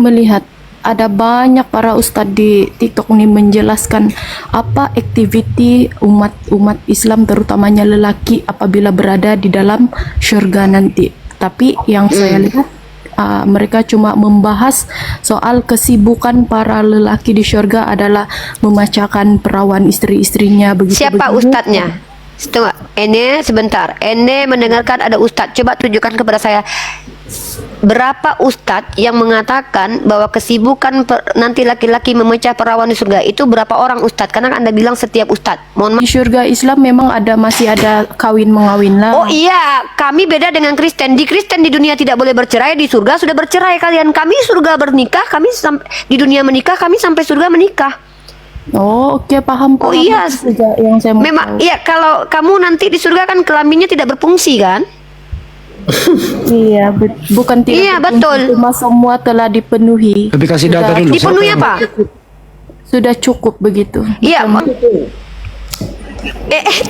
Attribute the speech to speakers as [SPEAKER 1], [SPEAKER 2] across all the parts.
[SPEAKER 1] melihat ada banyak para ustadz di TikTok nih menjelaskan apa aktiviti umat Islam terutamanya lelaki apabila berada di dalam surga nanti. Tapi yang saya lihat mereka cuma membahas soal kesibukan para lelaki di surga adalah memecahkan perawan istri-istrinya begitu.
[SPEAKER 2] Siapa ustadznya? Tunggu, ini sebentar. Ini mendengarkan ada ustadz. Coba tunjukkan kepada saya. Berapa ustadz yang mengatakan bahwa kesibukan nanti laki-laki memecah perawan di surga itu berapa orang ustadz? Karena Anda bilang setiap ustadz. Mohon maaf.
[SPEAKER 1] Di surga Islam memang masih ada kawin mengawin lah.
[SPEAKER 2] Oh iya, kami beda dengan Kristen. Di Kristen di dunia tidak boleh bercerai, di surga sudah bercerai kalian. Kami surga bernikah, kami di dunia menikah, kami sampai surga menikah.
[SPEAKER 1] Oh oke, paham.
[SPEAKER 2] Oh iya,
[SPEAKER 1] yang saya
[SPEAKER 2] memang
[SPEAKER 1] tahu.
[SPEAKER 2] iya. Kalau kamu nanti di surga kan kelaminnya tidak berfungsi kan?
[SPEAKER 1] Iya, bukan tidak.
[SPEAKER 2] Iya,
[SPEAKER 1] berfungsi,
[SPEAKER 2] betul.
[SPEAKER 1] cuma semua telah dipenuhi.
[SPEAKER 3] Tapi kasih data dulu.
[SPEAKER 2] Dipenuhi
[SPEAKER 3] siapa
[SPEAKER 2] apa?
[SPEAKER 1] Sudah cukup begitu.
[SPEAKER 2] Iya.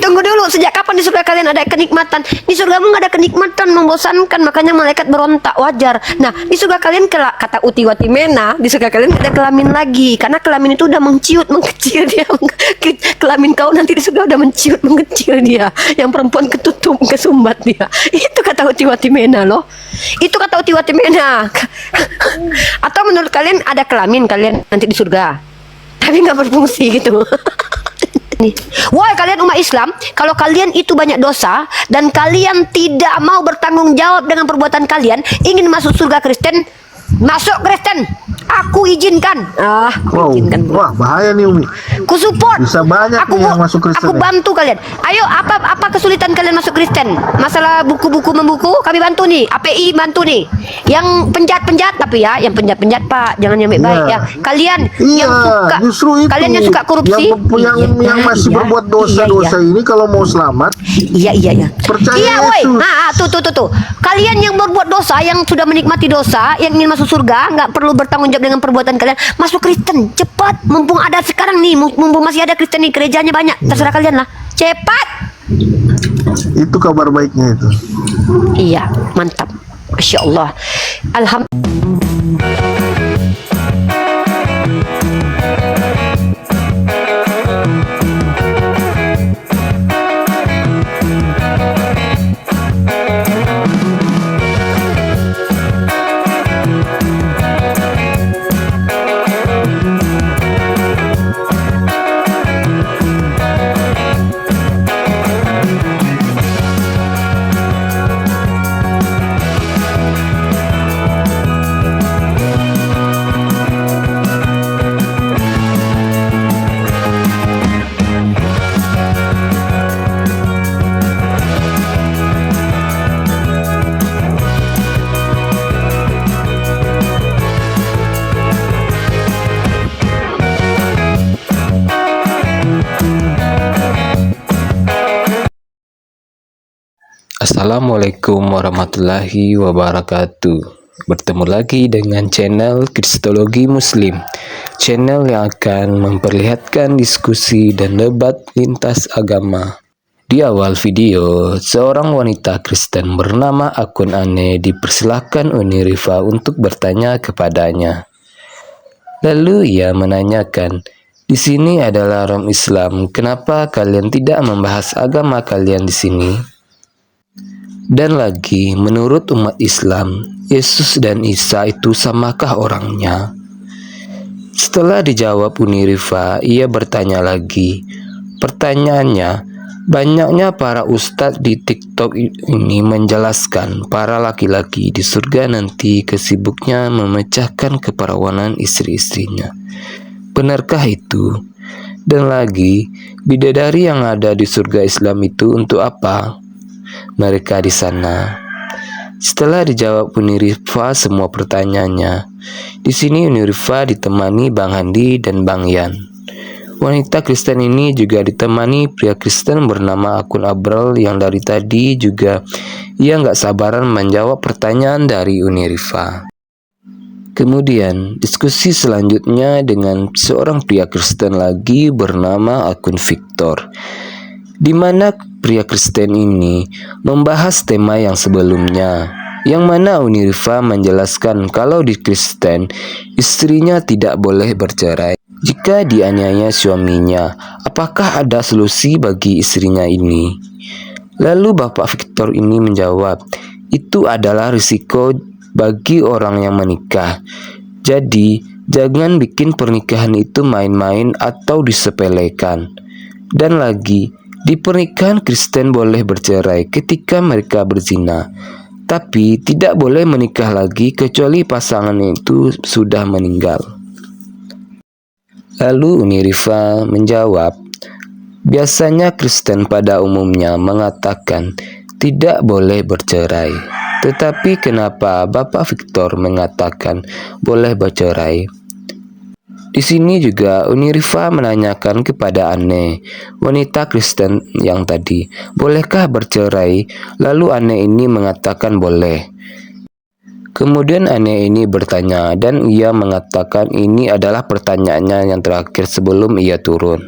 [SPEAKER 2] Tunggu dulu. Sejak kapan di surga kalian ada kenikmatan? Di surgamu nggak ada kenikmatan, membosankan. Makanya malaikat berontak, wajar. Nah, di surga kalian kata Uti Watimena, di surga kalian ada kelamin lagi. Karena kelamin itu udah menciut, mengecil dia. Kelamin kau nanti di surga udah menciut, mengecil dia. Yang perempuan ketutup, kesumbat dia. Itu kata Uti Watimena loh. Itu kata Uti Watimena. Atau menurut kalian ada kelamin kalian nanti di surga, tapi nggak berfungsi gitu. Wah, kalian umat Islam, kalau kalian itu banyak dosa dan kalian tidak mau bertanggung jawab dengan perbuatan kalian, ingin masuk surga Kristen, masuk Kristen. Aku izinkan.
[SPEAKER 4] Wow,
[SPEAKER 2] Izinkan.
[SPEAKER 4] wah bahaya nih Umi.
[SPEAKER 2] Ku support.
[SPEAKER 4] Bisa banyak nih yang masuk Kristen
[SPEAKER 2] Aku
[SPEAKER 4] ya.
[SPEAKER 2] bantu kalian. Ayo, apa kesulitan kalian masuk Kristen? Masalah buku-buku membuku, kami bantu nih. API bantu nih. Yang penjahat-penjahat tapi ya, yang penjahat-penjahat Pak, jangan yang baik-baik ya. Kalian yang suka,
[SPEAKER 4] justru itu.
[SPEAKER 2] kalian yang suka korupsi,
[SPEAKER 4] Yang masih berbuat dosa-dosa ini kalau mau selamat,
[SPEAKER 2] iya.
[SPEAKER 4] percaya
[SPEAKER 2] Iya, woi.
[SPEAKER 4] Yesus.
[SPEAKER 2] Tuh. Kalian yang berbuat dosa, yang sudah menikmati dosa, yang ingin masuk surga, nggak perlu bertanggung jawab dengan perbuatan kalian. Masuk Kristen, cepat. Mumpung ada sekarang nih, mumpung masih ada Kristen nih, gerejanya banyak. Terserah kalian lah. Cepat.
[SPEAKER 4] Itu kabar baiknya itu.
[SPEAKER 2] Iya, mantap. Masya Allah. Alhamdulillah.
[SPEAKER 3] Assalamualaikum warahmatullahi wabarakatuh. Bertemu lagi dengan channel Kristologi Muslim, channel yang akan memperlihatkan diskusi dan debat lintas agama. Di awal video, seorang wanita Kristen bernama Akun Aneh dipersilahkan Uni Rifa untuk bertanya kepadanya. Lalu ia menanyakan, di sini adalah Rom Islam, kenapa kalian tidak membahas agama kalian di sini? Dan lagi, menurut umat Islam, Yesus dan Isa itu samakah orangnya? Setelah dijawab Uni Rifa, ia bertanya lagi. Pertanyaannya, banyaknya para ustadz di TikTok ini menjelaskan para laki-laki di surga nanti kesibuknya memecahkan keperawanan istri-istrinya. Benarkah itu? Dan lagi, bidadari yang ada di surga Islam itu untuk apa? Mereka di sana. Setelah dijawab Uni Rifa semua pertanyaannya, di sini Uni Rifa ditemani Bang Handi dan Bang Yan. Wanita Kristen ini juga ditemani pria Kristen bernama Akun Abral yang dari tadi juga ia nggak sabaran menjawab pertanyaan dari Uni Rifa. Kemudian diskusi selanjutnya dengan seorang pria Kristen lagi bernama Akun Victor, di mana pria Kristen ini membahas tema yang sebelumnya. yang mana Unirifa menjelaskan kalau di Kristen istrinya tidak boleh bercerai jika dianiaya suaminya. Apakah ada solusi bagi istrinya ini? Lalu Bapak Victor ini menjawab, itu adalah risiko bagi orang yang menikah. Jadi, jangan bikin pernikahan itu main-main atau disepelekan. Dan lagi, di pernikahan Kristen boleh bercerai ketika mereka berzina, tapi tidak boleh menikah lagi kecuali pasangan itu sudah meninggal. Lalu Unirifa menjawab, biasanya Kristen pada umumnya mengatakan tidak boleh bercerai. Tetapi kenapa Bapak Victor mengatakan boleh bercerai? Di sini juga Unirifa menanyakan kepada Anne, wanita Kristen yang tadi, bolehkah bercerai? Lalu Anne ini mengatakan boleh. Kemudian Anne ini bertanya dan ia mengatakan ini adalah pertanyaannya yang terakhir sebelum ia turun.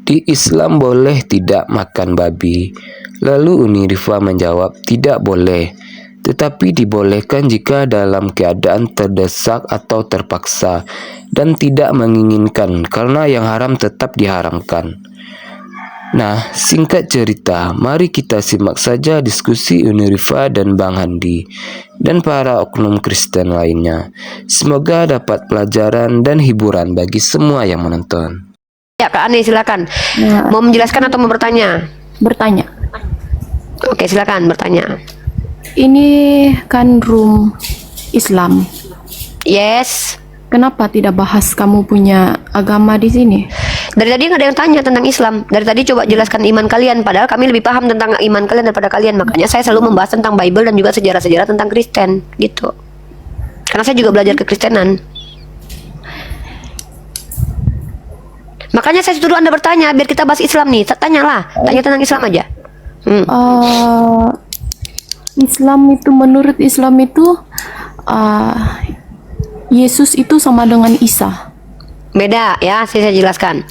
[SPEAKER 3] Di Islam boleh tidak makan babi? Lalu Unirifa menjawab tidak boleh. Tetapi dibolehkan jika dalam keadaan terdesak atau terpaksa dan tidak menginginkan, karena yang haram tetap diharamkan. Nah, singkat cerita, mari kita simak saja diskusi Unirifa dan Bang Handi dan para oknum Kristen lainnya. Semoga dapat pelajaran dan hiburan bagi semua yang menonton.
[SPEAKER 2] Ya, Kak Ani silakan.
[SPEAKER 1] Ya.
[SPEAKER 2] Mau menjelaskan atau mau bertanya?
[SPEAKER 1] Bertanya.
[SPEAKER 2] Oke, silakan bertanya.
[SPEAKER 1] Ini kan room Islam.
[SPEAKER 2] Yes.
[SPEAKER 1] Kenapa tidak bahas kamu punya agama di sini?
[SPEAKER 2] Dari tadi nggak ada yang tanya tentang Islam. Dari tadi coba jelaskan iman kalian. Padahal kami lebih paham tentang iman kalian daripada kalian. Makanya saya selalu membahas tentang Bible dan juga sejarah-sejarah tentang Kristen. Gitu. Karena saya juga belajar kekristenan. Makanya saya suruh Anda bertanya biar kita bahas Islam nih. Tanyalah. Tanya tentang Islam aja.
[SPEAKER 1] Islam itu, menurut Islam itu Yesus itu sama dengan Isa.
[SPEAKER 2] Beda ya, saya jelaskan.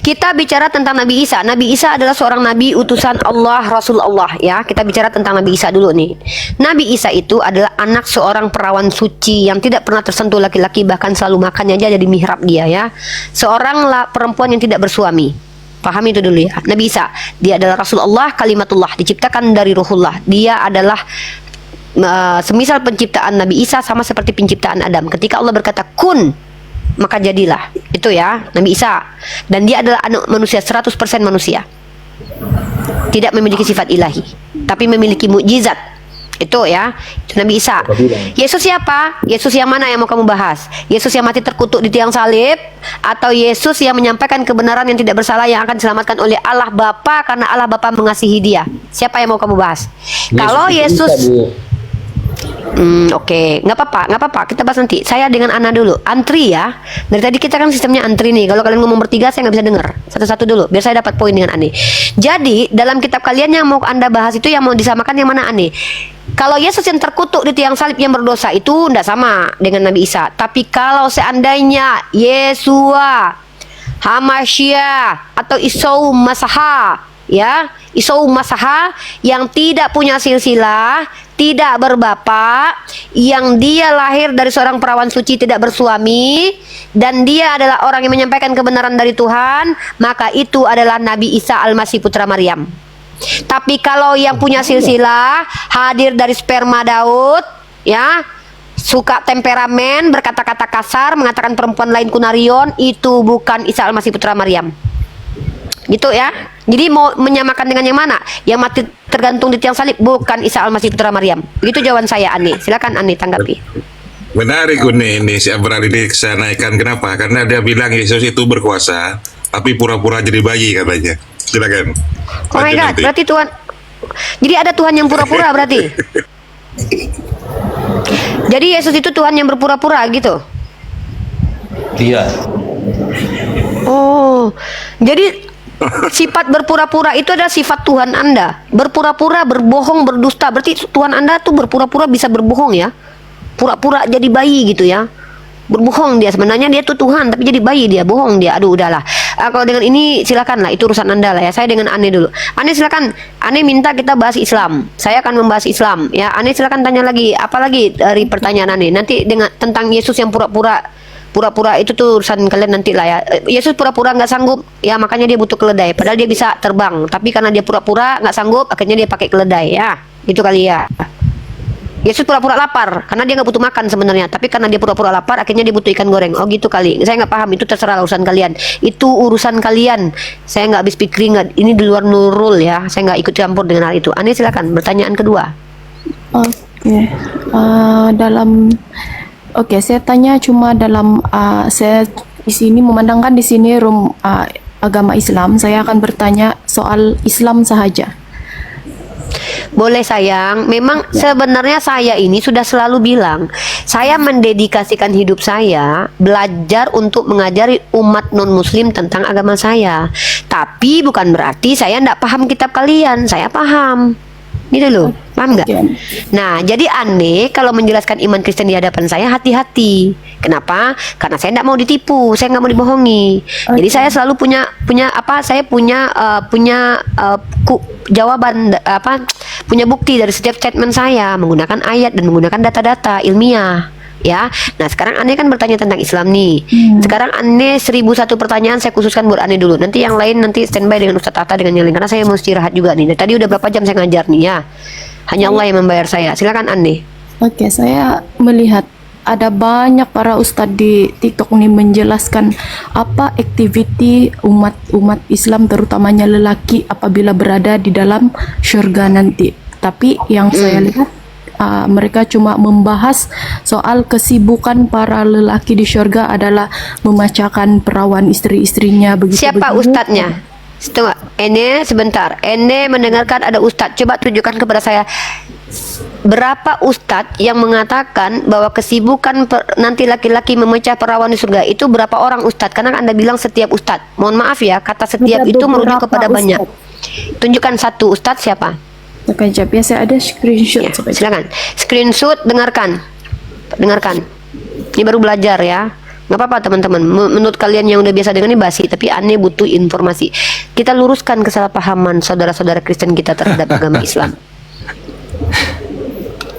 [SPEAKER 2] Kita bicara tentang Nabi Isa. Nabi Isa adalah seorang nabi utusan Allah, Rasul Allah ya. Kita bicara tentang Nabi Isa dulu nih. Nabi Isa itu adalah anak seorang perawan suci yang tidak pernah tersentuh laki-laki, bahkan selalu makannya aja di mihrab dia ya. Seorang perempuan yang tidak bersuami. Pahami itu dulu ya. Nabi Isa, dia adalah Rasulullah, kalimatullah, diciptakan dari ruhullah. Dia adalah semisal penciptaan Nabi Isa sama seperti penciptaan Adam. Ketika Allah berkata kun, maka jadilah. Itu ya, Nabi Isa. Dan dia adalah anak manusia, 100% manusia. Tidak memiliki sifat ilahi, tapi memiliki mukjizat. Itu ya, itu Nabi Isa. Yesus siapa? Yesus yang mana yang mau kamu bahas? Yesus yang mati terkutuk di tiang salib, atau Yesus yang menyampaikan kebenaran yang tidak bersalah yang akan diselamatkan oleh Allah Bapa karena Allah Bapa mengasihi dia? Siapa yang mau kamu bahas? Kalau Yesus Oke, nggak apa-apa, kita bahas nanti. Saya dengan Ana dulu, antri ya. Dari tadi kita kan sistemnya antri nih. Kalau kalian ngomong bertiga, saya nggak bisa dengar. Satu-satu dulu, biar saya dapat poin dengan Ani. Jadi dalam kitab kalian yang mau Anda bahas itu, yang mau disamakan yang mana Ani? Kalau Yesus yang terkutuk di tiang salib yang berdosa itu tidak sama dengan Nabi Isa. Tapi kalau seandainya Yesua, Hamasyiah atau Isau Masaha, ya, Isau Masaha yang tidak punya silsilah, tidak berbapak, yang dia lahir dari seorang perawan suci tidak bersuami, dan dia adalah orang yang menyampaikan kebenaran dari Tuhan, maka itu adalah Nabi Isa Al-Masih putra Maryam. Tapi kalau yang punya silsilah, hadir dari sperma Daud, ya, suka temperamen, berkata-kata kasar, mengatakan perempuan lain kunarion, itu bukan Isa Al-Masih putra Maryam. Gitu ya. Jadi mau menyamakan dengan yang mana? Yang mati tergantung di tiang salib, bukan Isa Al-Masih putra Maryam. Begitu jawaban saya, Ani. Silakan Ani tanggapi.
[SPEAKER 5] Menarik ini si Abrar ini saya naikkan. Kenapa? Karena dia bilang Yesus itu berkuasa, tapi pura-pura jadi bayi katanya. Silakan.
[SPEAKER 2] Oh my God, berarti Tuhan. Jadi ada Tuhan yang pura-pura berarti. Jadi Yesus itu Tuhan yang berpura-pura gitu.
[SPEAKER 3] Iya.
[SPEAKER 2] Oh, jadi sifat berpura-pura itu adalah sifat Tuhan Anda. Berpura-pura, berbohong, berdusta. Berarti Tuhan Anda tuh berpura-pura bisa berbohong ya. Pura-pura jadi bayi gitu ya. Berbohong dia, sebenarnya dia tuh Tuhan tapi jadi bayi dia, bohong dia. Aduh udahlah. kalau dengan ini silakan lah, itu urusan Anda lah ya. Saya dengan Ane dulu. Ane silakan. Ane minta kita bahas Islam. Saya akan membahas Islam ya. Ane silakan tanya lagi, apa lagi dari pertanyaan Ane. Nanti dengan tentang Yesus yang pura-pura itu tuh urusan kalian nanti lah ya. Yesus pura-pura nggak sanggup ya, makanya dia butuh keledai. Padahal dia bisa terbang, tapi karena dia pura-pura nggak sanggup, akhirnya dia pakai keledai ya. Itu kali ya. Yesus pura-pura lapar karena dia nggak butuh makan sebenarnya, tapi karena dia pura-pura lapar akhirnya dia butuh ikan goreng. Oh gitu kali. Saya nggak paham, itu terserah urusan kalian. Itu urusan kalian. Saya nggak habis pikirin, ini di luar Nurul ya. Saya nggak ikut campur dengan hal itu. Ane silakan pertanyaan kedua.
[SPEAKER 1] Oke. Oke, saya tanya cuma dalam saya di sini memandangkan di sini agama Islam. Saya akan bertanya soal Islam sahaja.
[SPEAKER 2] Boleh sayang, memang sebenarnya saya ini sudah selalu bilang, saya mendedikasikan hidup saya belajar untuk mengajari umat non-muslim tentang agama saya. Tapi bukan berarti saya tidak paham kitab kalian, saya paham. Gitu loh, paham nggak? Nah, jadi Ane kalau menjelaskan iman Kristen di hadapan saya hati-hati. Kenapa? Karena saya tidak mau ditipu, saya nggak mau dibohongi. Jadi saya selalu punya jawaban punya bukti dari setiap statement saya menggunakan ayat dan menggunakan data-data ilmiah. Ya, nah sekarang Ane kan bertanya tentang Islam nih. Sekarang Ane 1001 pertanyaan saya khususkan buat Ane dulu. Nanti yang lain nanti standby dengan Ustadz Atta dengan yang lain, karena saya mau istirahat juga nih. Tadi udah berapa jam saya ngajar nih ya. Hanya Allah yang membayar saya. Silakan Ane.
[SPEAKER 1] Oke, saya melihat ada banyak para ustadz di TikTok nih menjelaskan apa aktiviti umat Islam terutamanya lelaki apabila berada di dalam syurga nanti. Tapi yang saya lihat mereka cuma membahas soal kesibukan para lelaki di syurga adalah memecahkan perawan istri-istrinya begitu.
[SPEAKER 2] Siapa ustadznya? Tunggu, Ene sebentar. Ene mendengarkan ada ustadz. Coba tunjukkan kepada saya berapa ustadz yang mengatakan bahwa kesibukan nanti laki-laki memecah perawan di surga itu berapa orang ustadz? Karena Anda bilang setiap ustadz. Mohon maaf ya, kata setiap itu merujuk kepada banyak. Tunjukkan satu ustadz siapa?
[SPEAKER 1] Sekejap ya, saya ada screenshot.
[SPEAKER 2] Ya, silakan. Screenshot, dengarkan. Ini baru belajar ya. Nggak apa-apa teman-teman. Menurut kalian yang udah biasa dengan ini basi, tapi Ane butuh informasi. Kita luruskan kesalahpahaman saudara-saudara Kristen kita terhadap agama Islam.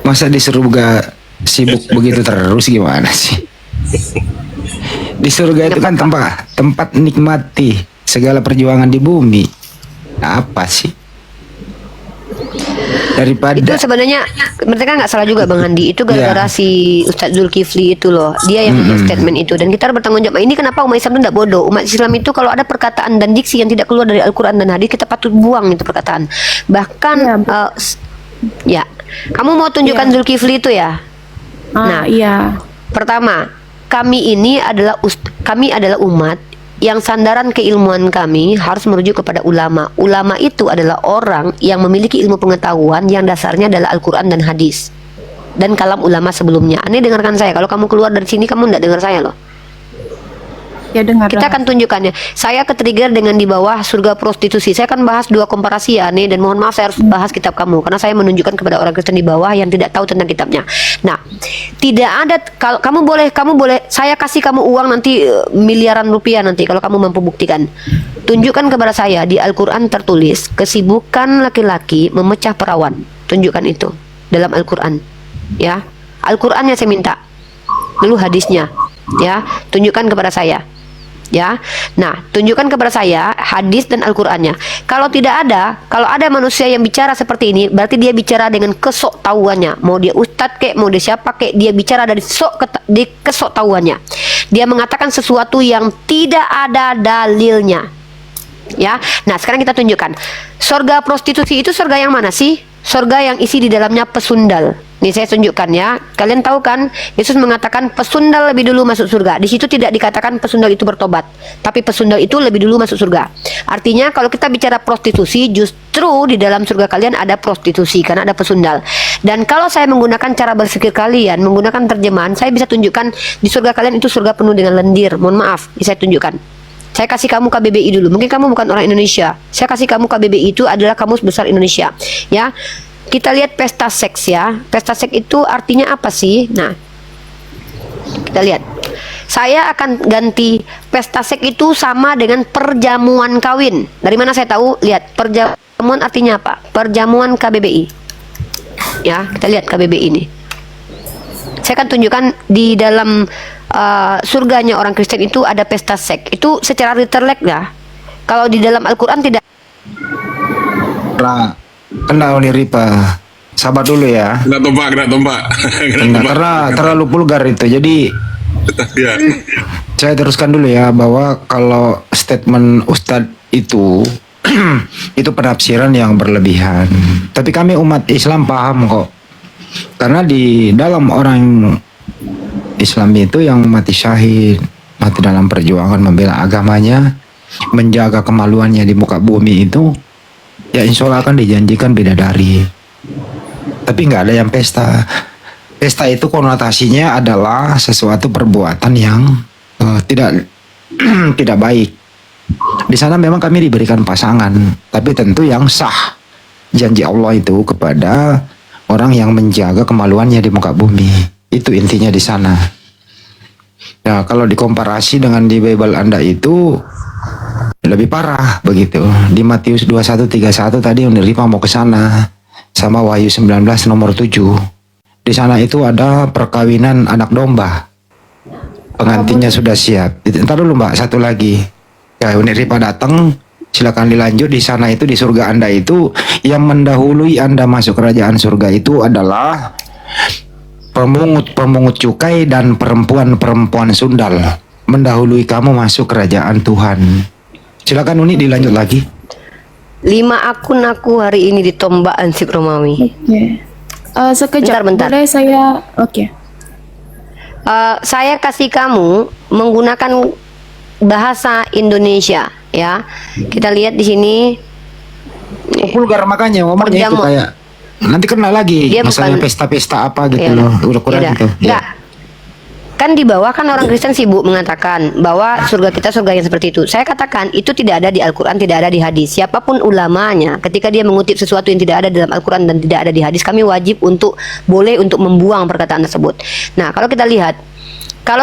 [SPEAKER 6] Masa di surga sibuk begitu terus, gimana sih? Di surga itu kan tempat nikmati segala perjuangan di bumi. Apa sih? Daripada
[SPEAKER 2] itu sebenarnya mereka nggak salah juga Bang Andi, itu gara-gara si Ustadz Zulkifli itu loh, dia yang bikin statement itu, dan kita harus bertanggung jawab. Ini kenapa umat Islam itu tidak bodoh? Umat Islam itu kalau ada perkataan dan diksi yang tidak keluar dari Al-Quran dan hadis, kita patut buang itu perkataan. Bahkan ya, kamu mau tunjukkan Zulkifli itu ya? Nah, pertama, kami adalah umat yang sandaran keilmuan kami harus merujuk kepada ulama. Ulama itu adalah orang yang memiliki ilmu pengetahuan yang dasarnya adalah Al-Quran dan hadis dan kalam ulama sebelumnya. Ane dengarkan saya, kalau kamu keluar dari sini kamu tidak dengar saya loh.
[SPEAKER 1] Ya, dengar.
[SPEAKER 2] Kita akan tunjukkannya. Saya ketrigger dengan di bawah surga prostitusi. Saya akan bahas dua komparasi ya Ane, dan mohon maaf saya harus bahas kitab kamu karena saya menunjukkan kepada orang Kristen di bawah yang tidak tahu tentang kitabnya. Nah, tidak ada, kalau kamu boleh saya kasih kamu uang nanti miliaran rupiah nanti kalau kamu mampu buktikan. Tunjukkan kepada saya di Al-Quran tertulis kesibukan laki-laki memecah perawan. Tunjukkan itu dalam Al-Quran. Ya, Al-Qurannya saya minta. Lalu hadisnya. Ya, tunjukkan kepada saya. Ya, nah tunjukkan kepada saya hadis dan Al-Qurannya. Kalau tidak ada, kalau ada manusia yang bicara seperti ini, berarti dia bicara dengan kesoktahuannya. Mau dia ustadz kek, mau dia siapa kek, dia bicara dari kesoktahuannya. Dia mengatakan sesuatu yang tidak ada dalilnya. Ya, nah sekarang kita tunjukkan. Surga prostitusi itu surga yang mana sih? Surga yang isi di dalamnya pesundal. Nih saya tunjukkan ya. Kalian tahu kan, Yesus mengatakan pesundal lebih dulu masuk surga. Di situ tidak dikatakan pesundal itu bertobat, tapi pesundal itu lebih dulu masuk surga. Artinya kalau kita bicara prostitusi, justru di dalam surga kalian ada prostitusi karena ada pesundal. Dan kalau saya menggunakan cara berpikir kalian, menggunakan terjemahan, saya bisa tunjukkan di surga kalian itu surga penuh dengan lendir. Mohon maaf, bisa saya tunjukkan. Saya kasih kamu KBBI dulu. Mungkin kamu bukan orang Indonesia. Saya kasih kamu KBBI, itu adalah Kamus Besar Indonesia. Ya. Kita lihat pesta seks ya. Pesta seks itu artinya apa sih? Nah, kita lihat. saya akan ganti pesta seks itu sama dengan perjamuan kawin. Dari mana saya tahu? Lihat, perjamuan artinya apa? Perjamuan KBBI. Ya, kita lihat KBBI ini. Saya akan tunjukkan di dalam surganya orang Kristen itu ada pesta seks. Itu secara literal ya. Kalau di dalam Al-Quran tidak.
[SPEAKER 6] Nah, kena oleh Ripa. Sabar dulu ya.
[SPEAKER 5] Kena tombak, kena tombak. Kena
[SPEAKER 6] Enggak,
[SPEAKER 5] tombak.
[SPEAKER 6] karena terlalu vulgar itu. Jadi
[SPEAKER 5] Ya.
[SPEAKER 6] saya teruskan dulu ya bahwa kalau statement Ustadz itu itu penafsiran yang berlebihan. Tapi kami umat Islam paham kok. Karena di dalam orang Islam itu yang mati syahid, mati dalam perjuangan membela agamanya, menjaga kemaluannya di muka bumi itu, ya insya Allah akan dijanjikan bidadari. Tapi nggak ada yang pesta. Pesta itu konotasinya adalah sesuatu perbuatan yang tidak tidak baik. Di sana memang kami diberikan pasangan, tapi tentu yang sah. Janji Allah itu kepada orang yang menjaga kemaluannya di muka bumi. Itu intinya di sana. Nah, kalau dikomparasi dengan di Bible Anda itu lebih parah begitu. Di Matius 21:31 tadi Uniripa mau ke sana, sama Wahyu 19 nomor 7. Di sana itu ada perkawinan anak domba. Pengantinnya sudah siap. Ntar dulu Mbak, satu lagi. Ya, Uniripa datang, silakan dilanjut. Di sana itu di surga Anda itu yang mendahului Anda masuk kerajaan surga itu adalah pemungut cukai dan perempuan-perempuan sundal. Mendahului kamu masuk kerajaan Tuhan. Silakan Uni dilanjut lagi.
[SPEAKER 2] 5 akun aku hari ini ditombak ansip Romawi.
[SPEAKER 1] Oke. Sekejap,
[SPEAKER 2] Bentar.
[SPEAKER 1] boleh saya? Oke.
[SPEAKER 2] Saya kasih kamu menggunakan bahasa Indonesia ya. Kita lihat di sini.
[SPEAKER 6] Vulgar makanya ngomongnya itu
[SPEAKER 2] Perjamu.
[SPEAKER 6] kayak nanti kena lagi
[SPEAKER 2] Dia
[SPEAKER 6] masalah
[SPEAKER 2] bukan-
[SPEAKER 6] pesta-pesta apa gitu
[SPEAKER 2] Ya
[SPEAKER 6] loh.
[SPEAKER 2] udah.
[SPEAKER 6] Udah kurang
[SPEAKER 2] Ya
[SPEAKER 6] gitu.
[SPEAKER 2] udah. Enggak. Kan di bawah kan orang Kristen sibuk mengatakan bahwa surga kita surga yang seperti itu. Saya katakan itu tidak ada di Al-Quran, tidak ada di hadis. Siapapun ulamanya, ketika dia mengutip sesuatu yang tidak ada dalam Al-Quran dan tidak ada di hadis, kami wajib untuk boleh untuk membuang perkataan tersebut. Nah, kalau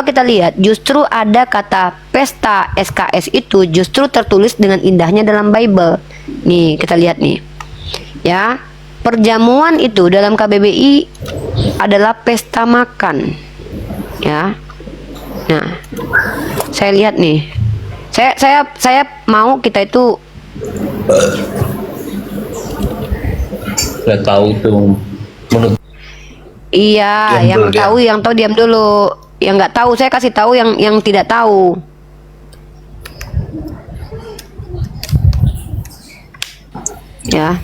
[SPEAKER 2] kita lihat justru ada kata pesta SKS itu justru tertulis dengan indahnya dalam Bible. Nih, kita lihat nih. Ya, perjamuan itu dalam KBBI adalah pesta makan. Ya. Nah, saya lihat nih. Saya mau kita itu
[SPEAKER 3] Udah tahu tuh menurut
[SPEAKER 2] iya,
[SPEAKER 3] Diam dulu,
[SPEAKER 2] yang tahu diam dulu. Yang nggak tahu saya kasih tahu yang tidak tahu. Ya.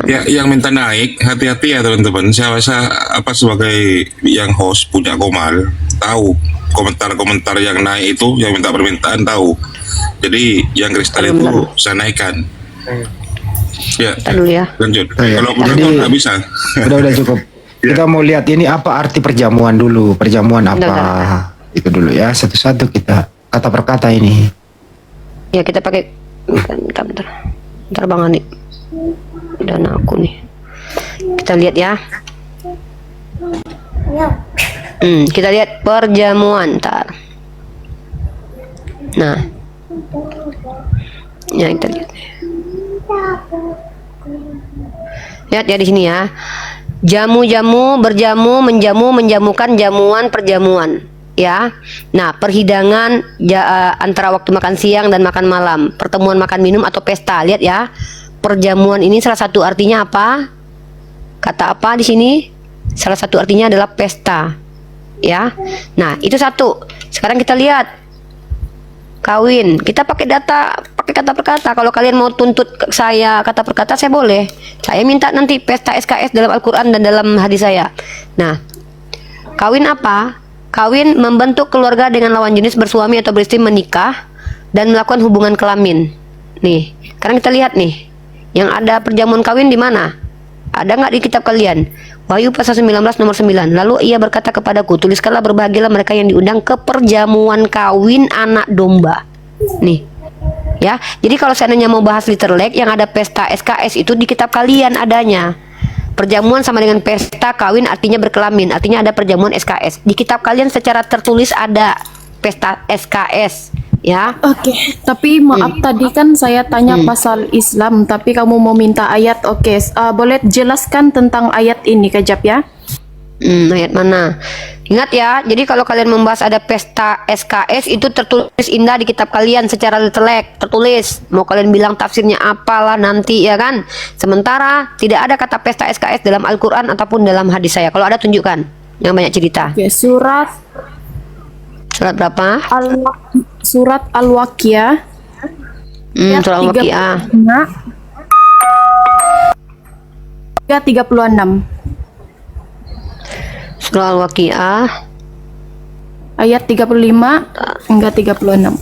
[SPEAKER 5] Ya, yang minta naik, hati-hati ya teman-teman. Saya rasa sebagai yang host punya Komal tahu komentar-komentar yang naik itu, yang minta permintaan tahu. Jadi yang kristal itu saya naikkan. Ya,
[SPEAKER 2] Kita dulu ya.
[SPEAKER 5] lanjut.
[SPEAKER 6] Ya.
[SPEAKER 5] Kalau udah
[SPEAKER 6] Jadi-
[SPEAKER 5] nggak bisa.
[SPEAKER 6] Udah cukup. Kita mau lihat ini apa arti perjamuan dulu. Perjamuan apa?
[SPEAKER 2] Bentar.
[SPEAKER 6] Itu dulu ya. Satu-satu kita kata per kata ini.
[SPEAKER 2] Ya kita pakai bentar. Bentar Bang Ani. Dan aku nih. Kita lihat ya. Kita lihat perjamuan ntar. Nah. Ya kita lihat. Lihat ya di sini ya. Jamu-jamu, berjamu, menjamu, menjamukan, jamuan, perjamuan. Ya, nah perhidangan antara waktu makan siang dan makan malam, pertemuan makan minum atau pesta. Lihat ya, perjamuan ini salah satu artinya apa? Kata apa di sini? Salah satu artinya adalah pesta. Ya, nah itu satu. Sekarang kita lihat kawin. Kita pakai data, pakai kata per kata. Kalau kalian mau tuntut saya kata per kata, saya boleh. Saya minta nanti pesta SKS dalam Al-Quran dan dalam hadis saya. Nah, kawin apa? Kawin membentuk keluarga dengan lawan jenis bersuami atau beristri menikah dan melakukan hubungan kelamin. Nih, sekarang kita lihat nih. Yang ada perjamuan kawin di mana? Ada nggak di kitab kalian? Wahyu pasal 19 nomor 9. Lalu ia berkata kepadaku, tuliskanlah berbahagialah mereka yang diundang ke perjamuan kawin anak domba. Nih. Ya, jadi kalau seandainya mau bahas literlek yang ada pesta SKS itu di kitab kalian adanya. Perjamuan sama dengan pesta kawin artinya berkelamin, artinya ada perjamuan SKS. Di kitab kalian secara tertulis ada pesta SKS ya.
[SPEAKER 1] Oke, tapi maaf tadi kan saya tanya pasal Islam, tapi kamu mau minta ayat. Oke, boleh jelaskan tentang ayat ini Kajap ya?
[SPEAKER 2] Ayat mana? Ingat ya, jadi kalau kalian membahas ada pesta SKS itu tertulis indah di kitab kalian secara detail, tertulis. Mau kalian bilang tafsirnya apalah nanti ya kan. Sementara tidak ada kata pesta SKS dalam Al-Quran ataupun dalam hadis saya. Kalau ada tunjukkan yang banyak cerita.
[SPEAKER 1] Oke, surat
[SPEAKER 2] Berapa?
[SPEAKER 1] surat Al-Waqiah
[SPEAKER 2] Surah Al-Waqiah.
[SPEAKER 1] 36
[SPEAKER 2] Surah Al-Waqiah
[SPEAKER 1] ayat 35 hingga 36.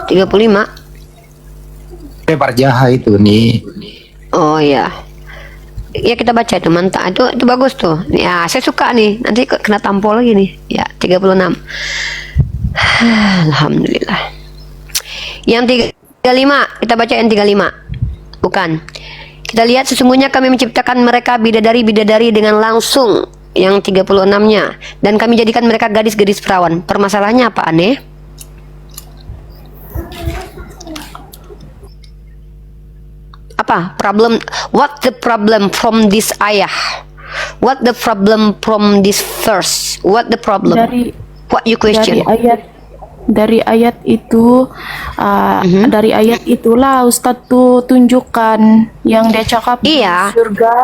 [SPEAKER 2] 35.
[SPEAKER 6] Lebar jaha itu nih.
[SPEAKER 2] Oh iya. Ya kita baca itu, mantap. Itu bagus tuh. Ya, saya suka nih. Nanti kena tampol lagi nih. Ya, 36. Alhamdulillah. Yang 35, kita baca yang 35. Bukan. Kita lihat sesungguhnya kami menciptakan mereka bidadari-bidadari dengan langsung. Yang 36-nya. Dan kami jadikan mereka gadis-gadis perawan. Permasalahannya apa, aneh? Apa problem? What the problem from this ayah? What the problem from this verse? What the problem? What you question?
[SPEAKER 1] Dari ayat itu dari ayat itulah Ustadz tuh tunjukkan yang dia cakap di
[SPEAKER 2] Iya.
[SPEAKER 1] surga.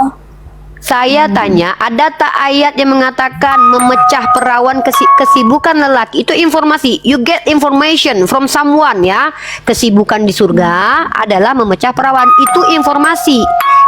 [SPEAKER 2] Saya tanya, ada tak ayat yang mengatakan memecah perawan kesibukan lelaki? Itu informasi. You get information from someone ya. Kesibukan di surga adalah memecah perawan. Itu informasi.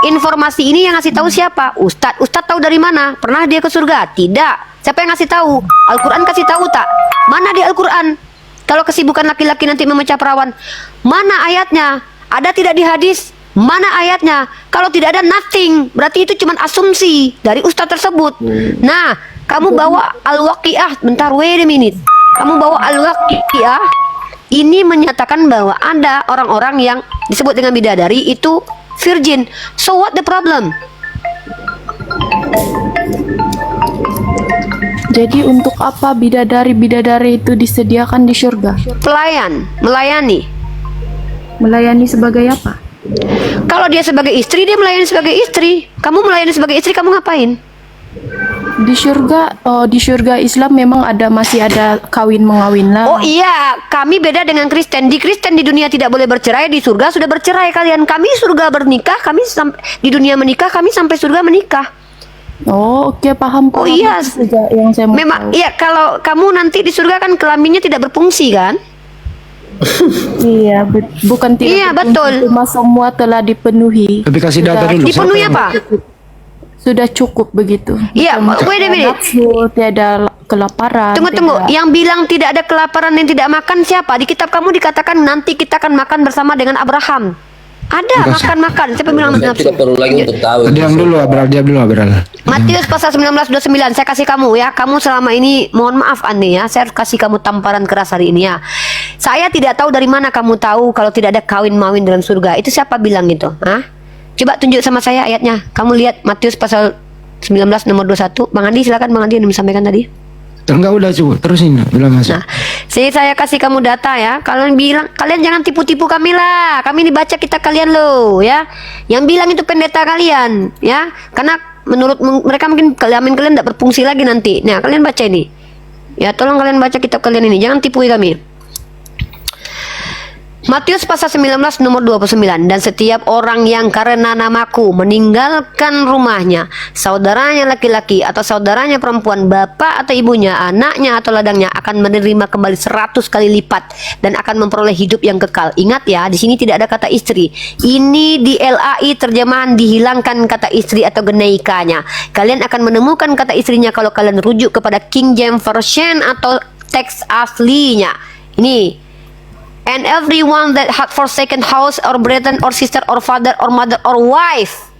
[SPEAKER 2] Informasi ini yang ngasih tahu siapa? Ustadz. Ustadz tahu dari mana? Pernah dia ke surga? Tidak. Siapa yang ngasih tahu? Al-Quran kasih tahu tak? Mana di Al-Quran? Kalau kesibukan laki-laki nanti memecah perawan, mana ayatnya? Ada tidak di hadis? Mana ayatnya? Kalau tidak ada, nothing. Berarti itu cuma asumsi dari ustadz tersebut. Nah, kamu bawa Al-Waqiah. Bentar, wait a minute. Kamu bawa Al-Waqiah. Ini menyatakan bahwa ada orang-orang yang disebut dengan bidadari itu virgin. So what the problem?
[SPEAKER 1] Jadi untuk apa bidadari-bidadari itu disediakan di surga?
[SPEAKER 2] Pelayan, melayani.
[SPEAKER 1] Melayani sebagai apa?
[SPEAKER 2] Kalau dia sebagai istri, dia melayani sebagai istri. Kamu melayani sebagai istri, kamu ngapain?
[SPEAKER 1] Di surga Islam memang masih ada kawin mengawin lah.
[SPEAKER 2] Oh iya, kami beda dengan Kristen. Di Kristen di dunia tidak boleh bercerai, di surga sudah bercerai kalian. Kami surga bernikah, kami di dunia menikah, kami sampai surga menikah.
[SPEAKER 1] Oh oke, paham.
[SPEAKER 2] Oh iya,
[SPEAKER 1] Itu saja yang saya mau
[SPEAKER 2] memang
[SPEAKER 1] tahu.
[SPEAKER 2] iya. Kalau kamu nanti di surga kan kelaminnya tidak berfungsi kan?
[SPEAKER 1] Iya, bukan tidak.
[SPEAKER 2] Iya,
[SPEAKER 1] berfungsi,
[SPEAKER 2] betul.
[SPEAKER 1] cuma semua telah dipenuhi.
[SPEAKER 6] Tapi kasih data dulu.
[SPEAKER 2] Dipenuhi
[SPEAKER 6] siapa
[SPEAKER 2] apa?
[SPEAKER 1] Sudah cukup begitu.
[SPEAKER 2] Iya, wait a minute.
[SPEAKER 1] Nafsu, tiada kelaparan.
[SPEAKER 2] Tunggu.
[SPEAKER 1] tiada-
[SPEAKER 2] Yang bilang tidak ada kelaparan dan tidak makan siapa? Di kitab kamu dikatakan nanti kita akan makan bersama dengan Abraham. Ada makan-makan. Siapa bilang nafsu?
[SPEAKER 7] Tidak perlu lagi untuk tahu.
[SPEAKER 6] Diam dulu, Abral.
[SPEAKER 2] Matius pasal 19:29. Saya kasih kamu ya. Kamu selama ini mohon maaf aneh ya. Saya harus kasih kamu tamparan keras hari ini ya. Saya tidak tahu dari mana kamu tahu kalau tidak ada kawin mawin dalam surga. Itu siapa bilang itu? Hah? Coba tunjuk sama saya ayatnya. Kamu lihat Matius pasal 19 nomor 21. Bang Andi silakan, Bang Andi yang disampaikan tadi.
[SPEAKER 6] Enggak udah coba terusin bilang masuk.
[SPEAKER 2] Nah, saya kasih kamu data ya. Kalian bilang, kalian jangan tipu-tipu kami lah. Kami dibaca kitab kalian loh, ya. Yang bilang itu pendeta kalian, ya. Karena menurut mereka mungkin kelamin kalian tidak berfungsi lagi nanti. Nah, kalian baca ini. Ya, tolong kalian baca kitab kalian ini. Jangan tipui kami. Matius pasal 19 nomor 29. Dan setiap orang yang karena namaku meninggalkan rumahnya, saudaranya laki-laki atau saudaranya perempuan, bapak atau ibunya, anaknya atau ladangnya akan menerima kembali 100 kali lipat dan akan memperoleh hidup yang kekal. Ingat ya, di sini tidak ada kata istri. Ini di LAI terjemahan dihilangkan kata istri atau genaikanya. Kalian akan menemukan kata istrinya kalau kalian rujuk kepada King James Version atau teks aslinya. Ini, and everyone that had forsaken house or brethren or sister or father or mother or wife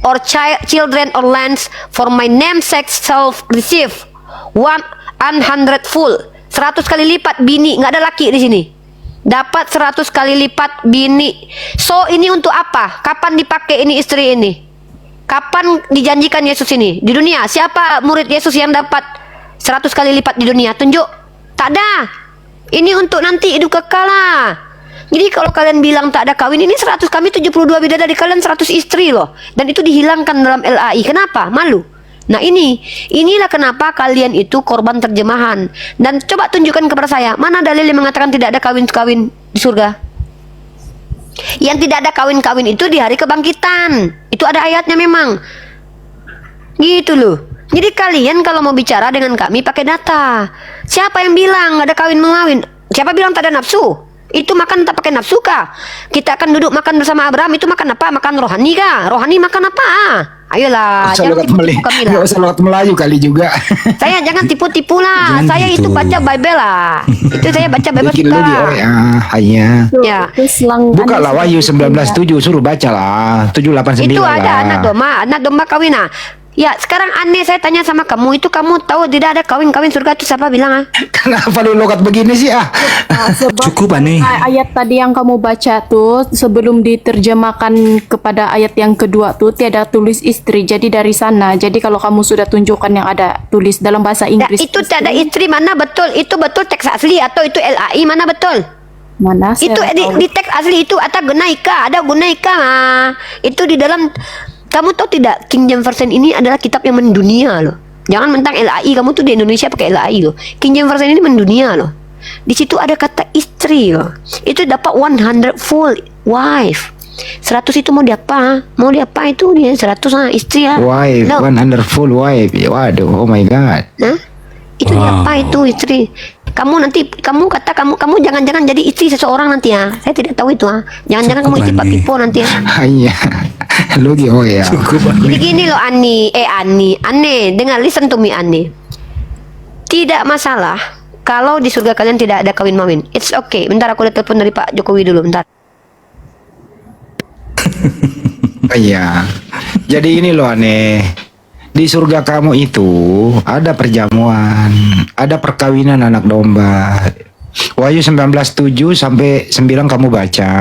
[SPEAKER 2] or children or lands for my name's sake shall receive 100 full. 100 kali lipat bini, nggak ada laki di sini. Dapat 100 kali lipat bini. So ini untuk apa? Kapan dipakai ini istri ini? Kapan dijanjikan Yesus ini? Di dunia siapa murid Yesus yang dapat 100 kali lipat di dunia? Tunjuk. Tak ada. Ini untuk nanti hidup kekal lah. Jadi kalau kalian bilang tak ada kawin, ini 100, kami 72 bidadari, kalian 100 istri loh. Dan itu dihilangkan dalam LAI. Kenapa? Malu. Nah inilah kenapa kalian itu korban terjemahan. Dan coba tunjukkan kepada saya, mana dalil yang mengatakan tidak ada kawin-kawin di surga? Yang tidak ada kawin-kawin itu di hari kebangkitan. Itu ada ayatnya memang. Gitu loh. Jadi kalian kalau mau bicara dengan kami pakai data. Siapa yang bilang ada kawin mengawin? Siapa bilang tak ada nafsu? Itu makan tak pakai nafsu kah? Kita akan duduk makan bersama Abraham, itu makan apa? Makan rohani kah? Rohani makan apa? Ayolah, jangan tipu-tipu kami lah.
[SPEAKER 6] Nggak usah lewat Melayu kali juga.
[SPEAKER 2] Saya jangan tipu-tipu lah.
[SPEAKER 3] Jangan
[SPEAKER 2] Saya
[SPEAKER 3] gitu.
[SPEAKER 2] itu baca Bible lah. Itu saya baca Bible
[SPEAKER 6] Bikin
[SPEAKER 2] suka.
[SPEAKER 6] lagi, oh ya, hanya.
[SPEAKER 2] Ya.
[SPEAKER 1] Terus selang
[SPEAKER 6] Buka
[SPEAKER 1] Anda
[SPEAKER 6] lah Wahyu
[SPEAKER 1] sudah
[SPEAKER 6] 19:7, suruh baca lah. 789
[SPEAKER 2] Itu
[SPEAKER 6] lah.
[SPEAKER 2] ada anak domba kawin. Nah. Ya, sekarang aneh saya tanya sama kamu, itu kamu tahu tidak ada kawin-kawin surga itu siapa bilang? Ah?
[SPEAKER 6] Kenapa lu logat begini sih ah?
[SPEAKER 1] sebab
[SPEAKER 3] Cukup aneh.
[SPEAKER 1] ayat tadi yang kamu baca tuh sebelum diterjemahkan kepada ayat yang kedua tuh tiada tulis istri. Jadi dari sana. Jadi kalau kamu sudah tunjukkan yang ada tulis dalam bahasa
[SPEAKER 2] Ya,
[SPEAKER 1] Inggris.
[SPEAKER 2] itu tak ada istri mana betul? Itu betul teks asli atau itu LAI mana betul?
[SPEAKER 1] Mana saya
[SPEAKER 2] Itu
[SPEAKER 1] tahu.
[SPEAKER 2] di teks asli itu ada gunaika, mah. Itu di dalam. Kamu tahu tidak, King James Version ini adalah kitab yang mendunia loh. Jangan mentang LAI, kamu tuh di Indonesia pakai LAI loh. King James Version ini mendunia loh. Di situ ada kata istri loh. Itu dapat 100 full wife. 100 itu mau diapa? Mau diapa itu dia 100 istri ya.
[SPEAKER 6] Wife,
[SPEAKER 2] No.
[SPEAKER 6] 100 full wife. Waduh, oh my god.
[SPEAKER 2] Nah, itu diapa itu istri? Kamu nanti kamu jangan-jangan jadi istri seseorang nanti ya. Saya tidak tahu itu ah. Jangan-jangan kamu istri Pak
[SPEAKER 3] Ani.
[SPEAKER 2] Pipo nanti ya.
[SPEAKER 6] Hanya. Lu oh ya.
[SPEAKER 2] Jadi gini loh Ani, Ani, dengar, listen to me Ani. Tidak masalah kalau di surga kalian tidak ada kawin mawin. It's okay. Bentar aku lihat telepon dari Pak Jokowi dulu, bentar.
[SPEAKER 6] Iya. Jadi ini loh aneh. Di surga kamu itu ada perjamuan, ada perkawinan anak domba. Wahyu 19:7 sampai 9 kamu baca.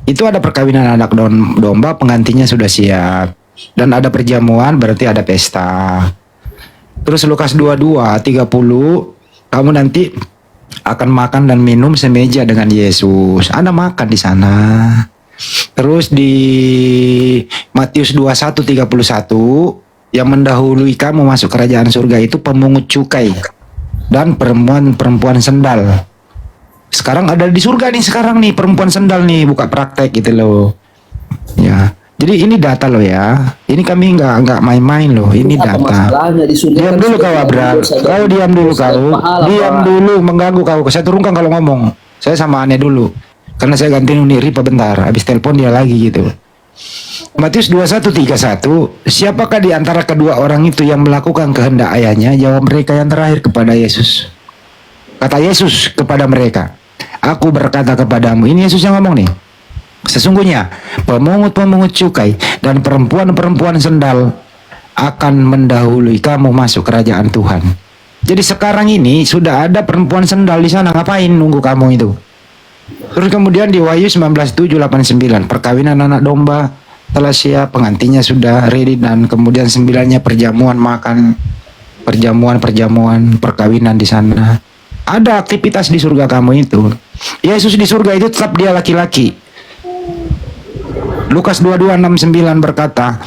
[SPEAKER 6] Itu ada perkawinan anak domba, penggantinya sudah siap. Dan ada perjamuan berarti ada pesta. Terus Lukas 22:30 kamu nanti akan makan dan minum semeja dengan Yesus. Ada makan di sana. Terus di Matius 21:31 yang mendahului kamu masuk kerajaan surga itu pemungut cukai dan perempuan sendal. Sekarang ada di surga nih sekarang nih perempuan sendal nih buka praktek gitu loh. Ya. Jadi ini data loh ya. Ini kami nggak main-main loh. Ini
[SPEAKER 7] Apa
[SPEAKER 6] data.
[SPEAKER 7] masalahnya di surga
[SPEAKER 6] Diam
[SPEAKER 7] kan
[SPEAKER 6] dulu
[SPEAKER 7] sudah
[SPEAKER 6] kau
[SPEAKER 7] tidak
[SPEAKER 6] Abrar.
[SPEAKER 7] berdosa dan
[SPEAKER 6] Kau diam dulu
[SPEAKER 7] berdosa
[SPEAKER 6] kau.
[SPEAKER 7] dan pahala,
[SPEAKER 6] Diam
[SPEAKER 7] Pak.
[SPEAKER 6] dulu mengganggu kau. Saya turunkan kalau ngomong. Saya sama Ane dulu. Karena saya ganti Nuni Ripa bentar. Habis telepon dia lagi gitu. Matius 21:31. Siapakah di antara kedua orang itu yang melakukan kehendak ayahnya? Jawab mereka yang terakhir kepada Yesus. Kata Yesus kepada mereka, aku berkata kepadamu. Ini Yesus yang ngomong nih. Sesungguhnya pemungut-pemungut cukai dan perempuan-perempuan sendal akan mendahului kamu masuk kerajaan Tuhan. Jadi sekarang ini sudah ada perempuan sendal di sana. Ngapain nunggu kamu itu? Terus kemudian di Wahyu 19:7-8-9 perkawinan anak domba telah siap, pengantinnya sudah ready, dan kemudian 9-nya perjamuan makan, perjamuan perkawinan di sana. Ada aktivitas di surga kamu itu. Yesus di surga itu tetap dia laki-laki. Lukas 22:6-9 berkata,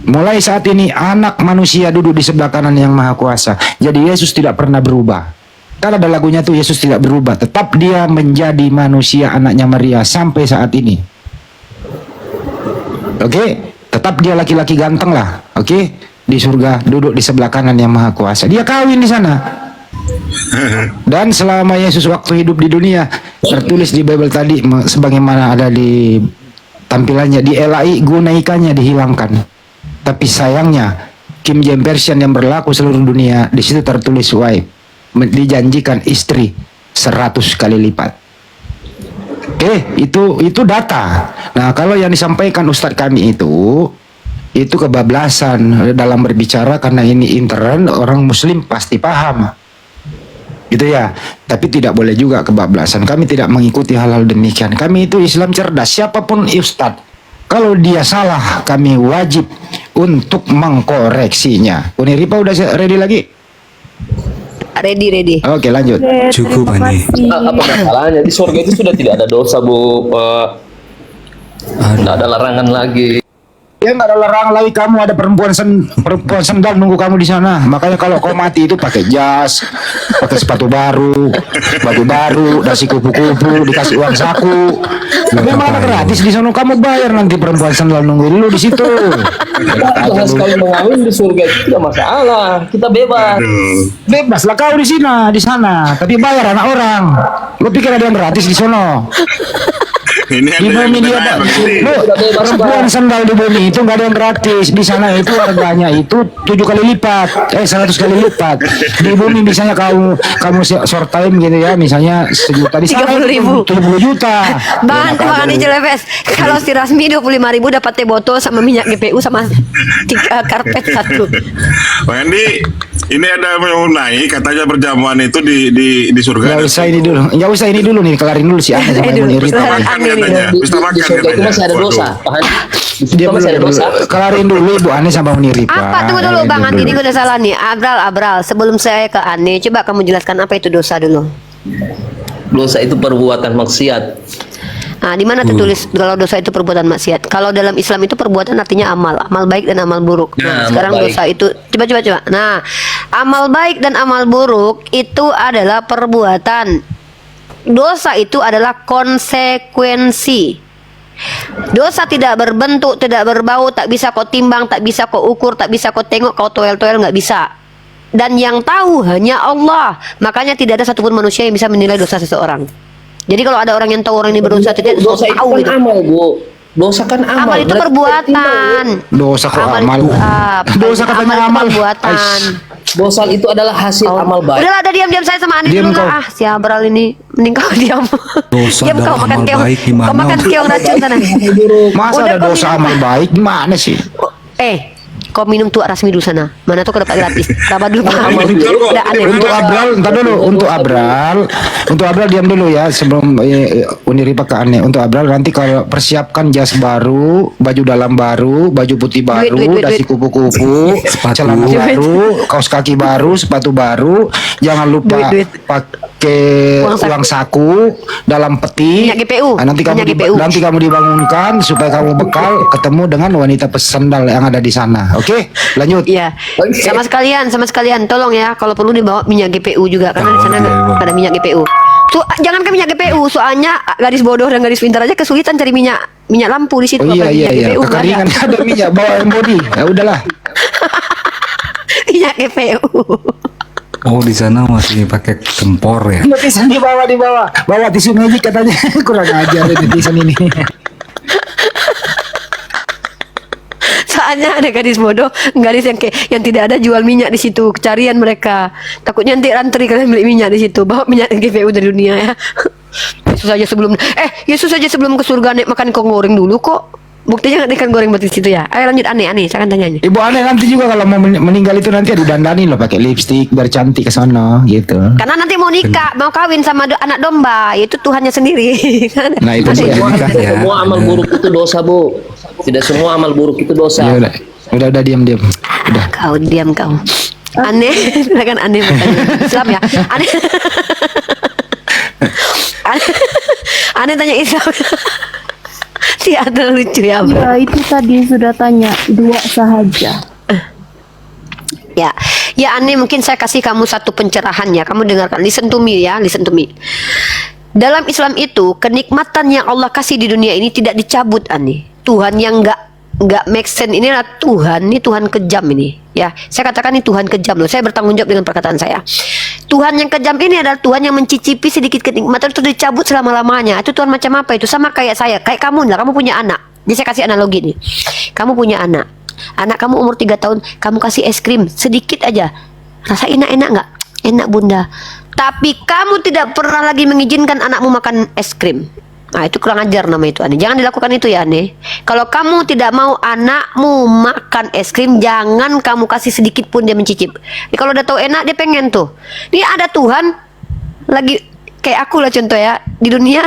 [SPEAKER 6] mulai saat ini anak manusia duduk di sebelah kanan yang maha kuasa. Jadi Yesus tidak pernah berubah. Kan ada lagunya tuh, Yesus tidak berubah. Tetap dia menjadi manusia, anaknya Maria sampai saat ini. Oke, tetap dia laki-laki ganteng lah. Oke, di surga duduk di sebelah kanan yang maha kuasa. Dia kawin di sana. Dan selama Yesus waktu hidup di dunia, tertulis di Bible tadi sebagaimana ada di tampilannya, di LAI gunaikanya dihilangkan. Tapi sayangnya King James Version yang berlaku seluruh dunia, di situ tertulis wife, dijanjikan istri 100 kali lipat. Oke, itu data. Nah, kalau yang disampaikan Ustadz kami itu kebablasan dalam berbicara, karena ini intern, orang muslim pasti paham. Gitu ya. Tapi tidak boleh juga kebablasan. Kami tidak mengikuti hal-hal demikian. Kami itu Islam cerdas. Siapapun Ustadz, kalau dia salah, kami wajib untuk mengkoreksinya. Uniripa udah ready lagi?
[SPEAKER 2] Ready.
[SPEAKER 6] Oke, lanjut.
[SPEAKER 7] Cukup Ani.
[SPEAKER 3] Apa masalahnya? Di surga itu sudah tidak ada dosa, Bu. Tidak ada larangan lagi.
[SPEAKER 6] Ya nggak ada larangan lagi, kamu ada perempuan sendal nunggu kamu di sana. Makanya kalau kau mati itu pakai jas, pakai sepatu baru, baju baru, dasi kupu-kupu, dikasih uang saku. Memang ada gratis di sana, kamu bayar nanti perempuan sendal nunggu dulu di situ.
[SPEAKER 3] Bahas sekali mengawin di surga itu tidak masalah. Kita bebas.
[SPEAKER 6] Bebas lah kau di sana, tapi bayar anak orang. Lo pikir ada yang gratis di sana?
[SPEAKER 5] Ini
[SPEAKER 6] Di bumi dia
[SPEAKER 5] ada
[SPEAKER 6] Pak.
[SPEAKER 5] yang
[SPEAKER 6] Lo, perempuan sandal di bumi itu nggak ada yang gratis. Di sana itu harganya itu 7 kali lipat, 100 kali lipat. Di bumi misalnya kamu short time gitu ya, misalnya sejuta, di sana
[SPEAKER 2] 30.000.
[SPEAKER 6] 70 juta.
[SPEAKER 2] Bahan
[SPEAKER 6] Ya,
[SPEAKER 2] Bang Ani Jelebes. Kalau si Rasmi 25.000 dapat teh botol sama minyak GPU sama karpet satu.
[SPEAKER 5] Bang Andi, ini ada mau naik katanya perjamuan itu di surga.
[SPEAKER 6] Nggak usah ini dulu nih, kelarin dulu si Anda sama
[SPEAKER 2] Dulu.
[SPEAKER 6] Ibu Nirita.
[SPEAKER 5] Makan
[SPEAKER 2] Ani
[SPEAKER 5] katanya.
[SPEAKER 3] Di,
[SPEAKER 5] Bisa
[SPEAKER 3] di
[SPEAKER 5] makan
[SPEAKER 3] surga itu
[SPEAKER 5] katanya.
[SPEAKER 3] masih ada dosa.
[SPEAKER 5] Waduh.
[SPEAKER 3] Paham? Di surga
[SPEAKER 6] Diam
[SPEAKER 3] masih ada
[SPEAKER 6] dulu,
[SPEAKER 3] dosa.
[SPEAKER 6] kelarin dulu Ibu Ane sama Nirita.
[SPEAKER 2] Apa? Tunggu dulu Bang Andi, ini gue udah salah nih. Abral. Sebelum saya ke Ani, coba kamu jelaskan apa itu dosa dulu.
[SPEAKER 3] Dosa itu perbuatan maksiat.
[SPEAKER 2] Nah, di mana tertulis kalau dosa itu perbuatan maksiat? Kalau dalam Islam itu perbuatan artinya amal baik dan amal buruk.
[SPEAKER 3] Nah,
[SPEAKER 2] Nah, sekarang
[SPEAKER 3] amal baik.
[SPEAKER 2] dosa itu coba. Nah, amal baik dan amal buruk itu adalah perbuatan. Dosa itu adalah konsekuensi. Dosa tidak berbentuk, tidak berbau, tak bisa kau timbang, tak bisa kau ukur, tak bisa kau tengok, kau toel-toel, nggak bisa. Dan yang tahu hanya Allah. Makanya tidak ada satupun manusia yang bisa menilai dosa seseorang. Jadi kalau ada orang yang tahu orang ini berdosa, tidak
[SPEAKER 3] Dosa itu
[SPEAKER 2] tahu
[SPEAKER 3] kan
[SPEAKER 2] gitu.
[SPEAKER 3] amal, Bu. Dosa kan amal.
[SPEAKER 2] Amal itu
[SPEAKER 3] Berarti
[SPEAKER 2] perbuatan.
[SPEAKER 6] Dosa kok amal. Dosa katanya
[SPEAKER 2] itu
[SPEAKER 6] amal.
[SPEAKER 2] perbuatan.
[SPEAKER 3] dosa itu adalah hasil amal baik.
[SPEAKER 2] Udahlah, ada diam saya sama Andi
[SPEAKER 6] Diam
[SPEAKER 2] dulu
[SPEAKER 6] kau.
[SPEAKER 2] lah. Ah, si Abral ini mending kau diam.
[SPEAKER 7] Dosa
[SPEAKER 2] Diam
[SPEAKER 7] dan
[SPEAKER 2] kau makan
[SPEAKER 7] amal
[SPEAKER 2] keong.
[SPEAKER 7] baik gimana?
[SPEAKER 2] Kau makan keong racun sana.
[SPEAKER 6] Masa
[SPEAKER 2] Udah,
[SPEAKER 6] ada
[SPEAKER 2] kau
[SPEAKER 6] dosa
[SPEAKER 2] minum.
[SPEAKER 6] amal baik? Gimana sih?
[SPEAKER 2] Kau minum tuak Rasmi dulu sana. Mana tuh kau dapat gratis. Sabar dulu Bang. Udah aneh.
[SPEAKER 6] Untuk Abral, entar dulu. Untuk Abral diam dulu ya sebelum Uniripa ke Ane. Untuk Abral nanti kalau persiapkan jas baru, baju dalam baru, baju putih baru,
[SPEAKER 2] Duit.
[SPEAKER 6] dasi kupu-kupu, celana baru, kaos kaki baru, sepatu baru. Jangan lupa
[SPEAKER 2] Duit.
[SPEAKER 6] pakai
[SPEAKER 2] Uang saku.
[SPEAKER 6] uang saku dalam peti.
[SPEAKER 2] Minyak GPU.
[SPEAKER 6] Nah,
[SPEAKER 2] Minyak GPU.
[SPEAKER 6] nanti kamu dibangunkan supaya kamu bekal ketemu dengan wanita pesendal yang ada di sana. Oke, lanjut.
[SPEAKER 2] Iya. Sama sekalian tolong ya kalau perlu dibawa minyak GPU juga karena di sana nggak ada minyak GPU. Jangan ke minyak GPU, soalnya gadis bodoh dan gadis pintar aja kesulitan cari minyak lampu di situ.
[SPEAKER 6] Oh iya
[SPEAKER 2] apalagi
[SPEAKER 6] iya
[SPEAKER 2] minyak
[SPEAKER 6] iya.
[SPEAKER 2] GPU nggak
[SPEAKER 6] Kekeringan
[SPEAKER 2] ada.
[SPEAKER 6] ada minyak bawa yang body. Ya udahlah.
[SPEAKER 2] Minyak GPU.
[SPEAKER 7] Oh, di sana masih pakai kompor ya.
[SPEAKER 6] Netizen di bawah. Bawa tisu magic katanya. Kurang ajar netizen ini.
[SPEAKER 2] Soalnya ada gadis bodoh, gadis yang tidak ada jual minyak di situ, kecarian mereka. Takutnya nanti antri kalian beli minyak di situ, bawa minyak GPU dari dunia ya. Yesus aja sebelum ke surga naik makan ikan goreng dulu kok. Buktinya ikan goreng mati di situ ya. Ayo lanjut aneh, saya akan tanyanya.
[SPEAKER 6] Ibu Ane nanti juga kalau mau meninggal itu nanti didandani loh pakai lipstik biar cantik ke sono gitu.
[SPEAKER 2] Karena nanti mau nikah, mau kawin sama anak domba, itu Tuhannya sendiri.
[SPEAKER 6] Nah, itu
[SPEAKER 2] Ada
[SPEAKER 6] dia.
[SPEAKER 2] ya?
[SPEAKER 6] nikah ya.
[SPEAKER 3] Semua amal buruk itu dosa, Bu. Tidak semua amal buruk itu dosa.
[SPEAKER 6] Ya udah diam. Udah.
[SPEAKER 2] Kau diam kau. Aneh, silakan aneh makanya. Islam ya. Aneh tanya Islam. Si ada lucu ya, Bro.
[SPEAKER 1] Ya, itu tadi sudah tanya dua sahaja.
[SPEAKER 2] Ya Aneh, mungkin saya kasih kamu satu pencerahan ya. Kamu dengarkan, listen to me ya, listen to me. Dalam Islam itu kenikmatan yang Allah kasih di dunia ini tidak dicabut, Aneh. Tuhan yang nggak make sense ini adalah Tuhan, ini Tuhan kejam ini ya. Saya katakan ini Tuhan kejam loh. Saya bertanggung jawab dengan perkataan saya. Tuhan yang kejam ini adalah Tuhan yang mencicipi sedikit kenikmatan itu dicabut selama-lamanya. Itu Tuhan macam apa itu? Sama kayak saya, kayak kamu lah. Kamu punya anak. Jadi saya kasih analogi nih. Kamu punya anak. Anak kamu umur 3 tahun, kamu kasih es krim sedikit aja. Rasa enak nggak? Enak bunda. Tapi kamu tidak pernah lagi mengizinkan anakmu makan es krim. Nah, itu kurang ajar nama itu, Aneh. Jangan dilakukan itu ya, Aneh. Kalau kamu tidak mau anakmu makan es krim, jangan kamu kasih sedikit pun dia mencicip. Kalau udah tahu enak, dia pengen tuh. Ini ada Tuhan lagi kayak aku lah contoh ya. Di dunia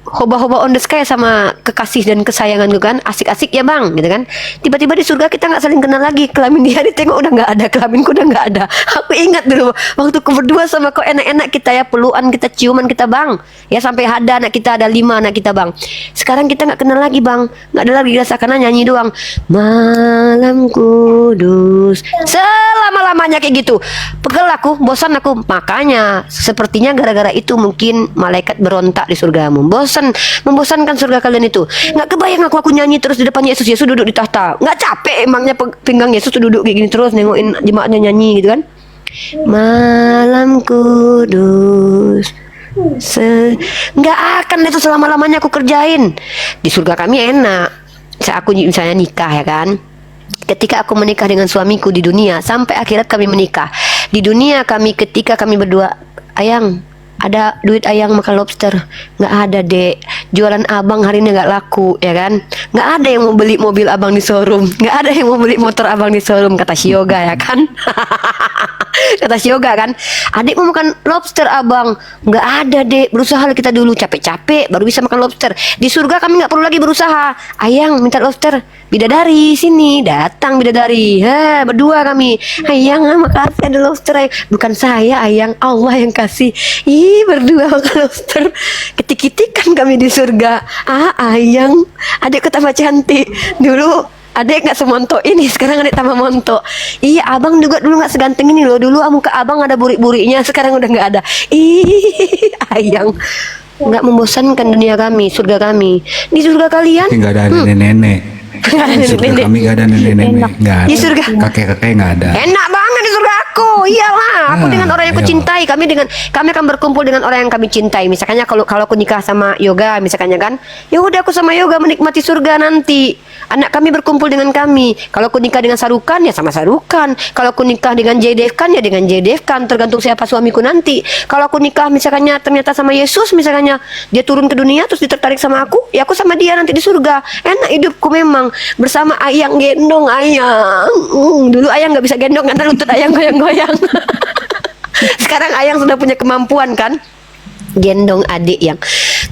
[SPEAKER 2] hoba-hoba on the sky sama kekasih dan kesayangan gue kan, asik-asik ya bang, gitu kan. Tiba-tiba di surga kita nggak saling kenal lagi, kelamin dia ditengok udah nggak ada, kelaminku udah nggak ada. Aku ingat dulu waktu aku berdua sama kau enak-enak kita ya, peluan kita, ciuman kita bang, ya sampai ada anak kita, ada 5 anak kita bang. Sekarang kita nggak kenal lagi bang, nggak ada lagi rasa, karena nyanyi doang. Malam kudus, selama-lamanya kayak gitu. Pegel aku, bosan aku, makanya sepertinya gara-gara itu mungkin malaikat berontak di surgamu. Membosankan surga kalian itu. Nggak kebayang aku nyanyi terus di depan Yesus. Yesus duduk di tahta. Nggak capek emangnya pinggang Yesus tuh duduk kayak gini terus nengokin jemaatnya nyanyi gitu kan. Malam kudus. Nggak akan itu selama-lamanya aku kerjain. Di surga kami enak. Aku misalnya nikah ya kan. Ketika aku menikah dengan suamiku di dunia, sampai akhirat kami menikah. Di dunia kami, ketika kami berdua, Ayang, ada duit Ayang makan lobster? Nggak ada dek, jualan abang hari ini nggak laku ya kan. Nggak ada yang mau beli mobil abang di showroom, nggak ada yang mau beli motor abang di showroom, kata si Yoga ya kan. Kata si Yoga kan, adik mau makan lobster abang? Nggak ada dek, berusaha kita dulu, capek-capek baru bisa makan lobster. Di surga kami nggak perlu lagi berusaha. Ayang minta lobster, bidadari sini, datang bidadari, berdua kami. Ayang makasih ada lobster. Ayang. Bukan saya Ayang, Allah yang kasih. Ih, berdua makan lobster, ketik-ketikan kami di surga. Ayang, adikku tambah cantik. Dulu adek nggak semontok ini, sekarang adek tambah montok. Iya, abang juga dulu nggak seganteng ini loh. Dulu muka abang ada burik-buriknya, sekarang udah nggak ada. Ih, Ayang, nggak membosankan dunia kami, surga kami. Di surga kalian
[SPEAKER 7] Nggak ada nenek-nenek.
[SPEAKER 2] nggak ada
[SPEAKER 7] Di surga
[SPEAKER 2] nenek-nenek.
[SPEAKER 7] kami nggak ada nenek-nenek. Nggak ada.
[SPEAKER 2] Di surga
[SPEAKER 7] Kakek-kakek nggak ada.
[SPEAKER 2] enak banget di surga aku. Iyalah, aku dengan orang yang aku
[SPEAKER 7] iya.
[SPEAKER 2] cintai. Kami akan berkumpul dengan orang yang kami cintai. Misalnya kalau aku nikah sama Yoga, misalnya kan, ya udah aku sama Yoga menikmati surga nanti. Anak kami berkumpul dengan kami. Kalau aku nikah dengan Sarukan ya sama Sarukan. Kalau aku nikah dengan Jadevkan ya dengan Jadevkan. Tergantung siapa suamiku nanti. Kalau aku nikah misalnya ternyata sama Yesus, misalnya dia turun ke dunia terus ditertarik sama aku, ya aku sama dia nanti di surga. Enak hidupku memang bersama Ayang, gendong Ayang. Dulu Ayang nggak bisa gendong karena lutut Ayang goyang-goyang. Sekarang Ayang sudah punya kemampuan kan, gendong adik yang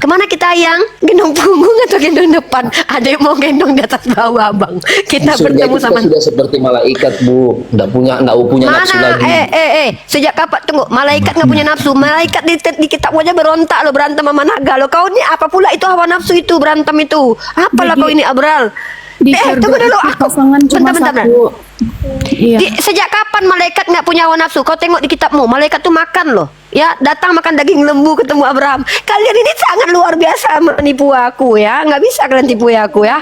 [SPEAKER 2] kemana kita Ayang, gendong punggung atau gendong depan? Adik mau gendong di atas bawah abang. Kita
[SPEAKER 8] Surga
[SPEAKER 2] bertemu
[SPEAKER 8] itu
[SPEAKER 2] sama
[SPEAKER 8] sudah seperti malaikat bu, nggak punya nafsu
[SPEAKER 2] mana?
[SPEAKER 8] lagi.
[SPEAKER 2] Sejak kapan? Tunggu, malaikat nggak punya nafsu. Malaikat di kitab aja berontak lo, berantem sama naga lo. Kau ini apa pula itu hawa nafsu itu, berantem itu? Apalah kau ini Abral?
[SPEAKER 1] Di surga
[SPEAKER 2] Tunggu dulu,
[SPEAKER 1] itu
[SPEAKER 2] aku
[SPEAKER 1] pasangan cuma
[SPEAKER 2] bentar.
[SPEAKER 1] satu. Iya.
[SPEAKER 2] Sejak kapan malaikat nggak punya hawa nafsu? Kau tengok di kitabmu, malaikat tuh makan loh. Ya, datang makan daging lembu ketemu Abraham. Kalian ini sangat luar biasa menipu aku ya. Nggak bisa kalian tipu ya aku ya.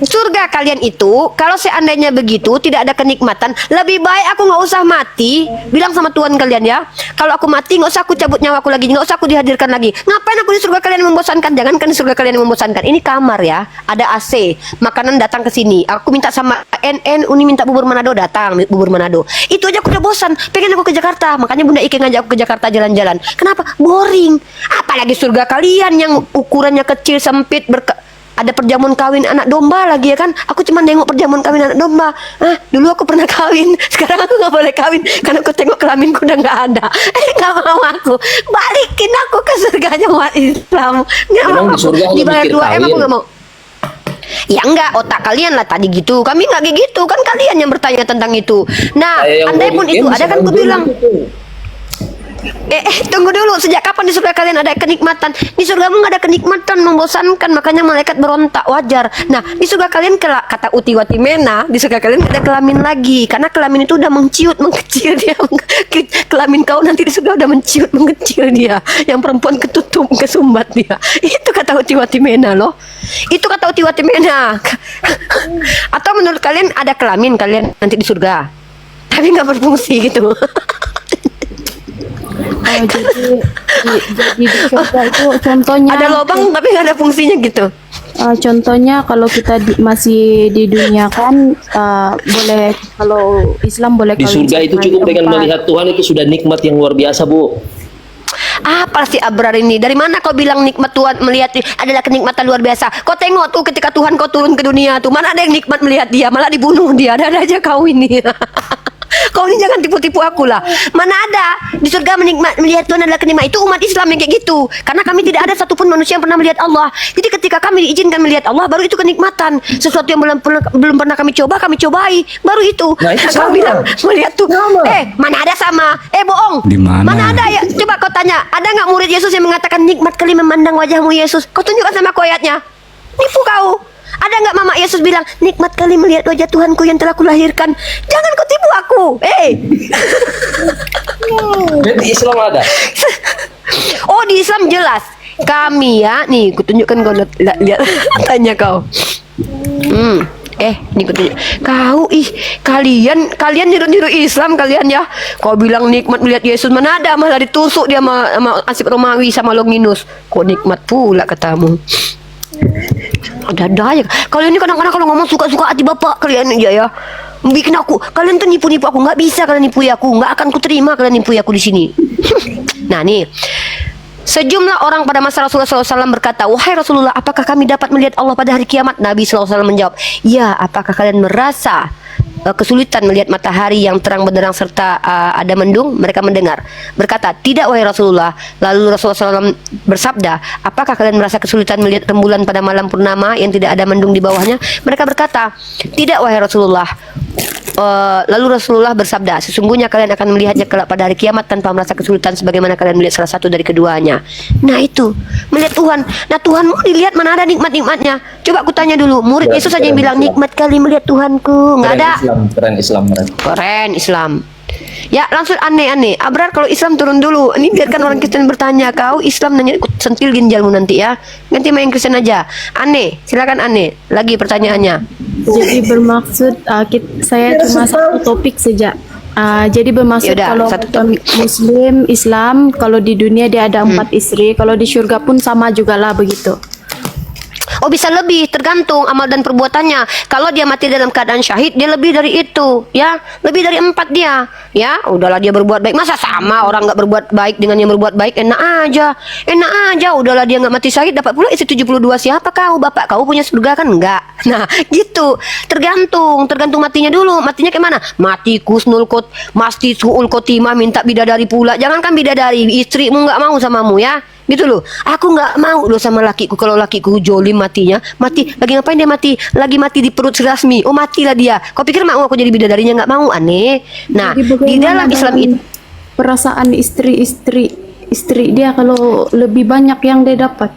[SPEAKER 2] Surga kalian itu, kalau seandainya begitu tidak ada kenikmatan, lebih baik aku nggak usah mati. Bilang sama Tuhan kalian ya. Kalau aku mati nggak usah aku cabut nyawaku lagi, nggak usah aku dihadirkan lagi. Ngapain aku di surga kalian yang membosankan? Jangankan di surga kalian yang membosankan. Ini kamar ya, ada AC, makanan datang ke sini. Aku minta sama Uni minta bubur Manado, datang bubur Manado. Itu aja aku udah bosan. Pengen aku ke Jakarta, makanya Bunda Ike ngajak aku ke Jakarta jalan-jalan. Kenapa? Boring. Apalagi surga kalian yang ukurannya kecil sempit, ada perjamuan kawin anak domba lagi ya kan. Aku cuma nengok perjamuan kawin anak domba. Dulu aku pernah kawin, sekarang aku nggak boleh kawin karena aku tengok kelaminku udah nggak ada. Nggak mau aku, balikin aku ke surganya umat Islam. Nggak mau
[SPEAKER 8] Emang di
[SPEAKER 2] aku
[SPEAKER 8] surga hanya
[SPEAKER 2] dibayar
[SPEAKER 8] mikir
[SPEAKER 2] 2M, aku
[SPEAKER 8] kawin?
[SPEAKER 2] nggak mau. Ya enggak, otak kalian lah tadi gitu. Kami enggak kayak gitu, kan kalian yang bertanya tentang itu. Nah,
[SPEAKER 8] Saya yang
[SPEAKER 2] andai pun
[SPEAKER 8] bikin,
[SPEAKER 2] itu ada kan
[SPEAKER 8] saya
[SPEAKER 2] aku
[SPEAKER 8] yang
[SPEAKER 2] bilang.
[SPEAKER 8] bikin.
[SPEAKER 2] Tunggu dulu, sejak kapan di surga kalian ada kenikmatan? Di surgamu nggak ada kenikmatan, membosankan, makanya malaikat berontak, wajar. Nah, di surga kalian kata Uti Watimena, di surga kalian tidak ada kelamin lagi, karena kelamin itu udah menciut, mengecil dia. Kelamin kau nanti di surga udah menciut, mengecil dia. Yang perempuan ketutup, kesumbat dia. Itu kata Uti Watimena loh. Itu kata Uti Watimena. Atau menurut kalian ada kelamin kalian nanti di surga, tapi nggak berfungsi gitu?
[SPEAKER 1] Jadi di surga itu contohnya
[SPEAKER 2] Ada lubang tapi nggak ada fungsinya gitu.
[SPEAKER 1] contohnya kalau kita masih di dunia kan boleh, kalau Islam boleh
[SPEAKER 8] Di
[SPEAKER 1] kawin
[SPEAKER 8] surga itu
[SPEAKER 1] sama
[SPEAKER 8] cukup dengan
[SPEAKER 1] tempat.
[SPEAKER 8] melihat Tuhan itu sudah nikmat yang luar biasa bu.
[SPEAKER 2] Apa sih Abrar ini? Dari mana kau bilang nikmat Tuhan melihat adalah kenikmatan luar biasa? Kau tengok tuh ketika Tuhan kau turun ke dunia tuh, mana ada yang nikmat melihat dia, malah dibunuh dia. Ada aja kau ini. Kau ini jangan tipu-tipu aku lah. Mana ada di surga melihat Tuhan adalah kenikmatan. Itu umat Islam yang kayak gitu. Karena kami tidak ada satupun manusia yang pernah melihat Allah. Jadi ketika kami diizinkan melihat Allah, baru itu kenikmatan. Sesuatu yang belum pernah kami coba, kami cobai. Baru itu.
[SPEAKER 8] Nah, itu
[SPEAKER 2] Kau
[SPEAKER 8] sama.
[SPEAKER 2] bilang melihat tuh. Mana ada sama? Bohong.
[SPEAKER 7] Di mana?
[SPEAKER 2] Mana ada ya? Coba kau tanya. Ada nggak murid Yesus yang mengatakan nikmat kali memandang wajahmu Yesus? Kau tunjukkan sama aku ayatnya. Nipu kau. Ada nggak Mama Yesus bilang nikmat kali melihat wajah Tuhanku yang telah kulahirkan? Jangan kau tipu aku.
[SPEAKER 8] Di Islam ada.
[SPEAKER 2] Oh, di Islam jelas. Kami ya, nih kutunjukkan kau lihat tanya kau. Nih kutunjuk. Kau kalian niru-niru Islam kalian ya. Kau bilang nikmat melihat Yesus, mana ada, malah ditusuk dia sama Ansip Romawi sama Longinus. Kok nikmat pula katamu. Ada ya. Kalian ini kadang-kadang kalau ngomong suka-suka hati bapak kalian aja ya. Bikin aku, kalian tuh nipu-nipu aku. Nggak bisa kalian nipu aku, nggak akan kuterima kalian nipu aku di sini. Nah nih, sejumlah orang pada masa Rasulullah SAW berkata, wahai Rasulullah, apakah kami dapat melihat Allah pada hari kiamat? Nabi SAW menjawab, ya, apakah kalian merasa kesulitan melihat matahari yang terang benderang serta ada mendung? Mereka mendengar, berkata, tidak wahai Rasulullah. Lalu Rasulullah SAW bersabda, apakah kalian merasa kesulitan melihat rembulan pada malam purnama yang tidak ada mendung di bawahnya? Mereka berkata, tidak wahai Rasulullah. Lalu Rasulullah bersabda, sesungguhnya kalian akan melihatnya kelak pada hari kiamat tanpa merasa kesulitan sebagaimana kalian melihat salah satu dari keduanya. Nah itu, melihat Tuhan. Nah Tuhanmu dilihat, mana ada nikmat-nikmatnya? Coba aku tanya dulu, murid Yesus saja yang bilang nikmat kali melihat Tuhanku. Nggak ada.
[SPEAKER 8] Keren Islam.
[SPEAKER 2] Keren Islam. Ya langsung aneh-aneh. Abrar kalau Islam turun dulu. Ini biarkan orang Kristen bertanya. Kau Islam nanya, ikut sentil ginjalmu nanti ya. Ganti main Kristen aja. Aneh, silakan aneh. Lagi pertanyaannya.
[SPEAKER 1] Jadi bermaksud saya cuma satu topik saja. Jadi bermaksud
[SPEAKER 2] Yaudah,
[SPEAKER 1] kalau
[SPEAKER 2] satu topik.
[SPEAKER 1] Muslim, Islam, kalau di dunia dia ada 4 istri, kalau di surga pun sama juga lah begitu.
[SPEAKER 2] Oh bisa lebih, tergantung amal dan perbuatannya. Kalau dia mati dalam keadaan syahid, dia lebih dari itu, ya, lebih dari 4 dia, ya. Udahlah dia berbuat baik, masa sama orang nggak berbuat baik dengan yang berbuat baik? Enak aja. Udahlah dia nggak mati syahid, dapat pula isi 72. Siapa kau? Bapak kau punya surga kan? Enggak. Nah gitu, tergantung matinya dulu. Matinya kayak mana? Mati kusnul kot, mati suul kotimah, minta bidadari pula. Jangankan bidadari, istrimu nggak mau samamu ya. Gitu loh, aku nggak mau loh sama lakiku. Kalau lakiku jolim matinya, mati lagi ngapain dia mati? Lagi mati di perut si Rasmi. Oh matilah dia. Kau pikir mau aku jadi bidadarinya? Nggak mau, aneh. Nah
[SPEAKER 1] Jadi
[SPEAKER 2] di dalam Islam itu
[SPEAKER 1] perasaan istri dia kalau lebih banyak yang dia dapat.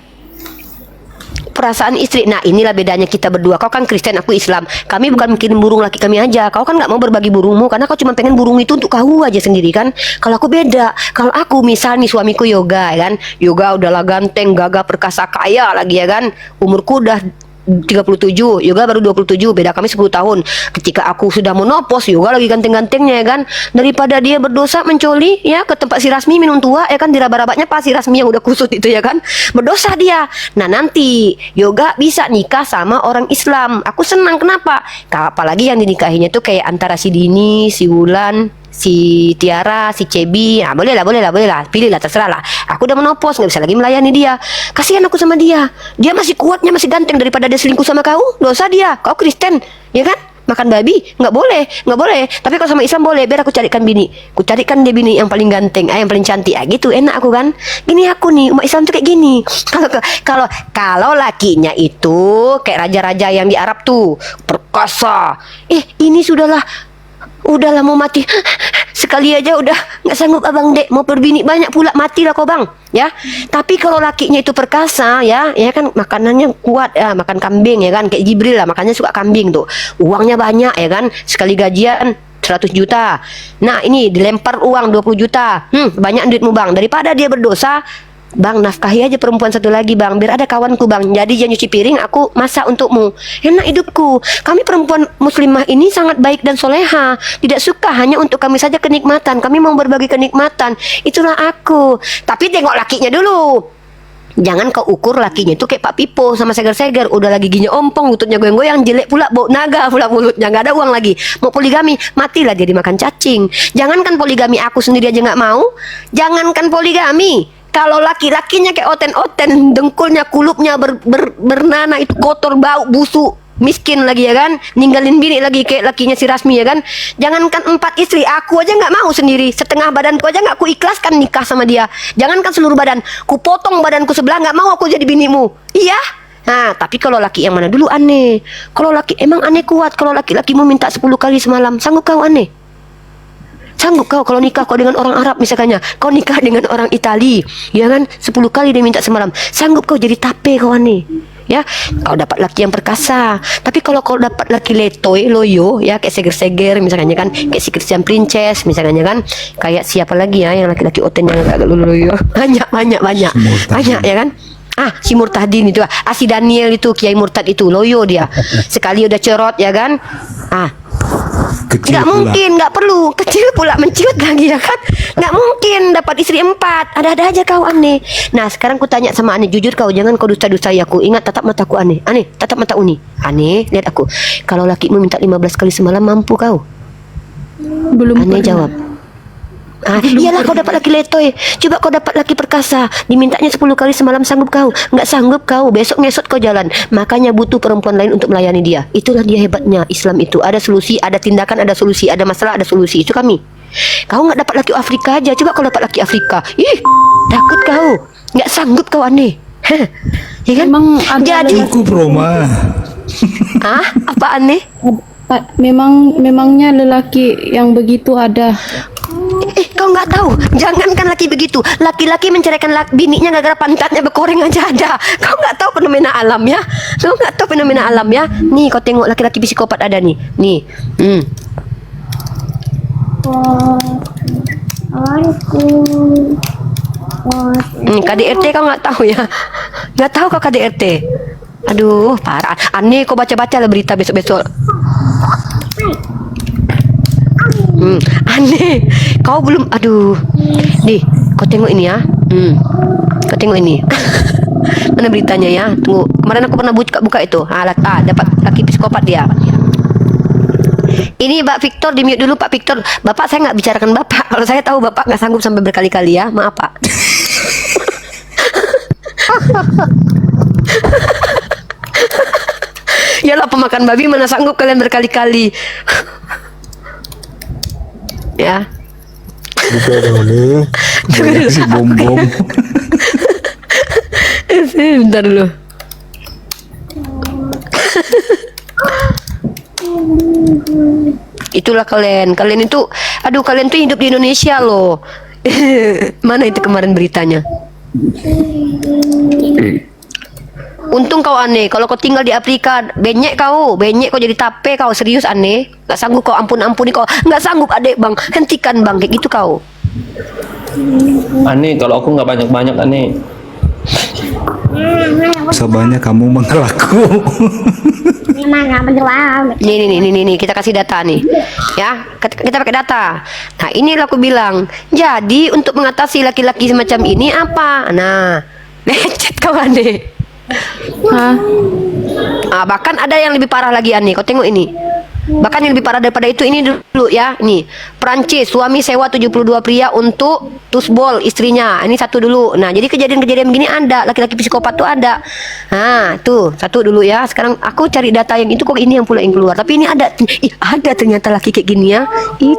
[SPEAKER 2] perasaan istri. Nah inilah bedanya kita berdua. Kau kan Kristen, aku Islam. Kami bukan mikirin burung laki kami aja. Kau kan nggak mau berbagi burungmu karena kau cuma pengen burung itu untuk kau aja sendiri kan. Kalau aku beda. Kalau aku misal nih suamiku yoga ya kan, yoga udahlah ganteng, gagah, perkasa, kaya lagi ya kan. Umurku udah 37, yoga baru 27, beda kami 10 tahun. Ketika aku sudah menopos, yoga lagi ganteng-gantengnya ya kan. Daripada dia berdosa mencoli ya ke tempat si Rasmi minum tua ya kan, diraba-rabanya pas si Rasmi yang udah kusut itu ya kan. Berdosa dia. Nah nanti yoga bisa nikah sama orang Islam. Aku senang, kenapa? Apalagi yang dinikahinya tuh kayak antara si Dini, si Wulan, si Tiara, si Cebi. Nah, boleh lah, pilihlah, terserah lah. Aku udah menopos, nggak bisa lagi melayani dia. Kasihan aku sama dia. Dia masih kuatnya, masih ganteng daripada dia selingkuh sama kau. Dosa dia. Kau Kristen, ya kan? Makan babi, nggak boleh. Tapi kalau sama Islam boleh. Biar aku carikan bini. Aku carikan dia bini yang paling ganteng, yang paling cantik. Gitu, enak aku kan. Gini aku nih, umat Islam tuh kayak gini. Kalau lakinya itu kayak raja-raja yang di Arab tuh, perkasa. Ini udahlah mau mati sekali aja udah nggak sanggup abang dek, mau berbini banyak pula, matilah kau bang ya. Tapi kalau lakinya itu perkasa ya kan, makanannya kuat ya, makan kambing ya kan, kayak Jibril lah makannya suka kambing tuh, uangnya banyak ya kan, sekali gajian 100 juta. Nah ini dilempar uang 20 juta, banyak duitmu bang. Daripada dia berdosa, bang nafkahi aja perempuan satu lagi bang, biar ada kawanku bang, jadi dia nyuci piring, aku masak untukmu, enak hidupku. Kami perempuan muslimah ini sangat baik dan soleha, tidak suka hanya untuk kami saja kenikmatan, kami mau berbagi kenikmatan, itulah aku. Tapi tengok lakinya dulu, jangan kau ukur lakinya itu kayak Pak Pipo sama seger-seger, udah lagi giginya ompong, lututnya goyang-goyang, jelek pula, bau naga pula mulutnya, nggak ada uang lagi. Mau poligami, matilah dia dimakan cacing. Jangankan poligami, aku sendiri aja nggak mau, jangankan poligami. Kalau laki-lakinya kayak oten-oten, dengkulnya, kulupnya bernanah, itu kotor, bau, busuk, miskin lagi ya kan, ninggalin bini lagi kayak lakinya si Rasmi ya kan. Jangankan 4 istri, aku aja nggak mau sendiri, setengah badanku aja nggak ku ikhlaskan nikah sama dia. Jangankan seluruh badan, ku potong badanku sebelah, nggak mau aku jadi binimu. Iya. Nah, tapi kalau laki yang mana dulu Ane? Kalau laki emang Ane kuat. Kalau laki-laki mau minta 10 kali semalam, sanggup kau Ane? Sanggup kau kalau nikah kau dengan orang Arab misalnya, kau nikah dengan orang Itali, ya kan? 10 kali dia minta semalam. Sanggup kau jadi tape kau Ane? Ya, kau dapat laki yang perkasa. Tapi kalau kau dapat laki letoy, loyo, ya kayak seger-seger misalnya kan, kayak si Christian Princess misalnya kan, kayak siapa lagi ya yang laki-laki oten yang agak loyo. Banyak ya kan? Si Murtadin itu, si Daniel itu, Kiai Murtad itu, loyo dia. Sekali udah cerot ya kan? Nggak mungkin, nggak perlu kecil pula menciut lagi ya kan? Nggak mungkin dapat istri 4. Ada-ada aja kau Ane. Nah sekarang ku tanya sama Ane, jujur kau, jangan kau dusta-dustai aku. Ingat tatap mataku Ane. Ane, tatap mata Uni. Ane, lihat aku. Kalau lakimu minta 15 kali semalam, mampu kau?
[SPEAKER 1] Belum
[SPEAKER 2] Ane
[SPEAKER 1] pernah.
[SPEAKER 2] jawab. Iyalah kau dapat laki letoy. Coba kau dapat laki perkasa, dimintanya 10 kali semalam, sanggup kau? Nggak sanggup kau, besok ngesot kau jalan. Makanya butuh perempuan lain untuk melayani dia. Itulah dia hebatnya Islam itu. Ada solusi, ada tindakan, ada solusi. Ada masalah, ada solusi. Itu kami. Kau nggak dapat laki Afrika aja. Coba kau dapat laki Afrika. Ih, takut kau. Nggak sanggup kau Ane. Ya kan?
[SPEAKER 1] Memang ada
[SPEAKER 2] Jadi
[SPEAKER 7] Cukup Roma.
[SPEAKER 2] apa Ane?
[SPEAKER 1] memangnya lelaki yang begitu ada.
[SPEAKER 2] Kau nggak tahu, jangankan laki begitu, laki-laki menceraikan bininya gara-gara pantatnya berkoreng aja ada. Kau nggak tahu fenomena alam ya? Kau nggak tahu fenomena alam ya? Nih kau tengok laki-laki psikopat ada nih. Nih, KDRT kau nggak tahu ya? Nggak tahu kau KDRT? Aduh, parah. Aneh kau baca-baca lah berita besok-besok. Aneh, kau belum, aduh, nih, kau tengok ini ya, kau tengok ini, mana beritanya ya? Tunggu, kemarin aku pernah buka itu, dapat laki psikopat dia. Ini Pak Victor, di mute dulu Pak Victor. Bapak saya nggak bicarakan Bapak, kalau saya tahu Bapak nggak sanggup sampai berkali-kali ya, maaf Pak. Yalah pemakan babi mana sanggup kalian berkali-kali. Ya.
[SPEAKER 7] Si bom-bom.
[SPEAKER 2] Bentar dulu. Itulah kalian itu, aduh kalian tuh hidup di Indonesia loh. Mana itu kemarin beritanya? Untung kau Ane, kalau kau tinggal di Afrika, benyek kau jadi tape kau, serius Ane. Nggak sanggup kau, ampuni kau, nggak sanggup adek bang, hentikan bang, kayak gitu kau.
[SPEAKER 8] Ane, kalau aku nggak banyak-banyak Ane.
[SPEAKER 7] Sebanyak kamu mengelakku.
[SPEAKER 2] Nih, kita kasih data nih, ya, kita pakai data. Nah, inilah aku bilang. Jadi untuk mengatasi laki-laki semacam ini apa? Nah, lecet kau Ane. Bahkan ada yang lebih parah lagi Ane, kau tengok ini. Bahkan yang lebih parah daripada itu, ini dulu ya. Nih, Prancis, suami sewa 72 pria untuk tusbol istrinya. Ini satu dulu. Nah, jadi kejadian-kejadian begini ada, laki-laki psikopat tuh ada. Tuh, satu dulu ya. Sekarang aku cari data yang itu, kok ini yang pula yang keluar. Tapi ini ada. Ada ternyata laki kayak gini ya.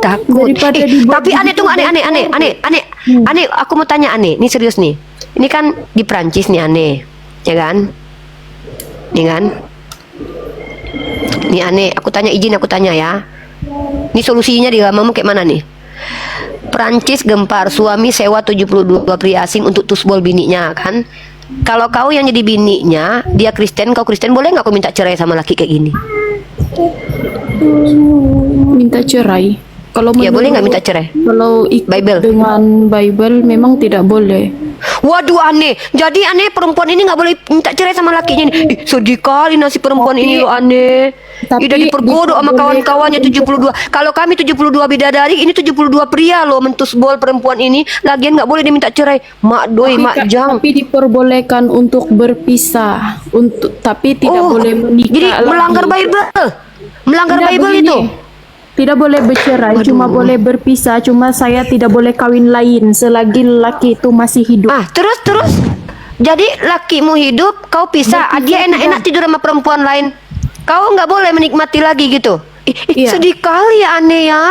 [SPEAKER 2] Takut. Tapi Ane tunggu, Ane, aku mau tanya Ane. Ini serius nih. Ini kan di Prancis nih Ane. Ya kan? Nih kan? Nih Ane, aku tanya ya. Ini solusinya di agamamu kayak mana nih? Prancis gempar, suami sewa 72 pria asing untuk tusbol bininya kan? Kalau kau yang jadi bininya, dia Kristen, kau Kristen, boleh nggak kau minta cerai sama laki kayak gini?
[SPEAKER 1] Minta cerai. Kalau
[SPEAKER 2] ya boleh nggak minta cerai?
[SPEAKER 1] Kalau ikut
[SPEAKER 2] Bible.
[SPEAKER 1] dengan Bible memang tidak boleh.
[SPEAKER 2] Waduh Ane, jadi Ane perempuan ini nggak boleh minta cerai sama lakinya ini. Sedih kali nasib perempuan ini loh Ane. Udah dipergodoh sama kawan-kawannya 72. Kalau kami 72 bidadari, ini 72 pria loh mentusbol perempuan ini. Lagian nggak boleh diminta cerai. Mak doi, mak jang.
[SPEAKER 1] Tapi diperbolehkan untuk berpisah, tapi tidak boleh menikah.
[SPEAKER 2] Jadi melanggar Bible. Melanggar Bible itu.
[SPEAKER 1] Tidak boleh bercerai, cuma boleh berpisah. Cuma saya tidak boleh kawin lain selagi laki itu masih hidup.
[SPEAKER 2] Terus. Jadi lakimu hidup, kau pisah. Dia enak-enak tidur sama perempuan lain. Kau nggak boleh menikmati lagi gitu.
[SPEAKER 1] Iya.
[SPEAKER 2] Sedih kali ya aneh ya.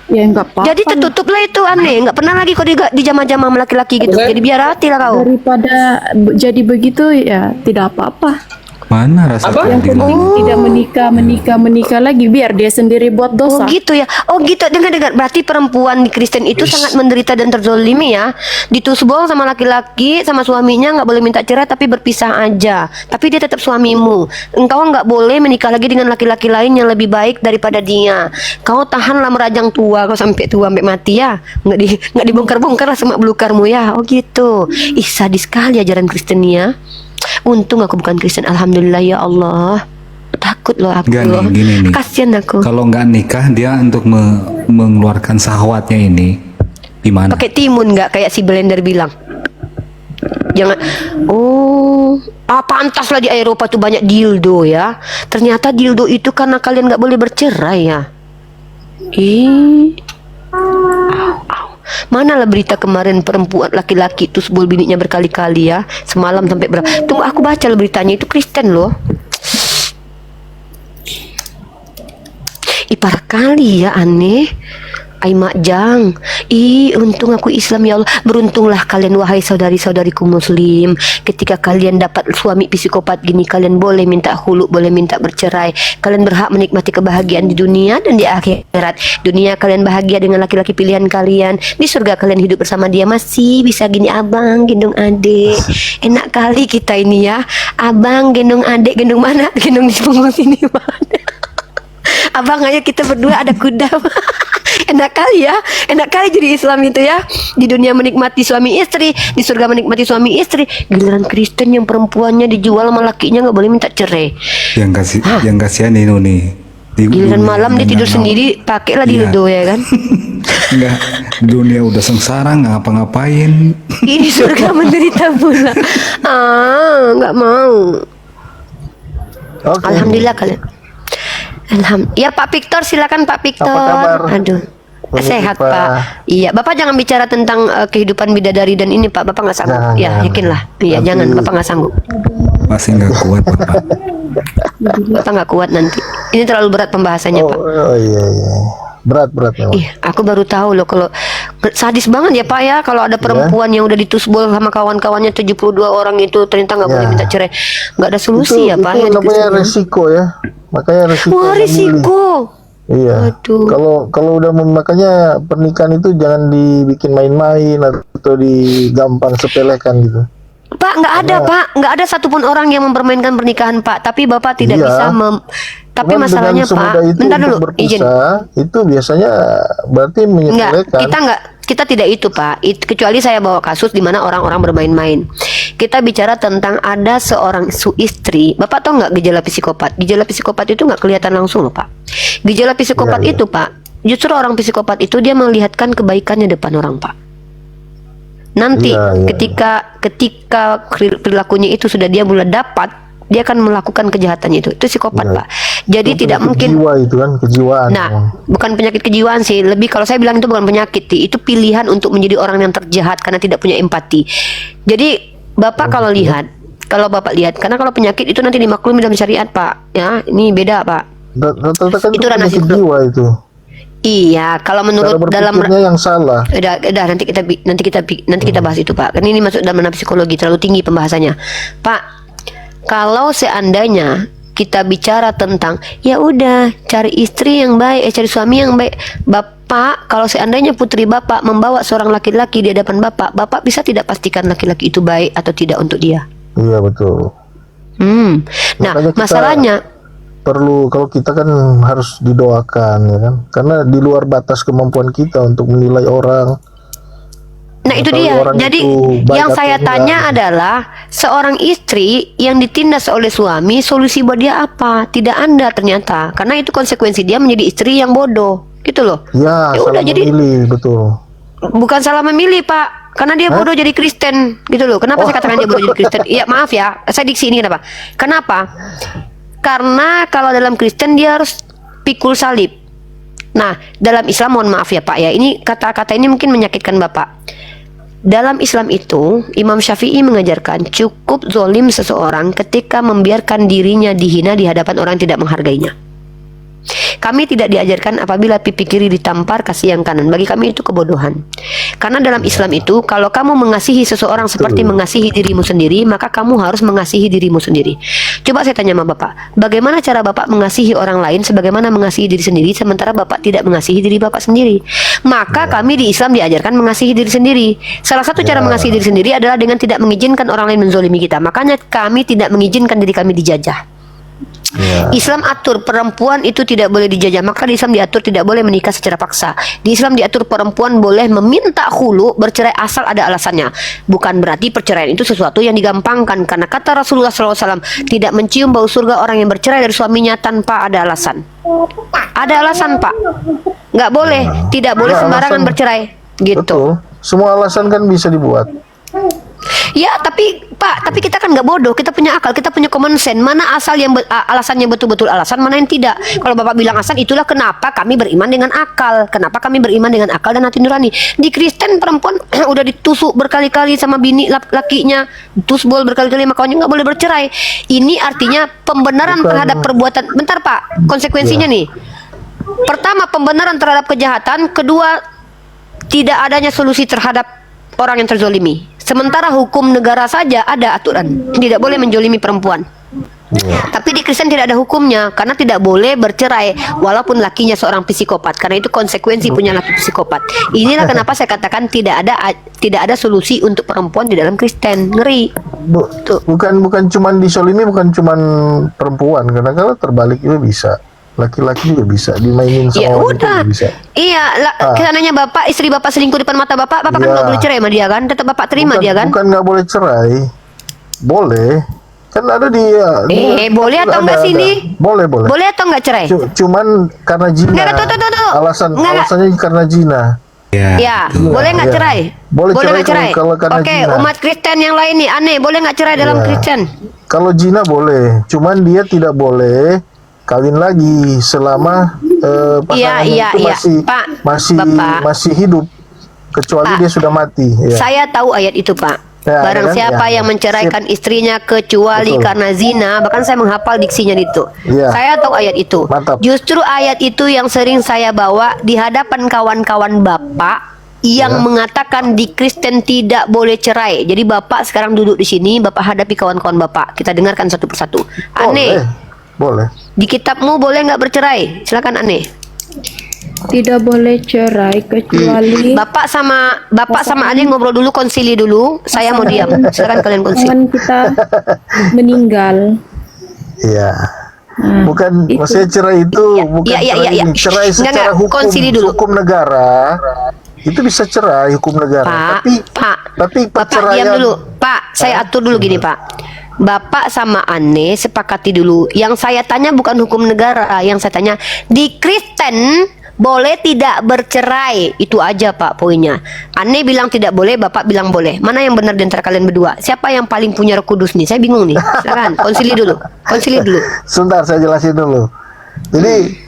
[SPEAKER 1] Ya nggak apa-apa.
[SPEAKER 2] Jadi tertutup lah itu aneh. Nggak pernah lagi kau di jama-jama sama laki-laki gitu. Jadi biar hati lah kau.
[SPEAKER 1] Daripada jadi begitu ya tidak apa-apa.
[SPEAKER 7] Mana rasa
[SPEAKER 1] Yang
[SPEAKER 7] keadilan?
[SPEAKER 1] penting tidak menikah lagi, biar dia sendiri buat
[SPEAKER 2] Oh
[SPEAKER 1] dosa.
[SPEAKER 2] gitu ya. Oh gitu. Dengar. Berarti perempuan di Kristen itu sangat menderita dan terzolimi ya. Ditusbol sama laki-laki, sama suaminya nggak boleh minta cerai tapi berpisah aja. Tapi dia tetap suamimu. Engkau nggak boleh menikah lagi dengan laki-laki lain yang lebih baik daripada dia. Kau tahanlah merajang tua, kau sampai tua sampai mati ya. Nggak dibongkar-bongkar lah semak belukarmu ya. Oh gitu. Ih sadis sekali ajaran Kristen ya. Untung aku bukan Kristen. Alhamdulillah ya Allah. Takut loh aku.
[SPEAKER 7] Enggak nih, gini nih.
[SPEAKER 2] Kasian aku.
[SPEAKER 7] Kalau nggak nikah dia untuk mengeluarkan syahwatnya ini gimana?
[SPEAKER 2] Pakai timun nggak kayak si blender bilang? Jangan. Oh, pantaslah di Eropa tuh banyak dildo ya. Ternyata dildo itu karena kalian nggak boleh bercerai ya. Ih. Au. Manalah berita kemarin perempuan laki-laki itu sebul bininya berkali-kali ya. Semalam sampai berapa? Tunggu aku baca lah beritanya, itu Kristen loh. Ipar kali ya aneh. Ai makjang. Untung aku Islam ya Allah. Beruntunglah kalian wahai saudari-saudariku muslim. Ketika kalian dapat suami psikopat gini, kalian boleh minta khulu, boleh minta bercerai. Kalian berhak menikmati kebahagiaan di dunia dan di akhirat. Dunia kalian bahagia dengan laki-laki pilihan kalian. Di surga kalian hidup bersama dia. Masih bisa gini abang gendong adik. Enak kali kita ini ya. Abang gendong adik, gendong mana? Gendong di punggung sini mana? Abang ayo kita berdua ada kuda. Enak kali ya. Enak kali jadi Islam itu ya. Di dunia menikmati suami istri, di surga menikmati suami istri. Giliran Kristen yang perempuannya dijual sama lakinya nggak boleh minta cerai.
[SPEAKER 7] Yang kasihan ini nih.
[SPEAKER 2] Giliran malam dia tidur sendiri, pakailah dildo ya kan.
[SPEAKER 7] Enggak, dunia udah sengsara nggak ngapa-ngapain.
[SPEAKER 2] Ini surga menderita pula. Nggak mau.
[SPEAKER 4] Oke.
[SPEAKER 2] Alhamdulillah kalian. Ya Pak Victor, silakan Pak Victor.
[SPEAKER 4] Apa kabar?
[SPEAKER 2] Aduh.
[SPEAKER 4] Baik,
[SPEAKER 2] Sehat
[SPEAKER 4] Pak.
[SPEAKER 2] Pak. Iya, Bapak jangan bicara tentang kehidupan bidadari dan ini Pak. Bapak nggak sanggup.
[SPEAKER 4] Jangan,
[SPEAKER 2] Ya,
[SPEAKER 4] jangan.
[SPEAKER 2] yakinlah. Iya,
[SPEAKER 4] Nanti-
[SPEAKER 2] jangan. Bapak nggak sanggup.
[SPEAKER 7] Masih nggak kuat Bapak.
[SPEAKER 2] Bapak nggak kuat nanti. Ini terlalu berat pembahasannya Pak.
[SPEAKER 4] Oh iya. Berat memang.
[SPEAKER 2] Ih, aku baru tahu loh kalau sadis banget ya Pak ya, kalau ada perempuan yang udah ditusbol sama kawan-kawannya 72 orang itu ternyata nggak boleh
[SPEAKER 4] Ya.
[SPEAKER 2] minta cerai. Nggak ada solusi ya Pak ya
[SPEAKER 4] Itu
[SPEAKER 2] di
[SPEAKER 4] namanya
[SPEAKER 2] Kristen ya?
[SPEAKER 4] resiko ya. Makanya resiko.
[SPEAKER 2] Wah,
[SPEAKER 4] memilih.
[SPEAKER 2] risiko.
[SPEAKER 4] Iya.
[SPEAKER 2] Waduh.
[SPEAKER 4] Kalau udah makanya pernikahan itu jangan dibikin main-main atau digampang sepelekan gitu.
[SPEAKER 2] Pak, nggak ada Pak, nggak ada satupun orang yang mempermainkan pernikahan Pak. Tapi Bapak tidak
[SPEAKER 4] Iya.
[SPEAKER 2] bisa tapi
[SPEAKER 4] Cuman
[SPEAKER 2] masalahnya
[SPEAKER 4] dengan semudah
[SPEAKER 2] Pak,
[SPEAKER 4] itu
[SPEAKER 2] bentar
[SPEAKER 4] untuk
[SPEAKER 2] dulu, izin.
[SPEAKER 4] berpisah, itu biasanya berarti menyepelekan.
[SPEAKER 2] Kita tidak itu Pak. Kecuali saya bawa kasus di mana orang-orang bermain-main. Kita bicara tentang ada seorang istri. Bapak tahu nggak gejala psikopat? Gejala psikopat itu nggak kelihatan langsung loh Pak. Gejala psikopat
[SPEAKER 4] Iya.
[SPEAKER 2] itu Pak, justru orang psikopat itu dia melihatkan kebaikannya depan orang Pak. Nanti
[SPEAKER 4] Iya.
[SPEAKER 2] ketika perilakunya itu sudah dia mulai dapat, dia akan melakukan kejahatannya itu. Itu psikopat
[SPEAKER 4] Iya.
[SPEAKER 2] Pak. Jadi
[SPEAKER 4] Itu
[SPEAKER 2] tidak
[SPEAKER 4] penyakit
[SPEAKER 2] mungkin.
[SPEAKER 4] jiwa itu kan, kejiwaan.
[SPEAKER 2] Nah, bukan penyakit kejiwaan sih. Lebih kalau saya bilang itu bukan penyakit, itu pilihan untuk menjadi orang yang terjahat karena tidak punya empati. Jadi Bapak kalau Bapak lihat, karena kalau penyakit itu nanti dimaklumi dalam syariat Pak. Ya, ini beda Pak.
[SPEAKER 4] Rata-rata kan
[SPEAKER 2] Itu
[SPEAKER 4] itu
[SPEAKER 2] ranah
[SPEAKER 4] penyakit
[SPEAKER 2] psikolog.
[SPEAKER 4] jiwa itu.
[SPEAKER 2] Iya, kalau
[SPEAKER 4] Cara
[SPEAKER 2] menurut dalam
[SPEAKER 4] berpikirnya yang salah.
[SPEAKER 2] udah nanti kita bahas itu Pak. Karena ini masuk dalam ranah psikologi, terlalu tinggi pembahasannya. Pak, kalau seandainya kita bicara tentang ya udah cari istri yang baik, cari suami yang baik, Bapak, kalau seandainya putri Bapak membawa seorang laki-laki di hadapan Bapak bisa tidak pastikan laki-laki itu baik atau tidak untuk dia.
[SPEAKER 4] Iya betul.
[SPEAKER 2] Nah,
[SPEAKER 4] Makanya kita
[SPEAKER 2] masalahnya
[SPEAKER 4] perlu, kalau kita kan harus didoakan ya kan, karena di luar batas kemampuan kita untuk menilai orang.
[SPEAKER 2] nah itu
[SPEAKER 4] Tahu
[SPEAKER 2] dia.
[SPEAKER 4] orang
[SPEAKER 2] Jadi
[SPEAKER 4] itu baik
[SPEAKER 2] yang
[SPEAKER 4] atau
[SPEAKER 2] saya
[SPEAKER 4] enggak.
[SPEAKER 2] tanya adalah seorang istri yang ditindas oleh suami, solusi buat dia apa? Tidak ada ternyata. Karena itu konsekuensi dia menjadi istri yang bodoh. Gitu loh.
[SPEAKER 4] Ya,
[SPEAKER 2] Ya udah,
[SPEAKER 4] salah
[SPEAKER 2] jadi
[SPEAKER 4] memilih, betul.
[SPEAKER 2] bukan salah memilih Pak, karena dia bodoh jadi Kristen gitu loh. Kenapa saya katakan dia bodoh jadi Kristen? Iya maaf ya, saya diksi ini kenapa? Karena kalau dalam Kristen dia harus pikul salib. Nah dalam Islam mohon maaf ya Pak ya, ini kata-kata ini mungkin menyakitkan Bapak. Dalam Islam itu, Imam Syafi'i mengajarkan cukup zolim seseorang ketika membiarkan dirinya dihina di hadapan orang yang tidak menghargainya. Kami tidak diajarkan apabila pipi kiri ditampar kasih yang kanan. Bagi kami itu kebodohan. Karena dalam Islam itu, kalau kamu mengasihi seseorang seperti mengasihi dirimu sendiri, maka kamu harus mengasihi dirimu sendiri. Coba saya tanya sama Bapak, bagaimana cara Bapak mengasihi orang lain sebagaimana mengasihi diri sendiri, sementara Bapak tidak mengasihi diri Bapak sendiri? Maka kami di Islam diajarkan mengasihi diri sendiri. Salah satu cara mengasihi diri sendiri adalah dengan tidak mengizinkan orang lain menzolimi kita. Makanya kami tidak mengizinkan diri kami dijajah. Islam atur perempuan itu tidak boleh dijajah, maka di Islam diatur tidak boleh menikah secara paksa. Di Islam diatur perempuan boleh meminta khulu, bercerai asal ada alasannya. Bukan berarti perceraian itu sesuatu yang digampangkan, karena kata Rasulullah SAW, tidak mencium bau surga orang yang bercerai dari suaminya tanpa ada alasan. Ada alasan, Pak. Nggak boleh, tidak boleh sembarangan bercerai gitu.
[SPEAKER 4] Betul. Semua alasan kan bisa dibuat.
[SPEAKER 2] Ya, tapi Pak, tapi kita kan nggak bodoh, kita punya akal, kita punya common sense. Mana asal yang alasannya betul-betul alasan, mana yang tidak. Kalau Bapak bilang alasan, itulah kenapa kami beriman dengan akal. Kenapa kami beriman dengan akal dan hati nurani. Di Kristen perempuan udah ditusuk berkali-kali sama bini lakinya, tusbol berkali-kali sama kawannya, nggak boleh bercerai. Ini artinya pembenaran terhadap perbuatan. Bentar Pak, konsekuensinya nih. Pertama, pembenaran terhadap kejahatan. Kedua, tidak adanya solusi terhadap orang yang terzolimi. Sementara hukum negara saja ada aturan, tidak boleh menjolimi perempuan. Tapi di Kristen tidak ada hukumnya, karena tidak boleh bercerai walaupun lakinya seorang psikopat, karena itu konsekuensi punya laki psikopat. Inilah kenapa saya katakan tidak ada solusi untuk perempuan di dalam Kristen. Ngeri.
[SPEAKER 4] Bukan cuman disolimi, bukan cuman perempuan, karena kalau terbalik juga bisa. Laki-laki juga bisa dimainin sama wanita juga bisa.
[SPEAKER 2] Iya, kesananya Bapak, istri Bapak selingkuh depan mata Bapak kan nggak boleh cerai sama dia kan? Tetap Bapak terima dia kan?
[SPEAKER 4] Bukan nggak boleh cerai, boleh. Kan ada
[SPEAKER 2] boleh atau enggak sini?
[SPEAKER 4] Boleh.
[SPEAKER 2] Boleh atau enggak cerai?
[SPEAKER 4] Cuman karena zina.
[SPEAKER 2] Enggak, tuh.
[SPEAKER 4] Alasannya karena zina.
[SPEAKER 2] Ya, boleh nggak cerai?
[SPEAKER 4] Boleh
[SPEAKER 2] nggak cerai?
[SPEAKER 4] kalau karena zina.
[SPEAKER 2] Umat Kristen yang lain nih aneh, boleh nggak cerai dalam Kristen?
[SPEAKER 4] Kalau zina boleh, cuman dia tidak boleh kawin lagi selama pasangannya itu masih hidup, kecuali dia sudah mati.
[SPEAKER 2] Saya tahu ayat itu, Pak. Barang siapa yang menceraikan istrinya kecuali karena zina, bahkan saya menghafal diksinya itu. Saya tahu ayat itu.
[SPEAKER 4] Mantap.
[SPEAKER 2] Justru ayat itu yang sering saya bawa di hadapan kawan-kawan Bapak yang mengatakan di Kristen tidak boleh cerai. Jadi Bapak sekarang duduk di sini, Bapak hadapi kawan-kawan Bapak. Kita dengarkan satu persatu. Aneh.
[SPEAKER 4] Boleh.
[SPEAKER 2] Di kitabmu boleh nggak bercerai? Silakan Aneh.
[SPEAKER 1] Tidak boleh cerai kecuali
[SPEAKER 2] Bapak sama Aneh ngobrol dulu, konsili dulu. Saya mau diam. Silakan kalian konsili.
[SPEAKER 1] pasangan kita meninggal.
[SPEAKER 4] Iya. Bukan maksudnya cerai itu bukan ini. Cerai secara hukum negara. Itu bisa cerai hukum negara. Tapi
[SPEAKER 2] Bapak
[SPEAKER 4] perceraian.
[SPEAKER 2] diam dulu. Pak, saya atur dulu gini, Pak. Bapak sama Aneh sepakati dulu. Yang saya tanya bukan hukum negara. Yang saya tanya, di Kristen boleh tidak bercerai? Itu aja Pak poinnya. Aneh bilang tidak boleh, Bapak bilang boleh. Mana yang benar di antara kalian berdua? Siapa yang paling punya Roh Kudus nih? Saya bingung nih. Silakan, konsili dulu.
[SPEAKER 4] Sebentar, saya jelasin dulu. Jadi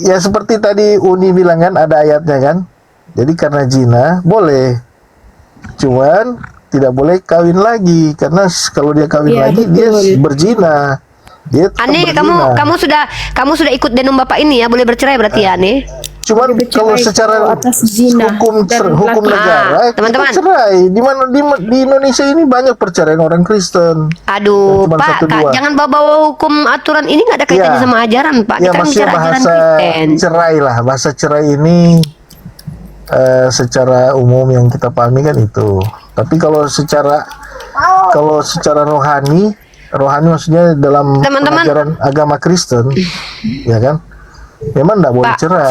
[SPEAKER 4] ya seperti tadi Uni bilang kan, ada ayatnya kan. Jadi karena zina boleh. Cuman tidak boleh kawin lagi, karena kalau dia kawin lagi dia berzina. Dia
[SPEAKER 2] Aneh, kamu sudah ikut denom Bapak ini ya, boleh bercerai berarti ya Aneh.
[SPEAKER 4] Cuman kalau secara hukum negara
[SPEAKER 2] teman-teman,
[SPEAKER 4] cerai. Di Indonesia ini banyak perceraian orang Kristen.
[SPEAKER 2] Aduh, Pak, jangan bawa hukum aturan ini, nggak ada kaitannya sama ajaran, Pak.
[SPEAKER 4] Ya,
[SPEAKER 2] kita
[SPEAKER 4] maksudnya bahasa cerai lah, bahasa cerai ini secara umum yang kita pahami kan itu. Tapi kalau secara rohani maksudnya dalam ajaran agama Kristen, ya kan, memang tidak boleh cerai.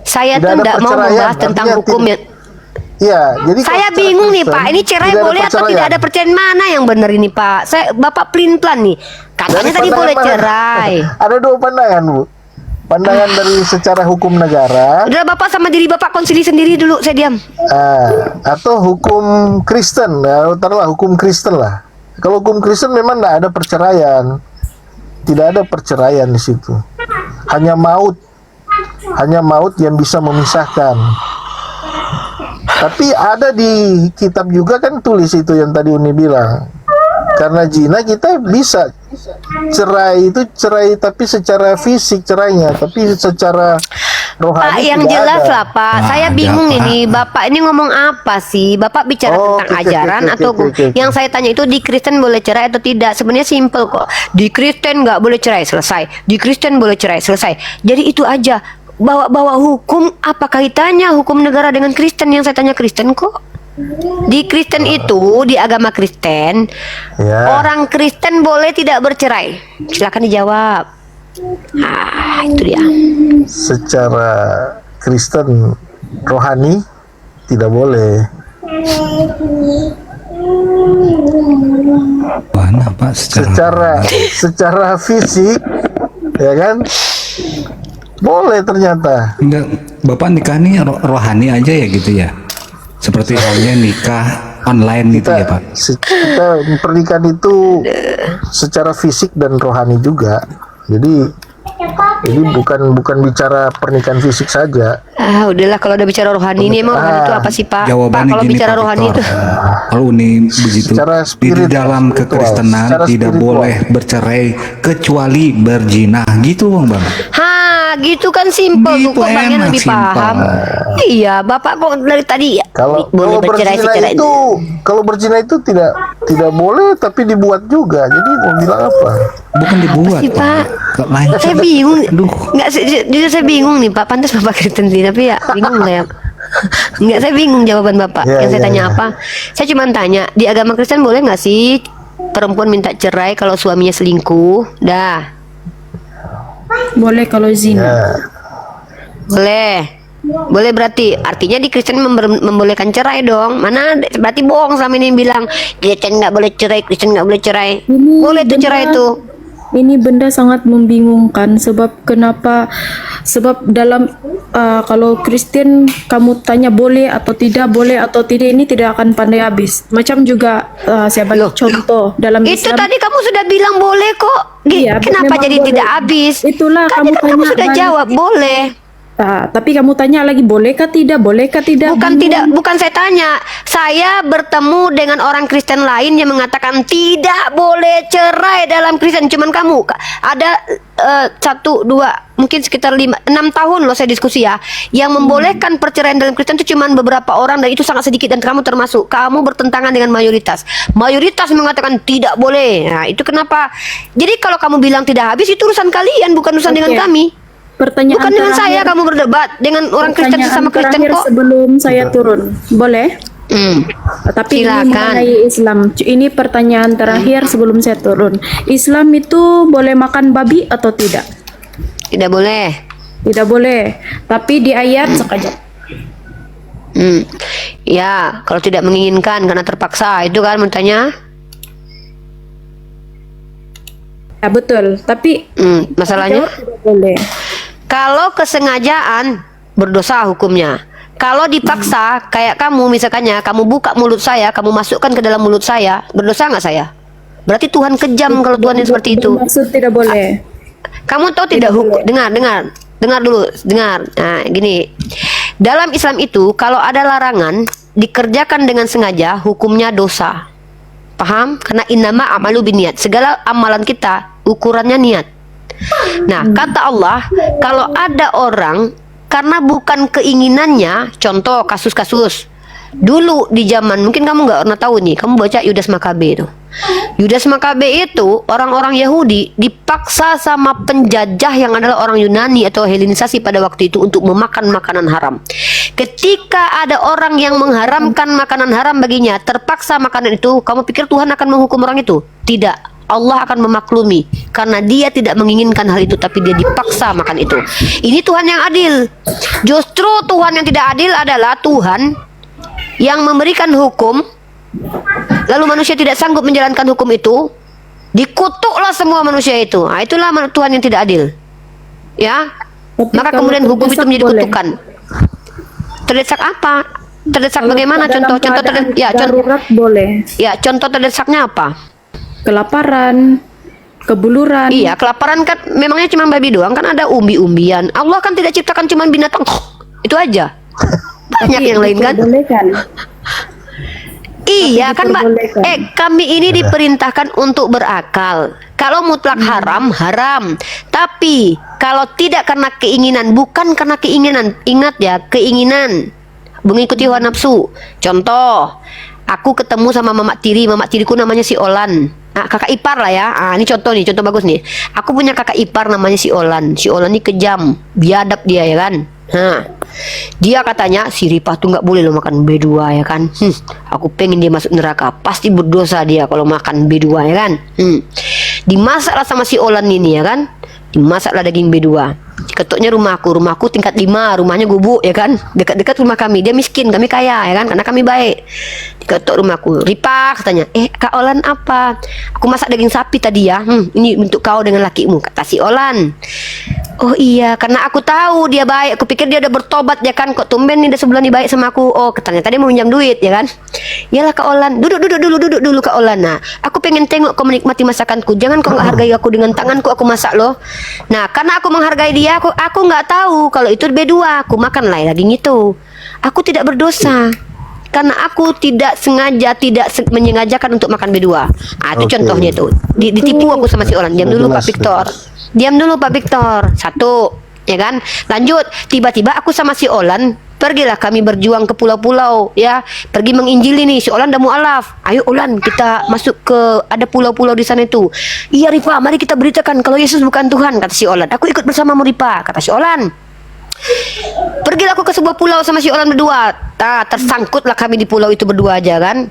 [SPEAKER 2] Saya tuh tidak mau membahas tentang hukum yang.
[SPEAKER 4] Ya, jadi
[SPEAKER 2] saya bingung nih Pak, ini cerai boleh atau tidak ada perceraian, mana yang benar ini Pak? Bapak pelin-pelan nih, katanya tadi boleh cerai.
[SPEAKER 4] Ada dua pandangan Bu. Pandangan dari secara hukum negara.
[SPEAKER 2] Udah Bapak sama diri Bapak konsili sendiri dulu, saya diam.
[SPEAKER 4] Atau hukum Kristen, ya taruhlah hukum Kristen lah. Kalau hukum Kristen memang tidak ada perceraian, tidak ada perceraian di situ. Hanya maut yang bisa memisahkan. Tapi ada di kitab juga kan tulis itu yang tadi Uni bilang. Karena zina kita bisa cerai itu cerai tapi secara fisik cerainya, tapi secara rohani
[SPEAKER 2] Pak, yang
[SPEAKER 4] tidak
[SPEAKER 2] jelas
[SPEAKER 4] ada.
[SPEAKER 2] lah Pak.
[SPEAKER 7] Nah,
[SPEAKER 2] Saya
[SPEAKER 7] ada,
[SPEAKER 2] bingung
[SPEAKER 7] Pak.
[SPEAKER 2] ini. Bapak ini ngomong apa sih? Bapak bicara
[SPEAKER 4] Oh,
[SPEAKER 2] tentang
[SPEAKER 4] oke, oke,
[SPEAKER 2] ajaran
[SPEAKER 4] oke,
[SPEAKER 2] atau
[SPEAKER 4] oke, oke.
[SPEAKER 2] yang saya tanya itu di Kristen boleh cerai atau tidak? Sebenarnya simple kok. Di Kristen nggak boleh cerai, selesai. Di Kristen boleh cerai, selesai. Jadi itu aja. Bawa-bawa hukum, apa kaitannya hukum negara dengan Kristen? Yang saya tanya Kristen kok. Di Kristen itu, di agama Kristen,
[SPEAKER 4] Ya.
[SPEAKER 2] orang Kristen boleh tidak bercerai. Silakan dijawab. Itu dia.
[SPEAKER 4] Secara Kristen rohani tidak boleh.
[SPEAKER 7] Mana Pak
[SPEAKER 4] Secara fisik ya kan boleh ternyata.
[SPEAKER 7] Enggak, Bapak nikah nih rohani aja ya gitu ya? Seperti halnya nikah online gitu ya Pak?
[SPEAKER 4] Kita pernikahan itu secara fisik dan rohani juga. Jadi bukan bicara pernikahan fisik saja.
[SPEAKER 2] Udahlah kalau udah bicara rohani ini emang rohani itu apa sih Pak? Pak,
[SPEAKER 7] Jawabannya
[SPEAKER 2] kalau
[SPEAKER 7] gini
[SPEAKER 2] bicara
[SPEAKER 7] Pak
[SPEAKER 2] rohani
[SPEAKER 7] Victor.
[SPEAKER 2] itu
[SPEAKER 7] Kalau Uni begitu,
[SPEAKER 4] Secara
[SPEAKER 7] di dalam
[SPEAKER 4] spiritual,
[SPEAKER 7] kekristenan
[SPEAKER 4] secara
[SPEAKER 7] tidak
[SPEAKER 4] spiritual.
[SPEAKER 7] boleh bercerai kecuali berzina gitu Bang.
[SPEAKER 2] gitu kan simple tuh
[SPEAKER 7] Gitu
[SPEAKER 2] kok Bang yang
[SPEAKER 7] enak,
[SPEAKER 2] lebih
[SPEAKER 7] simple.
[SPEAKER 2] paham. Iya, Bapak kok dari tadi ya
[SPEAKER 4] Kalau
[SPEAKER 2] boleh bercerai secara
[SPEAKER 4] berzina itu tidak boleh tapi dibuat juga. Jadi mau bilang apa?
[SPEAKER 7] Bukan dibuat
[SPEAKER 2] sih, Pak?
[SPEAKER 7] Kok lancar.
[SPEAKER 2] Saya bingung.
[SPEAKER 7] Aduh.
[SPEAKER 2] Enggak, jujur saya bingung nih Pak. Pantas Bapak Kristen sih, tapi ya bingung lah ya. Enggak, saya bingung jawaban Bapak.
[SPEAKER 4] Ya,
[SPEAKER 2] Yang saya
[SPEAKER 4] ya,
[SPEAKER 2] tanya
[SPEAKER 4] ya.
[SPEAKER 2] apa? Saya cuma tanya, di agama Kristen boleh nggak sih perempuan minta cerai kalau suaminya selingkuh? Dah,
[SPEAKER 1] Boleh kalau zina.
[SPEAKER 4] Ya.
[SPEAKER 2] boleh. Boleh berarti artinya di Kristen membolehkan cerai dong. Mana berarti bohong selama ini bilang Kristen nggak boleh cerai, Kristen nggak boleh cerai.
[SPEAKER 1] Ini
[SPEAKER 2] Boleh tuh cerai
[SPEAKER 1] benda-
[SPEAKER 2] tuh.
[SPEAKER 1] Ini benda sangat membingungkan sebab kenapa? Sebab dalam kalau Kristen kamu tanya boleh atau tidak ini tidak akan pandai habis. Macam juga saya bagi
[SPEAKER 2] Loh.
[SPEAKER 1] contoh dalam
[SPEAKER 2] Itu
[SPEAKER 1] Islam.
[SPEAKER 2] tadi kamu sudah bilang boleh kok.
[SPEAKER 1] Iya,
[SPEAKER 2] Kenapa
[SPEAKER 1] memang
[SPEAKER 2] jadi
[SPEAKER 1] boleh.
[SPEAKER 2] tidak habis?
[SPEAKER 1] Itulah
[SPEAKER 2] Kan
[SPEAKER 1] kamu
[SPEAKER 2] kamu
[SPEAKER 1] tanya
[SPEAKER 2] sudah
[SPEAKER 1] balik.
[SPEAKER 2] jawab boleh.
[SPEAKER 1] Tapi kamu tanya lagi bolehkah tidak? Bolehkah tidak?
[SPEAKER 2] Bukan
[SPEAKER 1] Bingung.
[SPEAKER 2] tidak, bukan saya tanya. Saya bertemu dengan orang Kristen lain yang mengatakan tidak boleh cerai dalam Kristen. Cuman kamu ada 1, 2, mungkin sekitar 5, 6 tahun loh saya diskusi ya. Yang membolehkan perceraian dalam Kristen itu cuman beberapa orang dan itu sangat sedikit dan kamu termasuk. Kamu bertentangan dengan mayoritas. Mayoritas mengatakan tidak boleh. Nah, itu kenapa? Jadi kalau kamu bilang tidak habis itu urusan kalian, bukan urusan dengan
[SPEAKER 1] Oke.
[SPEAKER 2] kami.
[SPEAKER 1] Pertanyaan
[SPEAKER 2] Bukan dengan saya
[SPEAKER 1] terakhir-
[SPEAKER 2] kamu berdebat dengan orang Kristen
[SPEAKER 1] pertanyaan
[SPEAKER 2] sesama Kristen
[SPEAKER 1] terakhir
[SPEAKER 2] kok.
[SPEAKER 1] sebelum saya turun. Boleh? Tapi ini
[SPEAKER 2] Silakan.
[SPEAKER 1] mengenai Islam. Ini pertanyaan terakhir sebelum saya turun. Islam itu boleh makan babi atau tidak?
[SPEAKER 2] Tidak boleh.
[SPEAKER 1] Tidak boleh. Tapi di ayat sekejap.
[SPEAKER 2] Ya, kalau tidak menginginkan karena terpaksa itu kan bertanya.
[SPEAKER 1] Ya betul. Tapi
[SPEAKER 2] Masalahnya
[SPEAKER 1] tidak boleh.
[SPEAKER 2] kalau kesengajaan berdosa hukumnya. Kalau dipaksa kayak kamu misalkannya kamu buka mulut saya, kamu masukkan ke dalam mulut saya, berdosa nggak saya? Berarti Tuhan kejam kalau Tuhan yang seperti itu.
[SPEAKER 1] Maksud tidak boleh.
[SPEAKER 2] Kamu tahu tidak hukum? Dengar dulu. Nah, gini. Dalam Islam itu kalau ada larangan dikerjakan dengan sengaja, hukumnya dosa. Paham? Karena innama amalu biniat. Segala amalan kita ukurannya niat. Nah, kata Allah, kalau ada orang karena bukan keinginannya, contoh kasus-kasus dulu di zaman, mungkin kamu nggak pernah tahu nih, kamu baca Yudas Makabe itu. Yudas Makabe itu orang-orang Yahudi dipaksa sama penjajah yang adalah orang Yunani atau Helenisasi pada waktu itu untuk memakan makanan haram. Ketika ada orang yang mengharamkan makanan haram baginya, terpaksa makanan itu, kamu pikir Tuhan akan menghukum orang itu? Tidak. Allah akan memaklumi karena dia tidak menginginkan hal itu tapi dia dipaksa makan itu. Ini Tuhan yang adil. Justru Tuhan yang tidak adil adalah Tuhan yang memberikan hukum lalu manusia tidak sanggup menjalankan hukum itu, dikutuklah semua manusia itu. Nah, itulah Tuhan yang tidak adil. Ya.
[SPEAKER 1] Tapi
[SPEAKER 2] Maka
[SPEAKER 1] kalau
[SPEAKER 2] kemudian hukum itu
[SPEAKER 1] terdesak
[SPEAKER 2] menjadi
[SPEAKER 1] boleh.
[SPEAKER 2] kutukan. Terdesak apa? Terdesak
[SPEAKER 1] Kalau
[SPEAKER 2] bagaimana?
[SPEAKER 1] dalam
[SPEAKER 2] Contoh
[SPEAKER 1] keadaan
[SPEAKER 2] ya,
[SPEAKER 1] darurat boleh.
[SPEAKER 2] contoh terdesaknya apa?
[SPEAKER 1] Kelaparan, kebuluran.
[SPEAKER 2] Iya, kelaparan kan memangnya cuma babi doang, kan ada umbi-umbian. Allah kan tidak ciptakan cuma binatang. Itu aja. banyak yang lain kan. Iya kan Mbak. Kami ini diperintahkan untuk berakal. Kalau mutlak haram, haram. Tapi kalau tidak karena keinginan, bukan karena keinginan. Ingat ya, keinginan mengikuti hawa nafsu. Contoh, aku ketemu sama mamak tiriku namanya si Olan. Nah, kakak ipar lah ya. Ini contoh nih, contoh bagus nih. Aku punya kakak ipar namanya si Olan. Si Olan ini kejam, biadab dia ya kan. Dia katanya si Ripah tuh nggak boleh lo makan B2 ya kan. Aku pengen dia masuk neraka, pasti berdosa dia kalau makan B2 ya kan. Dimasaklah sama si Olan ini ya kan. Dimasaklah daging B2. Ketoknya rumahku tingkat 5, rumahnya gubuk ya kan, dekat-dekat rumah kami. Dia miskin, kami kaya ya kan, karena kami baik. Diketok rumahku, Ripah katanya, Kak Olan apa? Aku masak daging sapi tadi ya, ini untuk kau dengan lakimu, kata si Olan. Oh iya, karena aku tahu dia baik. Aku pikir dia udah bertobat ya kan. Kok tumben nih udah sebulan nih baik sama aku. Oh, ternyata dia mau minjam duit ya kan. Yalah Kak Olan, duduk dulu Kak Olan. Nah, aku pengen tengok kau menikmati masakanku. Jangan kau nggak hargai aku dengan tanganku aku masak loh. Nah, karena aku menghargai dia, aku nggak tahu kalau itu B2. Aku makan lah daging itu. Aku tidak berdosa. Karena aku tidak sengaja, menyengajakan untuk makan B2. Itu contohnya tuh. Ditipu aku sama si Olan. Diam dulu Pak Victor. Diam dulu Pak Victor. Satu, ya kan? Lanjut, tiba-tiba aku sama si Olan, pergilah kami berjuang ke pulau-pulau, ya. Pergi menginjili nih, si Olan udah mualaf. Ayo Olan, kita masuk ke ada pulau-pulau di sana itu. Iya Ripah, mari kita beritakan kalau Yesus bukan Tuhan, kata si Olan. Aku ikut bersamamu Ripah, kata si Olan. Pergilah aku ke sebuah pulau sama si Olan berdua. Tersangkutlah kami di pulau itu berdua aja kan.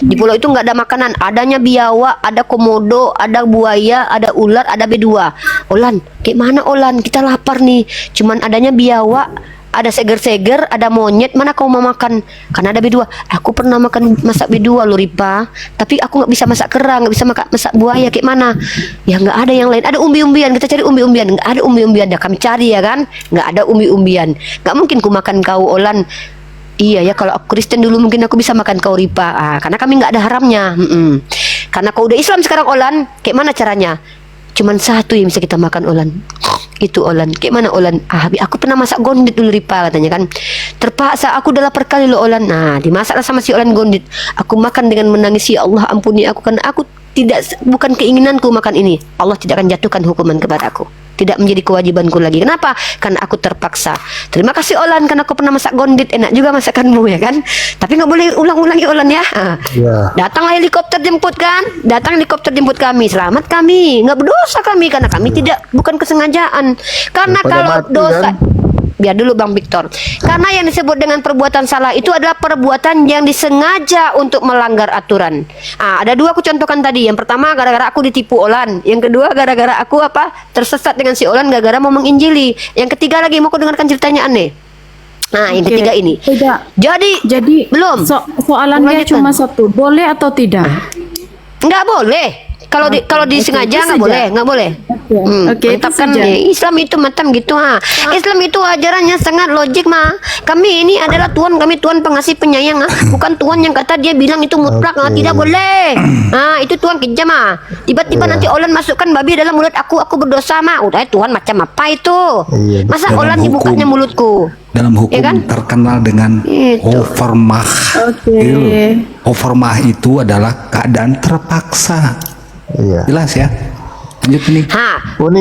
[SPEAKER 2] Di pulau itu nggak ada makanan, adanya biawak, ada komodo, ada buaya, ada ular, ada B2. Olan, kayak mana Olan? Kita lapar nih. Cuman adanya biawak, ada seger-seger, ada monyet. Mana kau mau makan? Karena ada B2. Aku pernah makan masak B2 loh Ripah. Tapi aku nggak bisa masak kerang, nggak bisa masak buaya. Kayak mana? Ya nggak ada yang lain. Ada umbi-umbian. Kita cari umbi-umbian. Nggak ada umbi-umbian. Dah kami cari ya kan. Nggak ada umbi-umbian. Nggak mungkin ku makan kau Olan. Iya ya, kalau aku Kristen dulu mungkin aku bisa makan kau Ripah. Karena kami nggak ada haramnya. Karena kau udah Islam sekarang Olan. Kayak mana caranya? Cuman satu yang bisa kita makan Olan. Itu Olan. Kayak mana Olan? Aku pernah masak gondit dulu Ripah katanya kan. Terpaksa aku udah lapar kali loh Olan. Nah, dimasaklah sama si Olan gondit. Aku makan dengan menangis, ya Allah ampuni aku karena aku bukan keinginanku makan ini. Allah tidak akan jatuhkan hukuman kepada aku. Tidak menjadi kewajibanku lagi. Kenapa? Karena aku terpaksa. Terima kasih Olan karena aku pernah masak gondit. Enak juga masakanmu ya kan. Tapi nggak boleh ulang-ulangi Olan ya. Datanglah helikopter jemput kan. Datang helikopter jemput kami. Selamat kami. Nggak berdosa kami karena kami bukan kesengajaan. Karena kalau dosa kan? Biar dulu Bang Victor. Karena yang disebut dengan perbuatan salah itu adalah perbuatan yang disengaja untuk melanggar aturan. Ada dua aku contohkan tadi. Yang pertama gara-gara aku ditipu Olan. Yang kedua gara-gara aku tersesat dengan si Olan gara-gara mau menginjili. Yang ketiga lagi mau aku dengarkan ceritanya aneh. Yang ketiga ini.
[SPEAKER 1] Tidak.
[SPEAKER 2] Jadi belum.
[SPEAKER 1] Soalannya cuma satu. Boleh atau tidak?
[SPEAKER 2] Nggak boleh. Kalau disengaja nggak boleh.
[SPEAKER 1] Oke,
[SPEAKER 2] mantap kan ya. Islam itu macam gitu Islam itu ajarannya sangat logik Kami ini adalah Tuhan, kami Tuhan pengasih penyayang bukan Tuhan yang kata dia bilang itu mutlak tidak boleh. Itu Tuhan kejam Tiba-tiba nanti Olan masukkan babi dalam mulut aku berdosa udah Tuhan macam apa itu? Masa Olan dibukanya mulutku?
[SPEAKER 7] Dalam hukum
[SPEAKER 2] ya kan?
[SPEAKER 7] terkenal dengan overmah. Overmah itu adalah keadaan terpaksa. Jelas ya. Lanjut nih.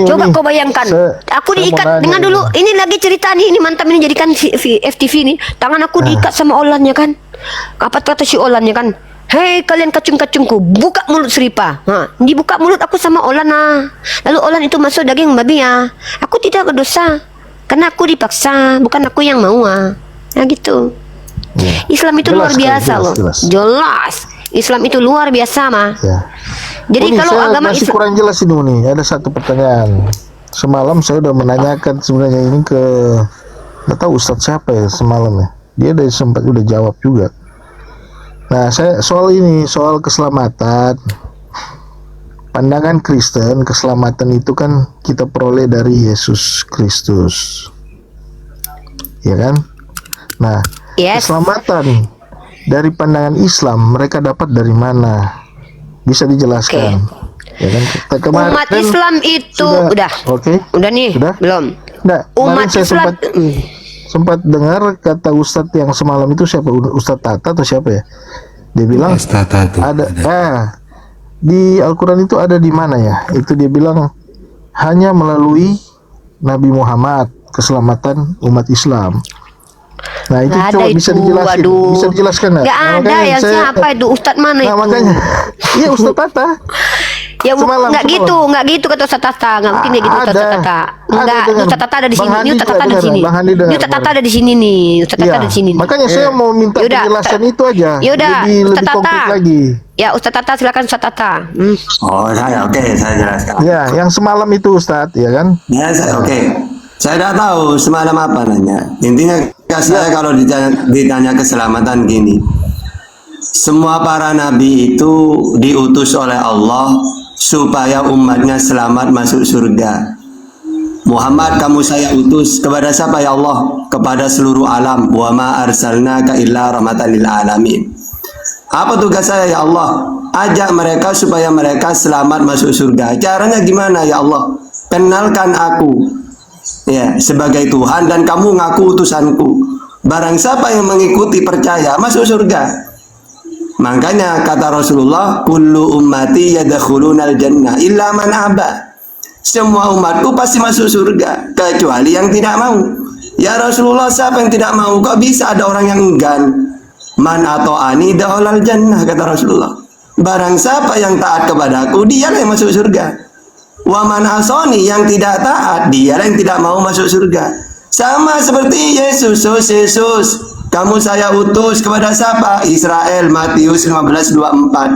[SPEAKER 2] Coba kau bayangkan. Aku diikat dengan dulu. Ini lagi cerita nih. Ini mantap ini jadikan FTV nih. Tangan aku diikat sama Olan ya kan. Apa kata si Olan ya kan? Hei kalian kacung-kacungku, buka mulut Ripah. Dibuka mulut aku sama Olan Lalu Olan itu masuk daging babi Aku tidak berdosa. Karena aku dipaksa, bukan aku yang mau gitu. Islam itu luar biasa loh. Jelas. Islam itu luar biasa Jadi kalau agama
[SPEAKER 4] masih kurang jelas ini nih. Ada satu pertanyaan. Semalam saya udah menanyakan sebenarnya ini ke nggak tahu Ustadz siapa ya semalam ya. Dia udah jawab juga. Nah, saya soal keselamatan. Pandangan Kristen, keselamatan itu kan kita peroleh dari Yesus Kristus. Ya kan? Nah, keselamatan dari pandangan Islam mereka dapat dari mana? Bisa dijelaskan? Ya kan?
[SPEAKER 2] Umat Islam itu udah nih?
[SPEAKER 4] Sudah?
[SPEAKER 2] Belum.
[SPEAKER 4] Umat
[SPEAKER 2] Islam
[SPEAKER 4] sempat dengar kata Ustadz yang semalam itu siapa, Ustadz Tata atau siapa ya? Dia bilang
[SPEAKER 7] Tata tuh
[SPEAKER 4] ada di Al-Quran itu ada di mana ya? Itu dia bilang hanya melalui Nabi Muhammad keselamatan umat Islam. Nah itu
[SPEAKER 2] Nggak ada
[SPEAKER 4] coba
[SPEAKER 2] itu,
[SPEAKER 4] bisa dijelasin,
[SPEAKER 2] waduh.
[SPEAKER 4] bisa dijelaskan nggak?
[SPEAKER 2] Nggak
[SPEAKER 4] Nah,
[SPEAKER 2] ada
[SPEAKER 4] makanya
[SPEAKER 2] yang siapa itu Ustadz mana
[SPEAKER 4] Nah
[SPEAKER 2] itu?
[SPEAKER 4] makanya, iya Ustadz Tata.
[SPEAKER 2] Ya
[SPEAKER 4] Semalam,
[SPEAKER 2] nggak
[SPEAKER 4] semalam.
[SPEAKER 2] gitu, nggak gitu kata Ustadz Tata, nggak mungkin kayak gitu kata Ustadz Tata. Enggak,
[SPEAKER 4] dengar.
[SPEAKER 2] Ustadz Tata ada di
[SPEAKER 4] Bang
[SPEAKER 2] sini,
[SPEAKER 4] Handi
[SPEAKER 2] ini Ustadz
[SPEAKER 4] juga
[SPEAKER 2] Tata ada di
[SPEAKER 4] dengar,
[SPEAKER 2] sini,
[SPEAKER 4] Bang Handi dengar
[SPEAKER 2] ini Ustadz Tata
[SPEAKER 4] kemarin.
[SPEAKER 2] ada di sini nih, Ustadz Tata
[SPEAKER 4] Iya,
[SPEAKER 2] ada di sini.
[SPEAKER 4] makanya saya mau minta
[SPEAKER 2] Yaudah,
[SPEAKER 4] penjelasan itu aja.
[SPEAKER 2] Yaudah,
[SPEAKER 4] lebih
[SPEAKER 2] Ustadz Tata.
[SPEAKER 4] konkret lagi.
[SPEAKER 2] Ya Ustadz Tata silakan Ustadz Tata.
[SPEAKER 9] Oh saya oke, saya jelaskan.
[SPEAKER 4] Ya, yang semalam itu Ustadz, ya kan?
[SPEAKER 9] Ya saya oke. Saya tidak tahu semalam apa nanya. Intinya saya kalau ditanya keselamatan gini. Semua para nabi itu diutus oleh Allah supaya umatnya selamat masuk surga. Muhammad kamu saya utus kepada siapa ya Allah? Kepada seluruh alam. Wa ma arsalnaka illa rahmatan lil alamin. Apa tugas saya ya Allah? Ajak mereka supaya mereka selamat masuk surga. Caranya gimana ya Allah? Kenalkan aku ya sebagai Tuhan dan kamu ngaku utusanku. Barang siapa yang mengikuti percaya masuk surga. Makanya kata Rasulullah, kullu ummati yadkhulunal jannah illa man aba. Semua umatku pasti masuk surga kecuali yang tidak mau. Ya Rasulullah, siapa yang tidak mau? Kok bisa ada orang yang enggan? Man ata'ani dakhalal jannah, kata Rasulullah. Barang siapa yang taat kepadaku, dialah yang masuk surga. Wa man asani, yang tidak taat, dialah yang tidak mau masuk surga. Sama seperti Yesus, Yesus, kamu saya utus kepada siapa? Israel, Matius 15:24.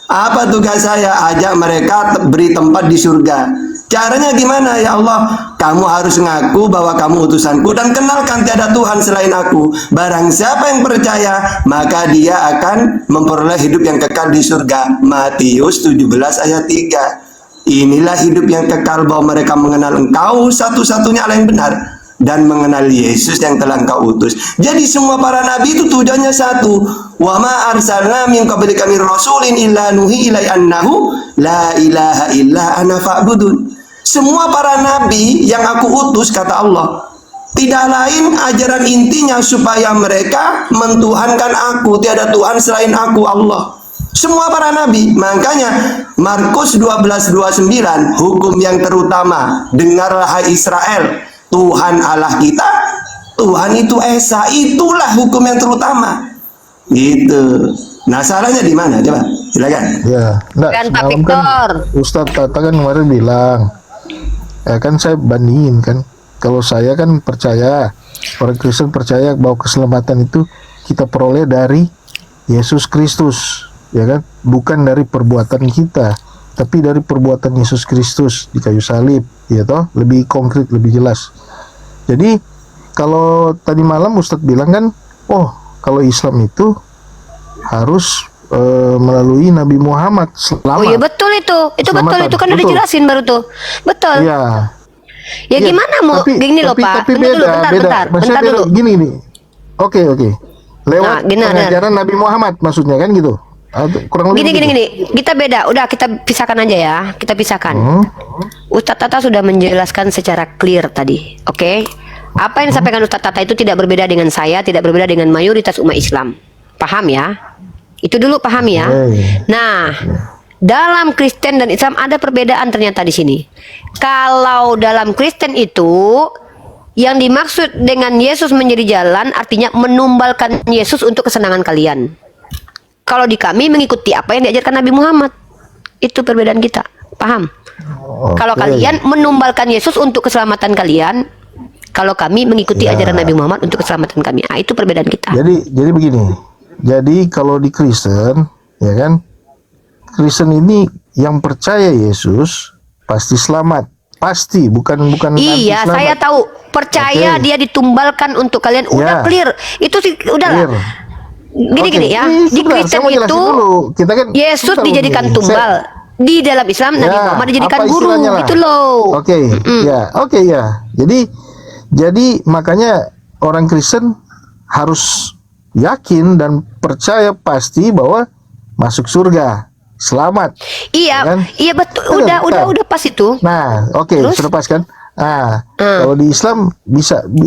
[SPEAKER 9] Apa tugas saya? Ajak mereka beri tempat di surga. Caranya gimana ya Allah? Kamu harus ngaku bahwa kamu utusanku dan kenalkan tiada Tuhan selain aku. Barang siapa yang percaya, maka dia akan memperoleh hidup yang kekal di surga. Matius 17 ayat 3. Inilah hidup yang kekal, bahwa mereka mengenal engkau satu-satunya Allah yang benar dan mengenal Yesus yang telah engkau utus. Jadi semua para nabi itu tujuannya satu. Wa ma arsalna min qablika min rasulin illa nuhi ilai annahu la ilaha illa ana fa'budun. Semua para nabi yang aku utus, kata Allah, tidak lain ajaran intinya supaya mereka mentuhankan aku, tiada Tuhan selain aku, Allah. Semua para nabi. Makanya Markus 12:29, hukum yang terutama, dengarlah hai Israel, Tuhan Allah kita, Tuhan itu Esa. Itulah hukum yang terutama. Gitu. Nah salahnya di mana? Coba silakan.
[SPEAKER 4] Ya, enggak,
[SPEAKER 2] Kan, Pak
[SPEAKER 4] semalam kan
[SPEAKER 2] Victor.
[SPEAKER 4] Ustadz Tata kan kemarin bilang, ya kan saya bandingin kan, kalau saya kan percaya, orang Kristen percaya bahwa keselamatan itu kita peroleh dari Yesus Kristus, ya kan, bukan dari perbuatan kita, tapi dari perbuatan Yesus Kristus di kayu salib, ya toh, lebih konkret, lebih jelas. Jadi kalau tadi malam Ustadz bilang kan, oh kalau Islam itu harus melalui Nabi Muhammad selamat.
[SPEAKER 2] Oh iya betul itu
[SPEAKER 4] Selamatan.
[SPEAKER 2] betul itu kan udah
[SPEAKER 4] Betul.
[SPEAKER 2] dijelasin baru tuh. Betul.
[SPEAKER 4] Iya.
[SPEAKER 2] Ya
[SPEAKER 4] Iya,
[SPEAKER 2] gimana mau gini loh Pak.
[SPEAKER 4] Tapi
[SPEAKER 2] Bentar dulu,
[SPEAKER 4] beda.
[SPEAKER 2] bentar
[SPEAKER 4] Maksudnya beda.
[SPEAKER 2] dulu.
[SPEAKER 4] Gini. Oke. Lewat
[SPEAKER 2] Nah, gini,
[SPEAKER 4] pengajaran Nabi Muhammad maksudnya kan gitu. Atau kurang lebih
[SPEAKER 2] Gini
[SPEAKER 4] begitu.
[SPEAKER 2] gini. Kita beda. Udah kita pisahkan aja ya. Kita pisahkan. Ustadz Tata sudah menjelaskan secara clear tadi. Oke. Apa yang disampaikan Ustadz Tata itu tidak berbeda dengan saya, tidak berbeda dengan mayoritas umat Islam. Paham ya? Itu dulu paham ya. Nah, dalam Kristen dan Islam ada perbedaan ternyata di sini. Kalau dalam Kristen itu yang dimaksud dengan Yesus menjadi jalan artinya menumbalkan Yesus untuk kesenangan kalian. Kalau di kami mengikuti apa yang diajarkan Nabi Muhammad. Itu perbedaan kita. Paham? Kalau kalian menumbalkan Yesus untuk keselamatan kalian, kalau kami mengikuti ajaran Nabi Muhammad untuk keselamatan kami. Nah, itu perbedaan kita.
[SPEAKER 4] Jadi begini. Jadi kalau di Kristen, ya kan, Kristen ini yang percaya Yesus pasti selamat, pasti bukan
[SPEAKER 2] Iya,
[SPEAKER 4] nanti selamat.
[SPEAKER 2] saya tahu. Percaya
[SPEAKER 4] Oke.
[SPEAKER 2] dia ditumbalkan untuk kalian. Udah
[SPEAKER 4] Ya.
[SPEAKER 2] clear. Itu sih udahlah.
[SPEAKER 4] Clear.
[SPEAKER 2] Gini ya.
[SPEAKER 4] Ini
[SPEAKER 2] Di
[SPEAKER 4] sebentar,
[SPEAKER 2] Kristen
[SPEAKER 4] saya mau jelasin
[SPEAKER 2] itu
[SPEAKER 4] dulu. Kita kan
[SPEAKER 2] Yesus
[SPEAKER 4] susah
[SPEAKER 2] dijadikan
[SPEAKER 4] begini.
[SPEAKER 2] tumbal. Di dalam Islam Nabi Muhammad dijadikan
[SPEAKER 4] apa
[SPEAKER 2] guru.
[SPEAKER 4] istilahnya lah?
[SPEAKER 2] Gitu loh.
[SPEAKER 4] Oke ya. Jadi makanya orang Kristen harus yakin dan percaya pasti bahwa masuk surga, selamat.
[SPEAKER 2] Iya,
[SPEAKER 4] Ya kan?
[SPEAKER 2] iya betul.
[SPEAKER 4] Betul,
[SPEAKER 2] Udah
[SPEAKER 4] betul.
[SPEAKER 2] pas itu.
[SPEAKER 4] Nah, oke,
[SPEAKER 2] Terus?
[SPEAKER 4] sudah pas kan? Kalau di Islam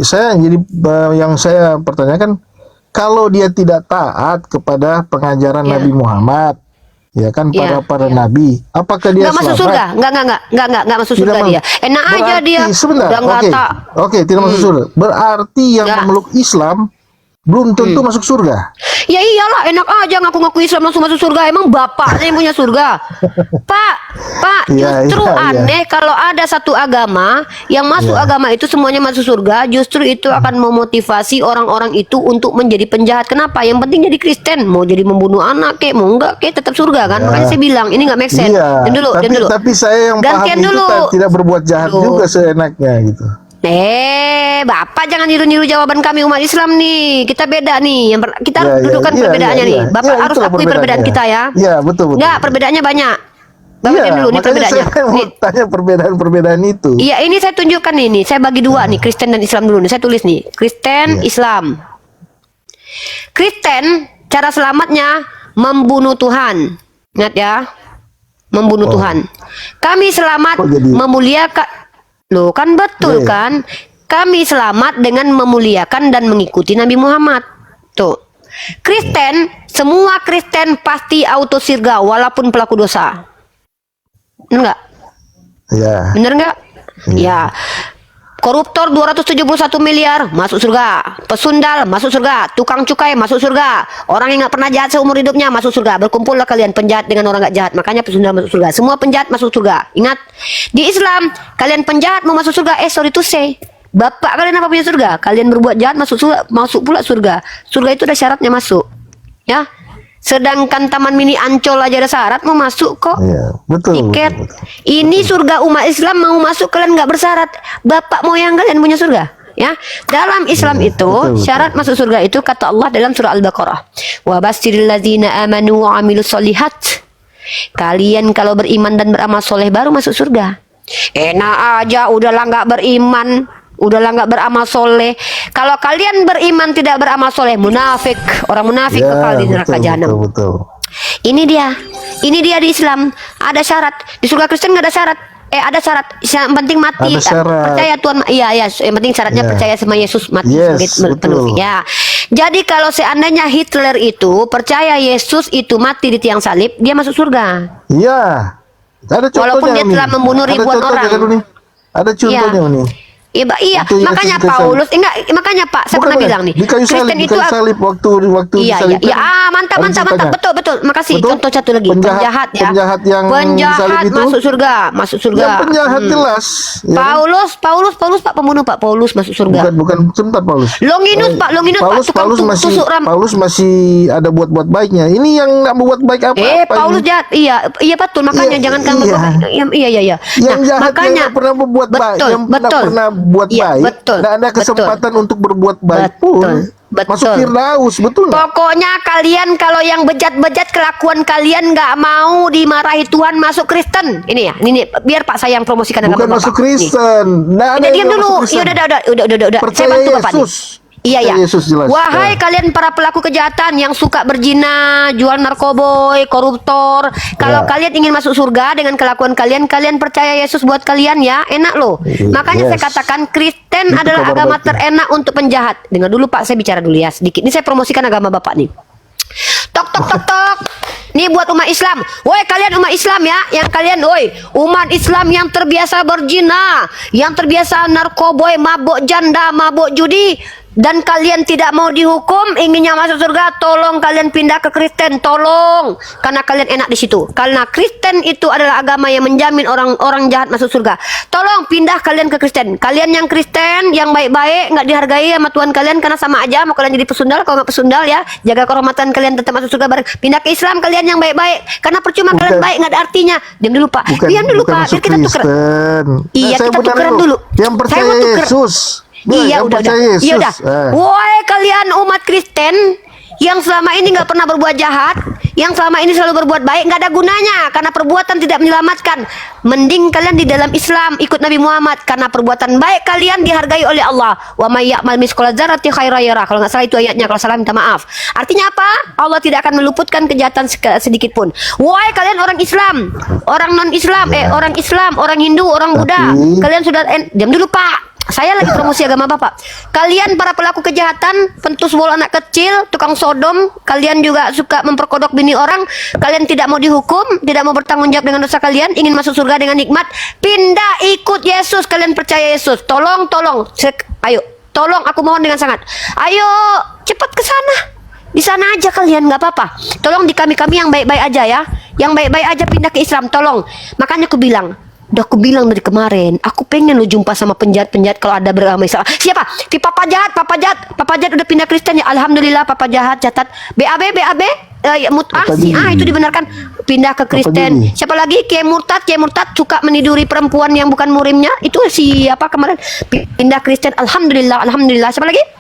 [SPEAKER 4] saya jadi yang saya pertanyakan, kalau dia tidak taat kepada pengajaran
[SPEAKER 2] Ya.
[SPEAKER 4] Nabi Muhammad, ya kan,
[SPEAKER 2] Ya,
[SPEAKER 4] para nabi, apakah dia
[SPEAKER 2] Nggak masuk
[SPEAKER 4] selamat?
[SPEAKER 2] surga, nggak masuk surga
[SPEAKER 4] Tidak
[SPEAKER 2] dia. Enak aja
[SPEAKER 4] berarti,
[SPEAKER 2] dia.
[SPEAKER 4] sebentar,
[SPEAKER 2] Udah nggak tak.
[SPEAKER 4] Oke, tidak masuk surga. Berarti yang
[SPEAKER 2] Nggak.
[SPEAKER 4] memeluk Islam belum tentu masuk surga.
[SPEAKER 2] Ya iyalah, enak aja ngaku-ngaku Islam langsung masuk surga. Emang bapaknya yang punya surga. Pak,
[SPEAKER 4] Iya,
[SPEAKER 2] justru
[SPEAKER 4] iya, iya.
[SPEAKER 2] aneh kalau ada satu agama yang masuk
[SPEAKER 4] Iya.
[SPEAKER 2] agama itu semuanya masuk surga, justru itu akan memotivasi orang-orang itu untuk menjadi penjahat. Kenapa? Yang penting jadi Kristen, mau jadi membunuh anak kek, mau enggak kek, tetap surga kan.
[SPEAKER 4] Iya.
[SPEAKER 2] Makanya saya bilang ini nggak make sense.
[SPEAKER 4] Iya,
[SPEAKER 2] Diam dulu.
[SPEAKER 4] tapi saya yang
[SPEAKER 2] Gantian
[SPEAKER 4] paham itu
[SPEAKER 2] dulu.
[SPEAKER 4] tidak berbuat jahat
[SPEAKER 2] Dulu.
[SPEAKER 4] juga seenaknya gitu.
[SPEAKER 2] Bapak jangan niru-niru jawaban kami umat Islam nih. Kita beda nih. Kita
[SPEAKER 4] Iya,
[SPEAKER 2] dudukkan
[SPEAKER 4] iya,
[SPEAKER 2] perbedaannya
[SPEAKER 4] iya,
[SPEAKER 2] nih.
[SPEAKER 4] iya.
[SPEAKER 2] Bapak
[SPEAKER 4] Iya,
[SPEAKER 2] harus
[SPEAKER 4] itulah
[SPEAKER 2] akui perbedaan
[SPEAKER 4] perbedaannya.
[SPEAKER 2] kita ya.
[SPEAKER 4] Iya, betul.
[SPEAKER 2] Enggak, perbedaannya banyak. Bapak diam dulu nih
[SPEAKER 4] makanya
[SPEAKER 2] perbedaannya.
[SPEAKER 4] saya mau
[SPEAKER 2] Nih.
[SPEAKER 4] tanya perbedaan-perbedaan itu.
[SPEAKER 2] Iya, ini saya tunjukkan ini. Saya bagi dua nih, Kristen dan Islam dulu nih. Saya tulis nih, Kristen,
[SPEAKER 4] Iya.
[SPEAKER 2] Islam. Kristen cara selamatnya membunuh Tuhan. Ingat ya. Membunuh Tuhan. Kami selamat
[SPEAKER 4] Kok jadi-
[SPEAKER 2] memuliakan. Loh, kan betul
[SPEAKER 4] Iya.
[SPEAKER 2] kan? Kami selamat dengan memuliakan dan mengikuti Nabi Muhammad. Tuh. Kristen, semua Kristen pasti auto surga walaupun pelaku dosa. Benar nggak?
[SPEAKER 4] Iya.
[SPEAKER 2] Bener nggak? Ya. Koruptor 271 miliar masuk surga. Pesundal masuk surga. Tukang cukai masuk surga. Orang yang nggak pernah jahat seumur hidupnya masuk surga. Berkumpullah kalian penjahat dengan orang nggak jahat. Makanya pesundal masuk surga. Semua penjahat masuk surga. Ingat, di Islam kalian penjahat mau masuk surga. Sorry to say, bapak kalian apa punya surga? Kalian berbuat jahat masuk surga, masuk pula surga. Surga itu ada syaratnya masuk. Ya. Sedangkan Taman Mini Ancol aja ada syarat mau masuk kok.
[SPEAKER 4] Iya, betul.
[SPEAKER 2] Tiket.
[SPEAKER 4] Betul.
[SPEAKER 2] Ini surga umat Islam mau masuk kalian nggak bersyarat. Bapak moyang kalian punya surga. Ya, dalam Islam itu
[SPEAKER 4] betul.
[SPEAKER 2] syarat masuk surga itu kata Allah dalam surah Al-Baqarah. Wa basyiril ladzina amanu wa amilus solihat. Kalian kalau beriman dan beramal soleh baru masuk surga. Enak aja, udahlah nggak beriman, udahlah nggak beramal soleh. Kalau kalian beriman tidak beramal soleh, munafik. Orang munafik
[SPEAKER 4] Ya,
[SPEAKER 2] kekal di neraka jahanam.
[SPEAKER 4] betul.
[SPEAKER 2] Ini dia di Islam ada syarat. Di surga Kristen nggak ada syarat. Ada syarat. Yang penting mati.
[SPEAKER 4] Ada syarat.
[SPEAKER 2] Percaya Tuhan. Iya. Yang penting syaratnya
[SPEAKER 4] Ya.
[SPEAKER 2] percaya sama Yesus mati
[SPEAKER 4] Yes,
[SPEAKER 2] sebagai
[SPEAKER 4] betul.
[SPEAKER 2] penuh. Ya. Jadi kalau seandainya Hitler itu percaya Yesus itu mati di tiang salib, dia masuk surga.
[SPEAKER 4] Iya. Ada contohnya.
[SPEAKER 2] Walaupun dia
[SPEAKER 4] Uni.
[SPEAKER 2] telah membunuh
[SPEAKER 4] Ada
[SPEAKER 2] ribuan
[SPEAKER 4] contohnya,
[SPEAKER 2] orang.
[SPEAKER 4] kan, Uni? Ada contohnya, Uni.
[SPEAKER 2] Iya,
[SPEAKER 4] Itu Yesus
[SPEAKER 2] makanya
[SPEAKER 4] di kayu
[SPEAKER 2] Paulus makanya Pak saya pernah bilang nih.
[SPEAKER 4] Di kayu salib,
[SPEAKER 2] Kristen
[SPEAKER 4] di
[SPEAKER 2] itu
[SPEAKER 4] kayu salib waktu
[SPEAKER 2] Iya,
[SPEAKER 4] disalibkan.
[SPEAKER 2] mantap,
[SPEAKER 4] Ada ceritanya.
[SPEAKER 2] betul. Makasih.
[SPEAKER 4] Betul?
[SPEAKER 2] Contoh satu lagi,
[SPEAKER 4] Penjahat
[SPEAKER 2] ya.
[SPEAKER 4] yang disalib itu.
[SPEAKER 2] masuk surga.
[SPEAKER 4] Yang penjahat jelas. ya kan?
[SPEAKER 2] Paulus Pak pembunuh Pak. Paulus masuk surga.
[SPEAKER 4] Bukan sebentar Paulus.
[SPEAKER 2] Longinus Pak tukang tusuk ram.
[SPEAKER 4] Paulus masih ada buat baiknya. Ini yang nggak membuat baik apa-apa.
[SPEAKER 2] Paulus
[SPEAKER 4] ini.
[SPEAKER 2] jahat. Iya betul. Makanya
[SPEAKER 4] Iya,
[SPEAKER 2] jangan kamu
[SPEAKER 4] iya.
[SPEAKER 2] Iya.
[SPEAKER 4] Yang jahat
[SPEAKER 2] makanya
[SPEAKER 4] yang nggak pernah berbuat baik, yang nggak pernah buat
[SPEAKER 2] Iya,
[SPEAKER 4] baik,
[SPEAKER 2] betul.
[SPEAKER 4] nggak ada kesempatan untuk berbuat baik
[SPEAKER 2] Betul.
[SPEAKER 4] pun masuk Firdaus, betul nggak?
[SPEAKER 2] Pokoknya kalian kalau yang bejat-bejat kelakuan kalian nggak mau dimarahi Tuhan masuk Kristen. Ini biar Pak saya yang promosikan agama
[SPEAKER 4] Bukan
[SPEAKER 2] Bapak.
[SPEAKER 4] masuk
[SPEAKER 2] Nih.
[SPEAKER 4] Kristen. Nggak ada
[SPEAKER 2] Udah
[SPEAKER 4] yang
[SPEAKER 2] diam
[SPEAKER 4] nggak
[SPEAKER 2] dulu.
[SPEAKER 4] masuk Kristen.
[SPEAKER 2] Udah. Saya
[SPEAKER 4] Percaya
[SPEAKER 2] bantu Bapak nih.
[SPEAKER 4] Yesus.
[SPEAKER 2] Iya.
[SPEAKER 4] Percaya Yesus jelas.
[SPEAKER 2] Wahai
[SPEAKER 4] Ya.
[SPEAKER 2] kalian para pelaku kejahatan yang suka berzina, jual narkoboy, koruptor. Kalau
[SPEAKER 4] Ya.
[SPEAKER 2] kalian ingin masuk surga dengan kelakuan kalian percaya Yesus buat kalian ya, enak loh. Makanya saya
[SPEAKER 4] Yes.
[SPEAKER 2] katakan Kristen
[SPEAKER 4] Itu
[SPEAKER 2] adalah
[SPEAKER 4] kabar
[SPEAKER 2] agama
[SPEAKER 4] baiknya.
[SPEAKER 2] terenak untuk penjahat. Dengar dulu Pak, saya bicara dulu ya sedikit. Ini saya promosikan agama Bapak nih. Tok. Nih buat umat Islam. Woi kalian umat Islam ya, yang kalian umat Islam yang terbiasa berzina, yang terbiasa narkoboy, mabuk janda, mabuk judi, dan kalian tidak mau dihukum, inginnya masuk surga, tolong kalian pindah ke Kristen, tolong, karena kalian enak di situ. Karena Kristen itu adalah agama yang menjamin orang-orang jahat masuk surga. Tolong pindah kalian ke Kristen. Kalian yang Kristen, yang baik-baik, nggak dihargai sama Tuhan kalian karena sama aja. Mau kalian jadi pesundal, kalau nggak pesundal ya, jaga kehormatan kalian tetap masuk surga bareng. Pindah ke Islam kalian yang baik-baik, karena percuma kalian baik nggak ada artinya. Diam dulu Pak, diam dulu Pak, biar kita tuker. Iya,
[SPEAKER 4] Saya
[SPEAKER 2] kita
[SPEAKER 4] benar
[SPEAKER 2] tukeran dulu.
[SPEAKER 4] Yang
[SPEAKER 2] Saya
[SPEAKER 4] percaya
[SPEAKER 2] mau tuker.
[SPEAKER 4] Yesus.
[SPEAKER 2] Iya
[SPEAKER 4] Yang
[SPEAKER 2] udah.
[SPEAKER 4] percaya Yesus.
[SPEAKER 2] Iya udah. Woi kalian umat Kristen yang selama ini nggak pernah berbuat jahat, yang selama ini selalu berbuat baik nggak ada gunanya karena perbuatan tidak menyelamatkan. Mending kalian di dalam Islam ikut Nabi Muhammad karena perbuatan baik kalian dihargai oleh Allah. Wa may ya'mal mithqala dzarratin khairan yarah. Kalau nggak salah itu ayatnya, kalau salah minta maaf. Artinya apa? Allah tidak akan meluputkan kejahatan sedikit pun. Wahai kalian orang Islam, orang non Islam, orang Islam, orang Hindu, orang Buddha, kalian sudah diam dulu Pak. Saya lagi promosi agama Bapak. Kalian para pelaku kejahatan, pentus bola anak kecil, tukang sodom, kalian juga suka memperkodok bini orang, kalian tidak mau dihukum, tidak mau bertanggung jawab dengan dosa kalian, ingin masuk surga dengan nikmat, pindah ikut Yesus, kalian percaya Yesus. Tolong, ayo, tolong aku mohon dengan sangat. Ayo, cepat ke sana. Di sana aja kalian, nggak apa-apa. Tolong di kami-kami yang baik-baik aja ya. Yang baik-baik aja pindah ke Islam, tolong. Makanya aku bilang, udah aku bilang dari kemarin, aku pengen lo jumpa sama penjahat-penjahat kalau ada beragama Islam. Siapa? Papa jahat udah pindah Kristen ya. Alhamdulillah Papa jahat catat. BAB itu dibenarkan pindah ke Kristen. Siapa lagi? Kiai Murtad suka meniduri perempuan yang bukan murimnya. Itu siapa kemarin? Pindah Kristen. Alhamdulillah. Siapa lagi?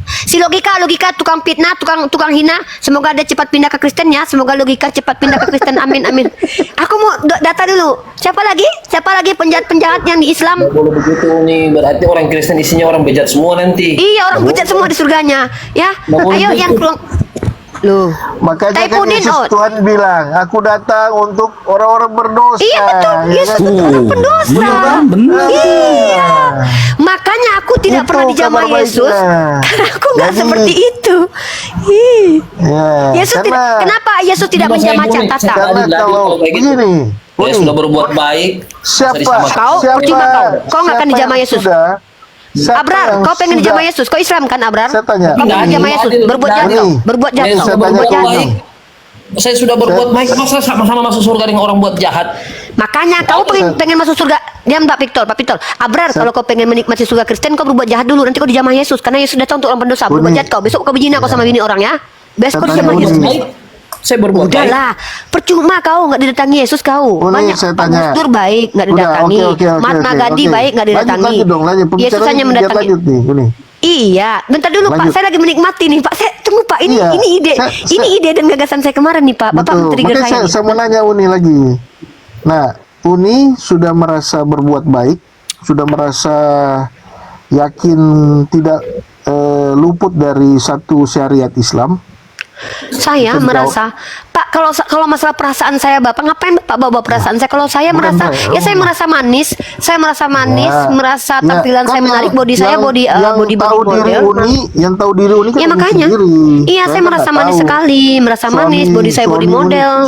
[SPEAKER 2] Si logika tukang fitnah, tukang hina, semoga dia cepat pindah ke Kristen ya. Semoga logika cepat pindah ke Kristen. Amin. Aku mau data dulu. Siapa lagi penjahat yang di Islam?
[SPEAKER 8] Kalau begitu nih berarti orang Kristen isinya orang bejat semua nanti.
[SPEAKER 2] Iya, orang bejat semua di surganya ya. Ayo yang keluar. Loh,
[SPEAKER 4] makanya kan Yesus Tuhan bilang, aku datang untuk orang-orang berdosa.
[SPEAKER 2] Iya betul, Yesus untuk orang pendosa. Iya. Makanya aku tidak pernah dijamah Yesus. Karena aku nggak seperti itu. Yesus kenapa Yesus tidak menjamah catatan?
[SPEAKER 4] Karena kalau begini,
[SPEAKER 8] dia sudah berbuat baik.
[SPEAKER 4] siapa
[SPEAKER 2] kau nggak akan dijamah Yesus. Abrar, kau pengen dijamah Yesus? Kau Islam kan Abrar?
[SPEAKER 4] Saya tanya.
[SPEAKER 2] Kau pengen dijamah Yesus? Berbuat jahat.
[SPEAKER 8] Saya sudah berbuat baik, masa sama-sama masuk surga dengan orang buat jahat?
[SPEAKER 2] Makanya kau pengen masuk surga. Diam Pak Victor. Abrar, kalau kau pengen menikmati surga Kristen, kau berbuat jahat dulu. Nanti kau dijamah Yesus. Karena Yesus datang untuk orang pendosa. Berbuat jahat kau. Besok kau berzina kau sama bini orang ya. Besok kau dijamah Yesus.
[SPEAKER 8] Saya berbuat baik.
[SPEAKER 2] Udahlah, percuma kau nggak didatangi Yesus kau. Banyak Pak Gus Dur baik nggak didatangi. Mahatma Gandhi baik nggak didatangi. Yesus hanya mendatangi. Iya, bentar dulu Pak, saya lagi menikmati nih Pak. Saya tunggu Pak, ini ide, ini ide dan gagasan saya kemarin nih Pak. Bapak men-trigger saya.
[SPEAKER 4] Saya mau nanya Uni lagi. Nah, Uni sudah merasa berbuat baik, sudah merasa yakin tidak luput dari satu syariat Islam.
[SPEAKER 2] Saya merasa Pak, kalau masalah perasaan saya Bapak, ngapain Bapak bawa perasaan saya? Kalau saya merasa, saya merasa manis, merasa tampilan saya menarik, body saya body model.
[SPEAKER 4] Yang tahu diri Uni kan
[SPEAKER 2] ya makanya, iya saya merasa manis sekali, merasa manis, body saya body model.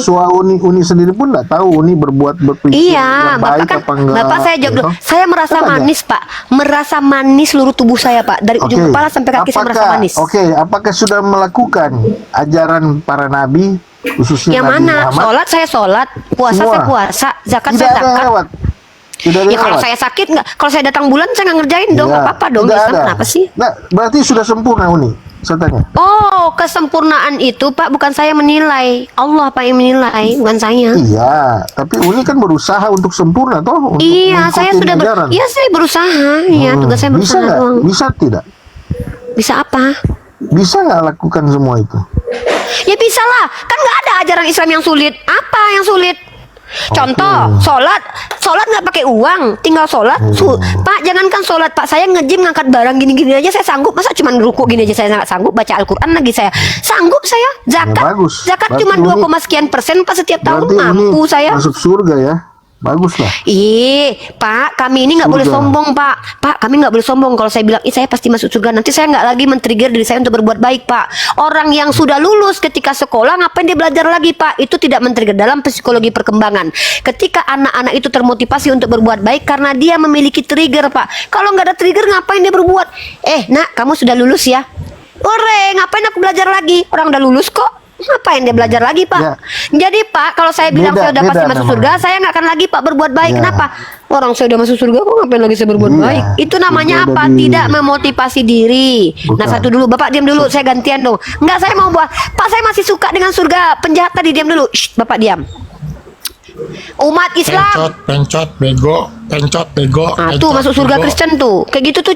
[SPEAKER 4] Uni sendiri pun nggak tahu Uni berpikir
[SPEAKER 2] iya,
[SPEAKER 4] baik
[SPEAKER 2] Bapak kan,
[SPEAKER 4] apa enggak.
[SPEAKER 2] Bapak saya jawab dulu. Saya merasa manis Pak, merasa manis seluruh tubuh saya Pak, dari ujung kepala sampai kaki saya merasa manis.
[SPEAKER 4] Apakah sudah melakukan ajaran para nabi, khususnya
[SPEAKER 2] yang
[SPEAKER 4] Nabi
[SPEAKER 2] mana?
[SPEAKER 4] Muhammad?
[SPEAKER 2] Sholat saya sholat, puasa
[SPEAKER 4] Semua.
[SPEAKER 2] saya puasa, zakat
[SPEAKER 4] Tidak
[SPEAKER 2] saya
[SPEAKER 4] ada
[SPEAKER 2] zakat.
[SPEAKER 4] lewat. Tidak ada
[SPEAKER 2] Ya kalau
[SPEAKER 4] lewat.
[SPEAKER 2] saya sakit nggak, kalau saya datang bulan saya nggak ngerjain dong, nggak apa-apa dong.
[SPEAKER 4] Tidak
[SPEAKER 2] Islam
[SPEAKER 4] ada.
[SPEAKER 2] kenapa sih?
[SPEAKER 4] Nah, berarti sudah sempurna Uni, saya tanya.
[SPEAKER 2] Oh, kesempurnaan itu Pak bukan saya menilai, Allah Pak yang menilai, bukan saya.
[SPEAKER 4] Iya, tapi Uni kan berusaha untuk sempurna toh. Untuk
[SPEAKER 2] Iya, saya
[SPEAKER 4] mengikuti
[SPEAKER 2] sudah
[SPEAKER 4] ajaran.
[SPEAKER 2] iya saya berusaha, ya tugas saya
[SPEAKER 4] Bisa
[SPEAKER 2] berusaha
[SPEAKER 4] nggak?
[SPEAKER 2] doang.
[SPEAKER 4] Bisa tidak?
[SPEAKER 2] Bisa apa?
[SPEAKER 4] Bisa nggak lakukan semua itu?
[SPEAKER 2] Ya bisa lah, kan nggak ada ajaran Islam yang sulit. Apa yang sulit? Contoh, sholat nggak pakai uang, tinggal sholat. Pak, jangankan sholat, Pak, saya nge-gym ngangkat barang gini-gini aja saya sanggup. Masa cuma ruku gini aja saya nggak sanggup? Baca Al-Quran lagi saya sanggup saya. Zakat cuma 2, sekian% Pak setiap tahun,
[SPEAKER 4] Berarti
[SPEAKER 2] mampu
[SPEAKER 4] Uni
[SPEAKER 2] saya.
[SPEAKER 4] masuk surga ya? Bagus lah.
[SPEAKER 2] Pak, kami ini nggak boleh sombong, Pak. Pak, kami nggak boleh sombong. Kalau saya bilang, saya pasti masuk surga. Nanti saya nggak lagi men-trigger diri saya untuk berbuat baik, Pak. Orang yang sudah lulus ketika sekolah, ngapain dia belajar lagi, Pak? Itu tidak men-trigger dalam psikologi perkembangan. Ketika anak-anak itu termotivasi untuk berbuat baik karena dia memiliki trigger, Pak. Kalau nggak ada trigger, ngapain dia berbuat? Nak, kamu sudah lulus ya? Ore, ngapain aku belajar lagi? Orang udah lulus kok. Ngapain dia belajar lagi Pak?
[SPEAKER 4] Ya.
[SPEAKER 2] Jadi Pak, kalau saya bilang saya udah pasti masuk surga, saya nggak akan lagi Pak berbuat baik. Kenapa? Orang saya udah masuk surga, kok ngapain lagi saya berbuat baik? Itu namanya apa? Tidak memotivasi diri. Nah, satu dulu, Bapak diam dulu, saya gantian dong. Enggak, saya mau buat. Pak, saya masih suka dengan surga penjahat tadi, diam dulu. Shh, Bapak diam. Umat Islam.
[SPEAKER 10] Pencot, bego. kencot bego.
[SPEAKER 2] Nah,
[SPEAKER 10] kencot,
[SPEAKER 2] tuh masuk surga
[SPEAKER 10] bego.
[SPEAKER 2] Kristen tuh. Kayak gitu tuh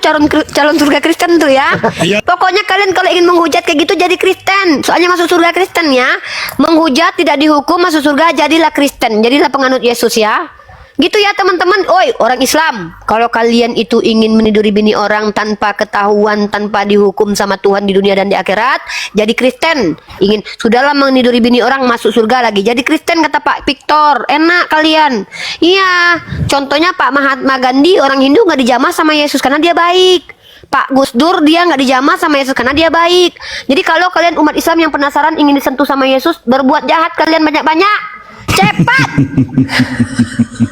[SPEAKER 2] calon surga Kristen tuh ya.
[SPEAKER 10] Iya.
[SPEAKER 2] Pokoknya kalian kalau ingin menghujat kayak gitu jadi Kristen. Soalnya masuk surga Kristen ya. Menghujat tidak dihukum, masuk surga jadilah Kristen. Jadilah penganut Yesus ya. Gitu ya teman-teman. Oi, orang Islam, kalau kalian itu ingin meniduri bini orang tanpa ketahuan, tanpa dihukum sama Tuhan di dunia dan di akhirat, jadi Kristen. Ingin sudahlah meniduri bini orang masuk surga lagi, jadi Kristen kata Pak Victor. Enak kalian. Iya, contohnya Pak Mahatma Gandhi, orang Hindu nggak dijamah sama Yesus karena dia baik. Pak Gus Dur dia nggak dijamah sama Yesus karena dia baik. Jadi kalau kalian umat Islam yang penasaran ingin disentuh sama Yesus, berbuat jahat kalian banyak-banyak. Cepat.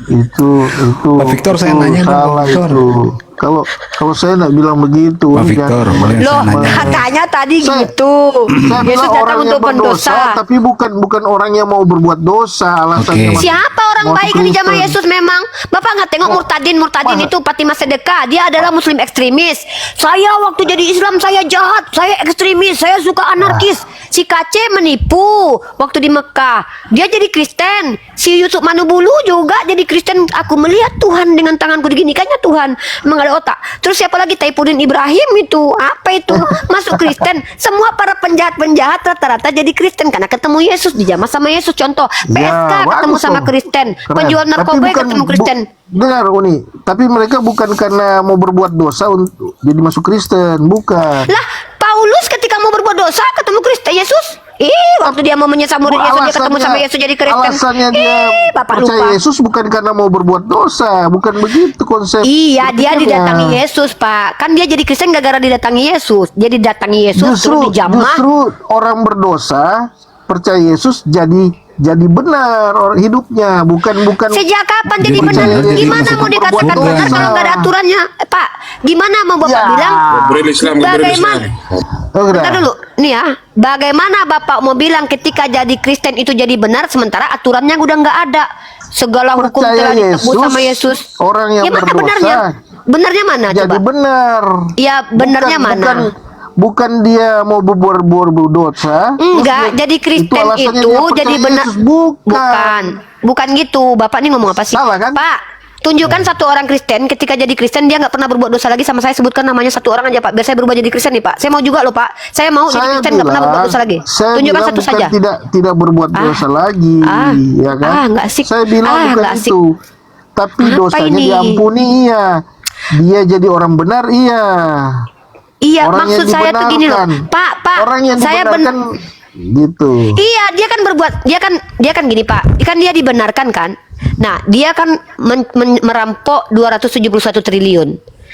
[SPEAKER 4] itu
[SPEAKER 7] Pak Victor, saya nanya dong, Pak
[SPEAKER 4] salah
[SPEAKER 7] Victor.
[SPEAKER 4] itu. Kalau saya nggak bilang begitu,
[SPEAKER 7] Pak Victor, boleh
[SPEAKER 2] Loh,
[SPEAKER 7] saya nanya?
[SPEAKER 2] katanya tadi
[SPEAKER 4] Saya-
[SPEAKER 2] gitu.
[SPEAKER 4] saya
[SPEAKER 2] Yesus
[SPEAKER 4] bilang
[SPEAKER 2] datang
[SPEAKER 4] orang
[SPEAKER 2] untuk
[SPEAKER 4] yang berdosa,
[SPEAKER 2] pendosa.
[SPEAKER 4] tapi bukan orang yang mau berbuat dosa. Alasannya
[SPEAKER 7] Oke.
[SPEAKER 4] masuk-
[SPEAKER 2] Siapa orang
[SPEAKER 4] masuk
[SPEAKER 2] baik yang dijamah
[SPEAKER 4] Kristen.
[SPEAKER 2] Yesus memang? Bapak nggak tengok Murtadin
[SPEAKER 4] Mana?
[SPEAKER 2] itu Fatimah Sedekah. Dia adalah muslim ekstremis. Saya waktu jadi Islam saya jahat, saya ekstremis, saya suka anarkis. Si KC menipu waktu di Mekah. Dia jadi Kristen. Si Yusuf Manubulu juga jadi Kristen. Aku melihat Tuhan dengan tanganku diginikannya Tuhan. Emang ada otak. Terus siapa lagi? Taifuddin Ibrahim itu. Apa itu? Masuk Kristen. Semua para penjahat-penjahat rata-rata jadi Kristen karena ketemu Yesus, dijamah sama Yesus. Contoh, PSK
[SPEAKER 4] Ya,
[SPEAKER 2] ketemu
[SPEAKER 4] bagus
[SPEAKER 2] sama
[SPEAKER 4] dong.
[SPEAKER 2] Kristen.
[SPEAKER 4] Keren.
[SPEAKER 2] Penjual
[SPEAKER 4] Tapi
[SPEAKER 2] narkoba
[SPEAKER 4] bukan-
[SPEAKER 2] ketemu Kristen.
[SPEAKER 4] Dengar Uni, tapi mereka bukan karena mau berbuat dosa untuk jadi masuk Kristen, bukan.
[SPEAKER 2] Lah, Paulus ketika mau berbuat dosa ketemu Kristen Yesus. Waktu dia mau menyesal murid Yesus dia ketemu sama Yesus jadi Kristen.
[SPEAKER 4] Alasannya dia
[SPEAKER 2] Bapak
[SPEAKER 4] percaya
[SPEAKER 2] lupa.
[SPEAKER 4] Yesus bukan karena mau berbuat dosa, bukan begitu konsep.
[SPEAKER 2] Iya, dia
[SPEAKER 4] berpikirnya.
[SPEAKER 2] didatangi Yesus, Pak. Kan dia jadi Kristen gara-gara didatangi Yesus. Dia didatangi Yesus terus dijamah.
[SPEAKER 4] Justru orang berdosa percaya Yesus jadi benar orang hidupnya, bukan.
[SPEAKER 2] Sejak kapan jadi
[SPEAKER 4] Dipercaya
[SPEAKER 2] benar?
[SPEAKER 4] jadi
[SPEAKER 2] Gimana
[SPEAKER 4] masuk
[SPEAKER 2] mau dikatakan
[SPEAKER 4] berbuat
[SPEAKER 2] benar
[SPEAKER 4] dosa.
[SPEAKER 2] kalau nggak ada aturannya, Pak? Gimana mau Bapak
[SPEAKER 4] Ya.
[SPEAKER 2] bilang?
[SPEAKER 5] Liberal Islam, liberal
[SPEAKER 2] Bagaimana?
[SPEAKER 5] Islam.
[SPEAKER 4] Oh, udah.
[SPEAKER 2] Bentar dulu, nih ya. Bagaimana Bapak mau bilang ketika jadi Kristen itu jadi benar sementara aturannya udah nggak ada? Segala hukum
[SPEAKER 4] Percaya
[SPEAKER 2] telah ditebus
[SPEAKER 4] Yesus,
[SPEAKER 2] sama Yesus.
[SPEAKER 4] orang yang
[SPEAKER 2] Ya, mana
[SPEAKER 4] berdosa
[SPEAKER 2] benarnya? Benarnya mana
[SPEAKER 4] Jadi
[SPEAKER 2] coba?
[SPEAKER 4] benar.
[SPEAKER 2] Ya, benarnya mana?
[SPEAKER 4] Bukan dia mau berbuat dosa.
[SPEAKER 2] Enggak, jadi Kristen
[SPEAKER 4] alasannya
[SPEAKER 2] itu
[SPEAKER 4] dia percaya
[SPEAKER 2] jadi benar.
[SPEAKER 4] Yesus. Bukan.
[SPEAKER 2] Bukan gitu. Bapak ini ngomong apa sih?
[SPEAKER 4] Salah, kan?
[SPEAKER 2] Pak, tunjukkan satu orang Kristen ketika jadi Kristen dia nggak pernah berbuat dosa lagi sama saya, sebutkan namanya satu orang aja Pak. Biar saya berubah jadi Kristen nih Pak. Saya mau juga loh Pak. Saya mau jadi Kristen nggak pernah berbuat dosa lagi.
[SPEAKER 4] Saya
[SPEAKER 2] Tunjukkan
[SPEAKER 4] bilang
[SPEAKER 2] satu
[SPEAKER 4] bukan
[SPEAKER 2] saja.
[SPEAKER 4] tidak berbuat dosa lagi, ya kan?
[SPEAKER 2] nggak asik.
[SPEAKER 4] Saya bilang bukan
[SPEAKER 2] nggak asik.
[SPEAKER 4] itu. Tapi
[SPEAKER 2] Apa
[SPEAKER 4] dosanya
[SPEAKER 2] ini?
[SPEAKER 4] diampuni, iya. Dia jadi orang benar, iya.
[SPEAKER 2] Iya,
[SPEAKER 4] Orang
[SPEAKER 2] maksud
[SPEAKER 4] yang
[SPEAKER 2] saya tuh gini loh.
[SPEAKER 4] dibenarkan.
[SPEAKER 2] Pak,
[SPEAKER 4] Orang yang
[SPEAKER 2] saya
[SPEAKER 4] dibenarkan gitu.
[SPEAKER 2] Iya, dia kan berbuat, dia kan gini Pak, kan dia dibenarkan kan. Nah, dia kan merampok 271 triliun.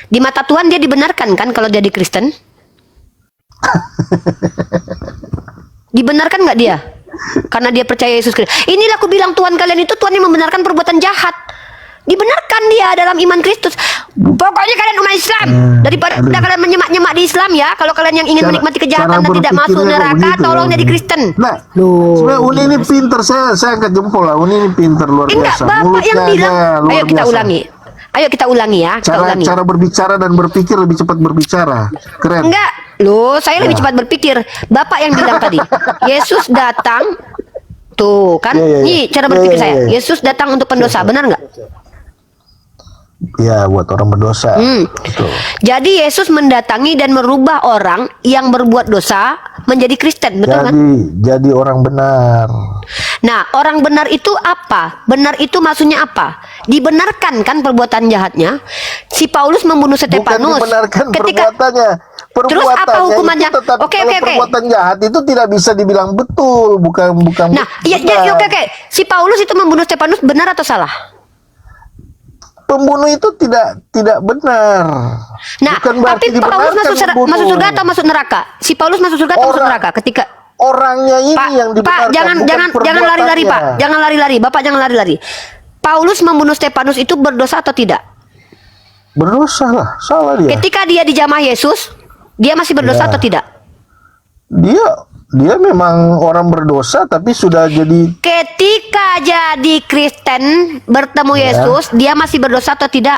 [SPEAKER 2] Di mata Tuhan dia dibenarkan kan kalau jadi Kristen? Dibenarkan nggak dia? Karena dia percaya Yesus Kristus. Inilah aku bilang Tuhan kalian itu Tuhan yang membenarkan perbuatan jahat. Dibenarkan dia dalam iman Kristus. Pokoknya kalian umat Islam, daripada kalian menyemak-nyemak di Islam ya. Kalau kalian yang ingin menikmati kejahatan dan tidak masuk
[SPEAKER 4] berpikirnya kok
[SPEAKER 2] neraka,
[SPEAKER 4] begitu,
[SPEAKER 2] tolong
[SPEAKER 4] ya.
[SPEAKER 2] jadi Kristen.
[SPEAKER 4] Nah, sebenarnya Uni ini pinter, saya angkat jempol lah. Uni ini pinter luar
[SPEAKER 2] Enggak,
[SPEAKER 4] biasa.
[SPEAKER 2] Bapak
[SPEAKER 4] Mulutnya
[SPEAKER 2] yang bilang.
[SPEAKER 4] aja luar
[SPEAKER 2] Ayo kita
[SPEAKER 4] biasa.
[SPEAKER 2] ulangi. Ayo kita ulangi ya. Kita ulangi.
[SPEAKER 4] Cara berbicara dan berpikir lebih cepat berbicara. Keren.
[SPEAKER 2] Enggak, loh, saya lebih cepat berpikir. Bapak yang bilang tadi, Yesus datang, tuh kan?
[SPEAKER 4] Iya.
[SPEAKER 2] Nih cara berpikir
[SPEAKER 4] Iya.
[SPEAKER 2] saya. Yesus datang untuk pendosa, benar nggak?
[SPEAKER 4] Ya, buat orang berdosa. Betul.
[SPEAKER 2] Jadi Yesus mendatangi dan merubah orang yang berbuat dosa menjadi Kristen, betul kan?
[SPEAKER 4] Jadi orang benar.
[SPEAKER 2] Nah, orang benar itu apa? Benar itu maksudnya apa? Dibenarkan kan perbuatan jahatnya? Si Paulus membunuh
[SPEAKER 4] Bukan
[SPEAKER 2] Stefanus.
[SPEAKER 4] dibenarkan
[SPEAKER 2] Ketika
[SPEAKER 4] perbuatannya.
[SPEAKER 2] Terus apa hukumannya?
[SPEAKER 4] Itu tetap,
[SPEAKER 2] Oke,
[SPEAKER 4] kalau perbuatan jahat itu tidak bisa dibilang betul, bukan.
[SPEAKER 2] Nah, iya, oke. Si Paulus itu membunuh Stefanus benar atau salah?
[SPEAKER 4] Pembunuh itu tidak benar.
[SPEAKER 2] Nah,
[SPEAKER 4] Bukan berarti
[SPEAKER 2] tapi Paulus
[SPEAKER 4] dibenarkan
[SPEAKER 2] masuk
[SPEAKER 4] membunuh.
[SPEAKER 2] surga atau masuk neraka? Si Paulus masuk surga atau masuk
[SPEAKER 4] Orang-
[SPEAKER 2] neraka ketika
[SPEAKER 4] Orangnya ini
[SPEAKER 2] Pak,
[SPEAKER 4] yang dibenarkan.
[SPEAKER 2] Pak, jangan
[SPEAKER 4] bukan
[SPEAKER 2] lari-lari, Pak.
[SPEAKER 4] perbuatannya.
[SPEAKER 2] Jangan lari-lari. Bapak jangan lari-lari. Paulus membunuh Stefanus itu berdosa atau tidak?
[SPEAKER 4] Berdosa lah, salah dia.
[SPEAKER 2] Ketika dia dijamah Yesus, dia masih berdosa
[SPEAKER 4] Ya.
[SPEAKER 2] atau tidak?
[SPEAKER 4] Dia memang orang berdosa tapi sudah jadi
[SPEAKER 2] Ketika jadi Kristen bertemu
[SPEAKER 4] Ya.
[SPEAKER 2] Yesus, dia masih berdosa atau tidak?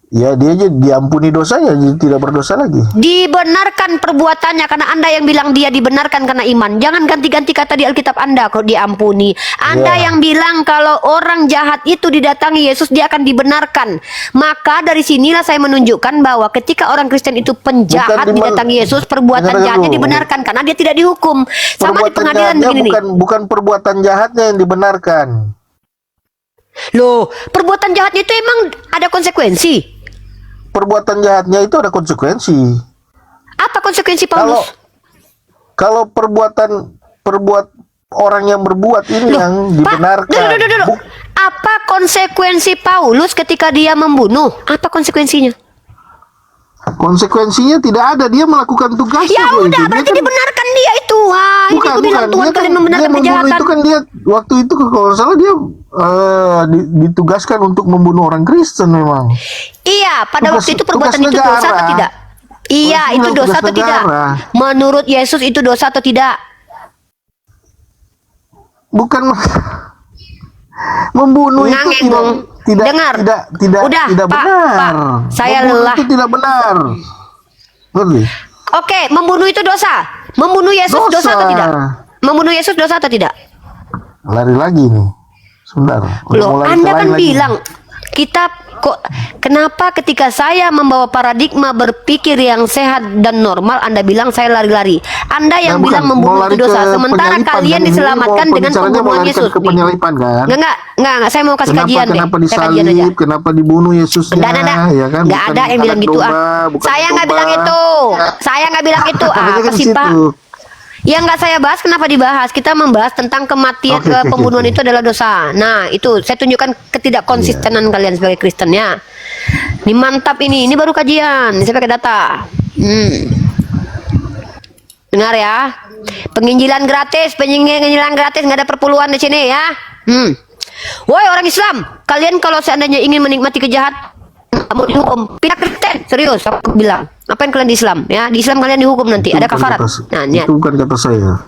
[SPEAKER 4] ya dia aja diampuni dosanya, jadi tidak berdosa lagi.
[SPEAKER 2] Dibenarkan perbuatannya karena Anda yang bilang dia dibenarkan karena iman. Jangan ganti-ganti kata di Alkitab Anda kok diampuni. Anda yang bilang kalau orang jahat itu didatangi Yesus dia akan dibenarkan. Maka dari sinilah saya menunjukkan bahwa ketika orang Kristen itu penjahat didatangi Yesus, perbuatan jahatnya dibenarkan karena dia tidak dihukum. Sama di pengadilan begini nih.
[SPEAKER 4] Bukan perbuatan jahatnya yang dibenarkan.
[SPEAKER 2] Loh, perbuatan jahatnya itu emang ada konsekuensi.
[SPEAKER 4] Perbuatan jahatnya itu ada konsekuensi.
[SPEAKER 2] Apa konsekuensi Paulus?
[SPEAKER 4] Kalau orang yang berbuat ini yang dibenarkan.
[SPEAKER 2] Dulu. Apa konsekuensi Paulus ketika dia membunuh? Apa konsekuensinya?
[SPEAKER 4] Konsekuensinya tidak ada, dia melakukan tugasnya.
[SPEAKER 2] Ya udah, berarti dibenarkan dia itu. Wah, ini aku bilang Tuhan kalian membenarkan kejahatan.
[SPEAKER 4] Itu kan dia waktu itu kalau salah dia ditugaskan untuk membunuh orang Kristen memang.
[SPEAKER 2] Iya, pada waktu itu perbuatan itu dosa atau tidak? Iya, itu dosa atau tidak? Menurut Yesus itu dosa atau tidak?
[SPEAKER 4] Bukan membunuh itu tidak
[SPEAKER 2] Pak,
[SPEAKER 4] benar.
[SPEAKER 2] Saya
[SPEAKER 4] membunuh
[SPEAKER 2] lelah.
[SPEAKER 4] itu tidak benar. Ngerti?
[SPEAKER 2] Oke, membunuh itu dosa. Membunuh Yesus dosa atau tidak? Membunuh Yesus dosa atau tidak?
[SPEAKER 4] Lari lagi nih. Sebentar.
[SPEAKER 2] Loh, Anda kan bilang kita kok kenapa ketika saya membawa paradigma berpikir yang sehat dan normal Anda bilang saya lari-lari. Anda yang bilang membunuh itu dosa sementara kalian diselamatkan dengan pembunuhan Yesus. Enggak, saya mau kasih kajian deh.
[SPEAKER 4] Kenapa
[SPEAKER 2] Saya kajian aja.
[SPEAKER 4] disalib? Kenapa dibunuh Yesusnya?
[SPEAKER 2] Ya kan? Enggak ada yang bilang gitu Saya nggak bilang itu. Saya nggak bilang itu. Apa sih Pak? Yang nggak saya bahas kenapa dibahas? Kita membahas tentang kematian pembunuhan itu adalah dosa. Nah itu saya tunjukkan ketidakkonsistenan kalian sebagai Kristen ya. Ini mantap ini baru kajian. Saya pakai data. Dengar ya. Penginjilan gratis nggak ada perpuluhan di sini ya. Woi orang Islam, kalian kalau seandainya ingin menikmati kejahatan mau dihukum, pindah Kristen. Serius aku bilang. Apa yang kalian di Islam ya? Di Islam kalian dihukum nanti, ada kafarat. Nah,
[SPEAKER 4] itu bukan kata saya.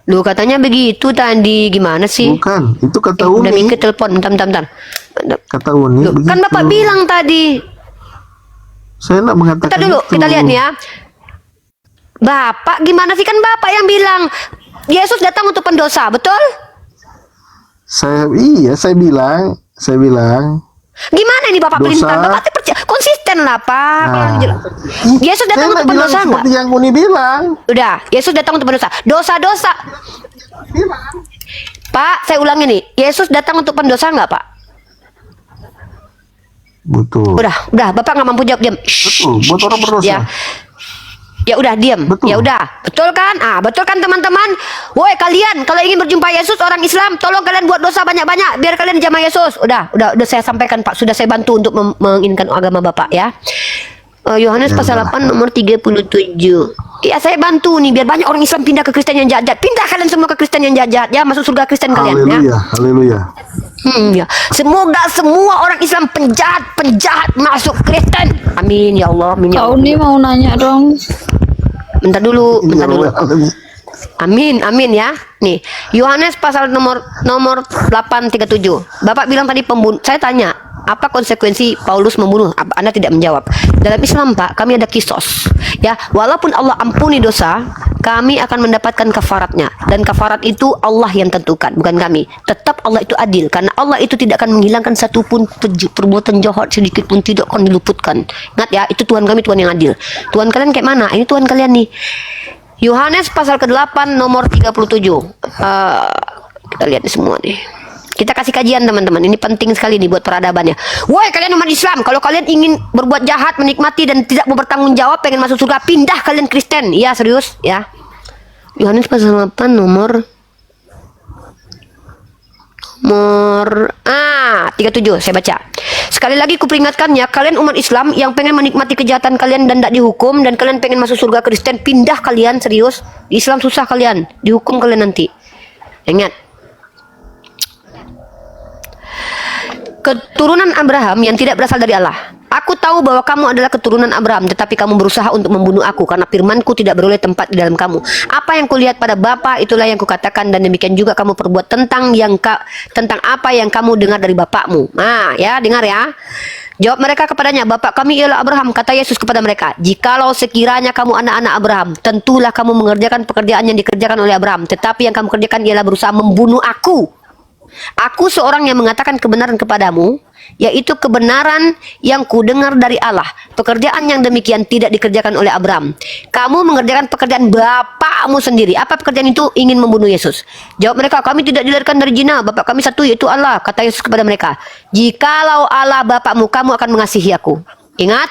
[SPEAKER 2] Lu katanya begitu tadi, gimana sih?
[SPEAKER 4] Bukan, itu kata
[SPEAKER 2] Uni. Udah
[SPEAKER 4] Uni.
[SPEAKER 2] mikir telepon, bentar.
[SPEAKER 4] Kata Uni.
[SPEAKER 2] Kan Bapak bilang tadi.
[SPEAKER 4] Saya nak mengatakan.
[SPEAKER 2] Kita dulu, kita lihat nih ya. Bapak gimana sih, kan Bapak yang bilang Yesus datang untuk pendosa, betul?
[SPEAKER 4] Saya bilang.
[SPEAKER 2] Gimana ini Bapak perintah? Bapak percaya konsisten lah Pak. Yesus datang untuk pendosa nggak?
[SPEAKER 4] Seperti yang Uni bilang.
[SPEAKER 2] Udah, Yesus datang untuk pendosa. Dosa-dosa. Pak, saya ulangi nih. Yesus datang untuk pendosa nggak Pak?
[SPEAKER 4] Betul.
[SPEAKER 2] Udah, Bapak nggak mampu jawab, diam.
[SPEAKER 4] Betul, buat orang berdosa.
[SPEAKER 2] Ya udah diam. Ya udah. Betul kan? Betul kan teman-teman? Woi kalian kalau ingin berjumpa Yesus orang Islam, tolong kalian buat dosa banyak-banyak biar kalian dijamah Yesus. Udah saya sampaikan Pak. Sudah saya bantu untuk menginginkan agama Bapak ya. Yohanes pasal 8 nomor 37. Ya saya bantu nih biar banyak orang Islam pindah ke Kristen yang jahat. Pindah kalian semua ke Kristen yang jahat ya, masuk surga Kristen kalian ya.
[SPEAKER 4] Haleluya.
[SPEAKER 2] Ya. Semoga semua orang Islam penjahat masuk Kristen. Amin ya Allah. Amin ya Allah.
[SPEAKER 1] Kau nih mau nanya dong.
[SPEAKER 2] Bentar dulu. Amin ya. Nih, Yohanes pasal nomor 8:37. Bapak bilang tadi pembunuh. Saya tanya, apa konsekuensi Paulus membunuh? Anda tidak menjawab. Dalam Islam, Pak, kami ada kisos. Ya, walaupun Allah ampuni dosa, kami akan mendapatkan kafaratnya. Dan kafarat itu Allah yang tentukan, bukan kami. Tetap Allah itu adil karena Allah itu tidak akan menghilangkan satupun perbuatan jahat sedikit pun tidak akan diluputkan. Ingat ya, itu Tuhan kami, Tuhan yang adil. Tuhan kalian kayak mana? Ini Tuhan kalian nih. Yohanes pasal ke-8 nomor 37. Kita lihat semua nih. Kita kasih kajian teman-teman. Ini penting sekali nih buat peradabannya. Woi kalian umat Islam, kalau kalian ingin berbuat jahat, menikmati dan tidak mau bertanggung jawab, pengen masuk surga, pindah kalian Kristen. Iya serius ya. Yohanes pasal 8 nomor 37 saya baca. Sekali lagi kuperingatkannya, kalian umat Islam yang pengen menikmati kejahatan kalian dan tidak dihukum, dan kalian pengen masuk surga Kristen, pindah kalian serius. Di Islam susah kalian, dihukum kalian nanti. Ingat. Keturunan Abraham yang tidak berasal dari Allah. Aku tahu bahwa kamu adalah keturunan Abraham, tetapi kamu berusaha untuk membunuh aku karena firmanku tidak beroleh tempat di dalam kamu. Apa yang kulihat pada Bapa itulah yang kukatakan, dan demikian juga kamu perbuat tentang apa yang kamu dengar dari bapakmu. Nah, ya, dengar ya. Jawab mereka kepadanya, Bapak kami ialah Abraham. Kata Yesus kepada mereka, jikalau sekiranya kamu anak-anak Abraham, tentulah kamu mengerjakan pekerjaan yang dikerjakan oleh Abraham. Tetapi yang kamu kerjakan ialah berusaha membunuh aku. Aku seorang yang mengatakan kebenaran kepadamu, yaitu kebenaran yang kudengar dari Allah. Pekerjaan yang demikian tidak dikerjakan oleh Abraham. Kamu mengerjakan pekerjaan bapakmu sendiri. Apa pekerjaan itu? Ingin membunuh Yesus. Jawab mereka, kami tidak dilahirkan dari zina. Bapak kami satu, yaitu Allah. Kata Yesus kepada mereka, jikalau Allah bapakmu, kamu akan mengasihi aku. Ingat,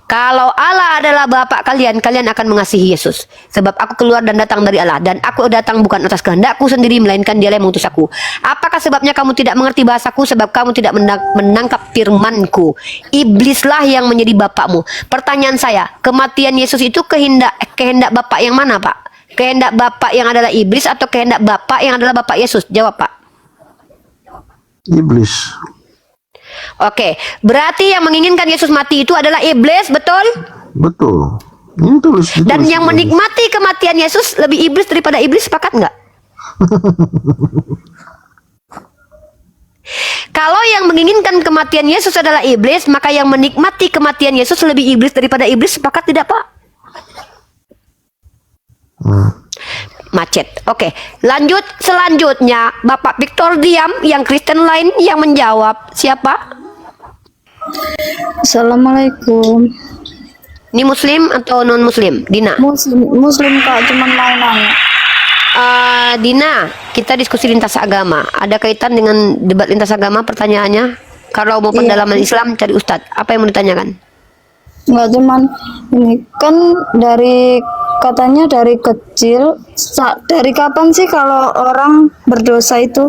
[SPEAKER 2] kalau Allah adalah Bapak kalian, kalian akan mengasihi Yesus. Sebab aku keluar dan datang dari Allah. Dan aku datang bukan atas kehendakku sendiri, melainkan Dialah yang mengutus aku. Apakah sebabnya kamu tidak mengerti bahasaku? Sebab kamu tidak menangkap firmanku. Iblislah yang menjadi bapakmu. Pertanyaan saya, kematian Yesus itu kehendak Bapak yang mana, Pak? Kehendak Bapak yang adalah iblis atau kehendak Bapak yang adalah Bapak Yesus? Jawab, Pak.
[SPEAKER 4] Iblis.
[SPEAKER 2] Oke, berarti yang menginginkan Yesus mati itu adalah iblis, betul?
[SPEAKER 4] Betul. Ini tulis.
[SPEAKER 2] Dan yang menikmati kematian Yesus lebih iblis daripada iblis, sepakat nggak? Kalau yang menginginkan kematian Yesus adalah iblis, maka yang menikmati kematian Yesus lebih iblis daripada iblis, sepakat tidak, Pak? Macet. Oke, lanjut. Selanjutnya Bapak Victor diam, yang Kristen lain yang menjawab. Siapa?
[SPEAKER 10] Assalamualaikum.
[SPEAKER 2] Ini muslim atau non muslim? Dina.
[SPEAKER 10] Muslim Kak, cuman mau nanya.
[SPEAKER 2] Dina, kita diskusi lintas agama. Ada kaitan dengan debat lintas agama pertanyaannya? Kalau mau pendalaman Islam cari Ustadz. Apa yang mau ditanyakan?
[SPEAKER 10] Enggak, cuman ini kan katanya dari kecil. Dari kapan sih kalau orang berdosa itu?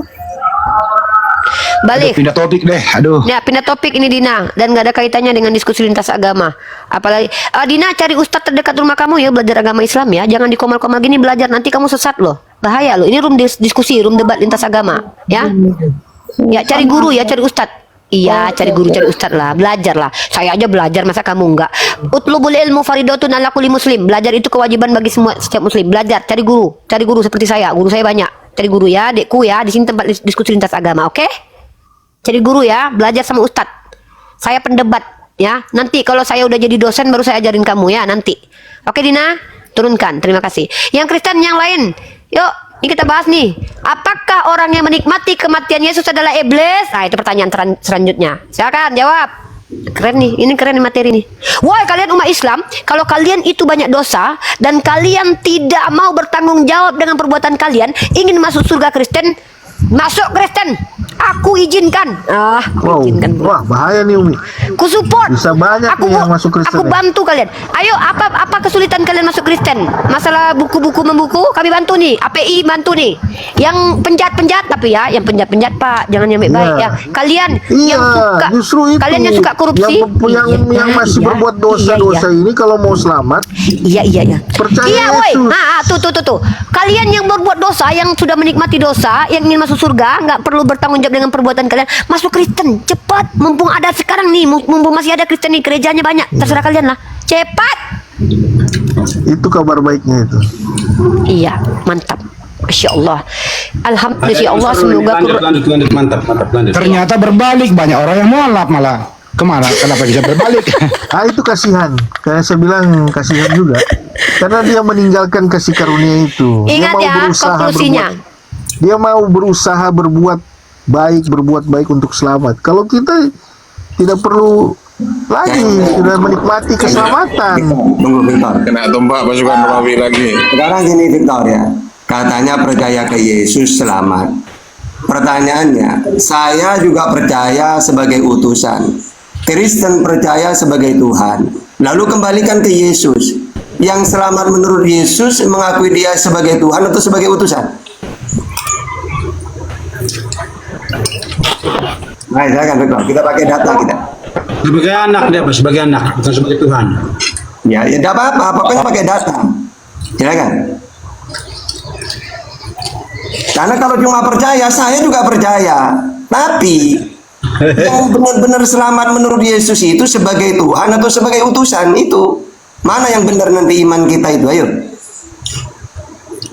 [SPEAKER 2] Balik.
[SPEAKER 6] Pindah topik deh, aduh.
[SPEAKER 2] Ya, pindah topik ini Dina, dan nggak ada kaitannya dengan diskusi lintas agama. Apalagi Dina, cari ustadz terdekat rumah kamu ya, belajar agama Islam ya. Jangan di komal-komal gini belajar, nanti kamu sesat loh. Bahaya loh. Ini room diskusi, room debat lintas agama, ya. Ya, cari guru ya, cari ustadz. Iya, cari guru, cari ustadz lah, belajar lah. Saya aja belajar, masa kamu enggak? Utlubul ilmu faridatun ala kulli muslim. Belajar itu kewajiban bagi setiap muslim. Belajar, cari guru seperti saya. Guru saya banyak. Cari guru ya, adekku ya. Di sini tempat diskusi lintas agama, oke? Cari guru ya, belajar sama ustadz. Saya pendebat ya. Nanti kalau saya udah jadi dosen baru saya ajarin kamu ya nanti. Oke Dina, turunkan. Terima kasih. Yang Kristen yang lain, yuk. Ini kita bahas nih. Apakah orang yang menikmati kematian Yesus adalah iblis? Nah, itu pertanyaan selanjutnya. Silakan jawab. Keren nih, ini keren nih materi nih. Woi kalian umat Islam, kalau kalian itu banyak dosa dan kalian tidak mau bertanggung jawab dengan perbuatan kalian, ingin masuk surga Kristen, masuk Kristen. Aku izinkan. Izinkan.
[SPEAKER 4] Wah, bahaya nih Umi.
[SPEAKER 2] Ku support.
[SPEAKER 4] Bisa banyak
[SPEAKER 2] aku,
[SPEAKER 4] nih yang masuk Kristen.
[SPEAKER 2] Aku bantu kalian. Ayo, apa kesulitan kalian masuk Kristen? Masalah buku-buku membuku, kami bantu nih. API bantu nih. Yang penjahat-penjahat tapi ya, yang penjahat-penjahat Pak, jangan yang baik-baik ya. Kalian yang suka,
[SPEAKER 4] justru itu.
[SPEAKER 2] Kalian yang suka korupsi,
[SPEAKER 4] yang masih berbuat dosa-dosa ini kalau mau selamat.
[SPEAKER 2] Iya.
[SPEAKER 4] Percaya
[SPEAKER 2] Iya, woi.
[SPEAKER 4] Yesus.
[SPEAKER 2] Tuh. Kalian yang berbuat dosa, yang sudah menikmati dosa, yang ingin masuk surga, nggak perlu bertanggung jawab dengan perbuatan kalian, masuk Kristen cepat, mumpung ada sekarang nih, mumpung masih ada Kristen nih, gerejanya banyak, terserah kalian lah, cepat.
[SPEAKER 4] Itu kabar baiknya itu.
[SPEAKER 2] Iya, mantap. Masya Allah. Alhamdulillah ya Allah, semoga
[SPEAKER 6] lanjut, mantap. Ternyata berbalik, banyak orang yang mualaf malah. Kemana? Kenapa bisa berbalik?
[SPEAKER 4] Itu kasihan. Kayak saya bilang kasihan juga. Karena dia meninggalkan kasih karunia itu.
[SPEAKER 2] Ingat ya, konklusinya.
[SPEAKER 4] Dia mau berusaha berbuat baik untuk selamat. Kalau kita tidak perlu lagi sudah menikmati keselamatan.
[SPEAKER 9] Tunggu Victor.
[SPEAKER 5] Kena tumpak pasukan Romawi lagi.
[SPEAKER 9] Sekarang gini Victor ya. Katanya percaya ke Yesus selamat. Pertanyaannya, saya juga percaya sebagai utusan. Kristen percaya sebagai Tuhan. Lalu kembalikan ke Yesus. Yang selamat menurut Yesus mengakui dia sebagai Tuhan atau sebagai utusan? Nah, silakan Victor. Kita pakai data kita.
[SPEAKER 6] Sebagai anak dia, sebagai anak, bukan sebagai Tuhan.
[SPEAKER 9] Ya tidak apa-apa. Pokoknya pakai data. Silakan. Karena kalau cuma percaya, saya juga percaya. Tapi yang benar-benar selamat menurut Yesus itu sebagai Tuhan atau sebagai utusan itu, mana yang benar nanti iman kita itu? Ayo.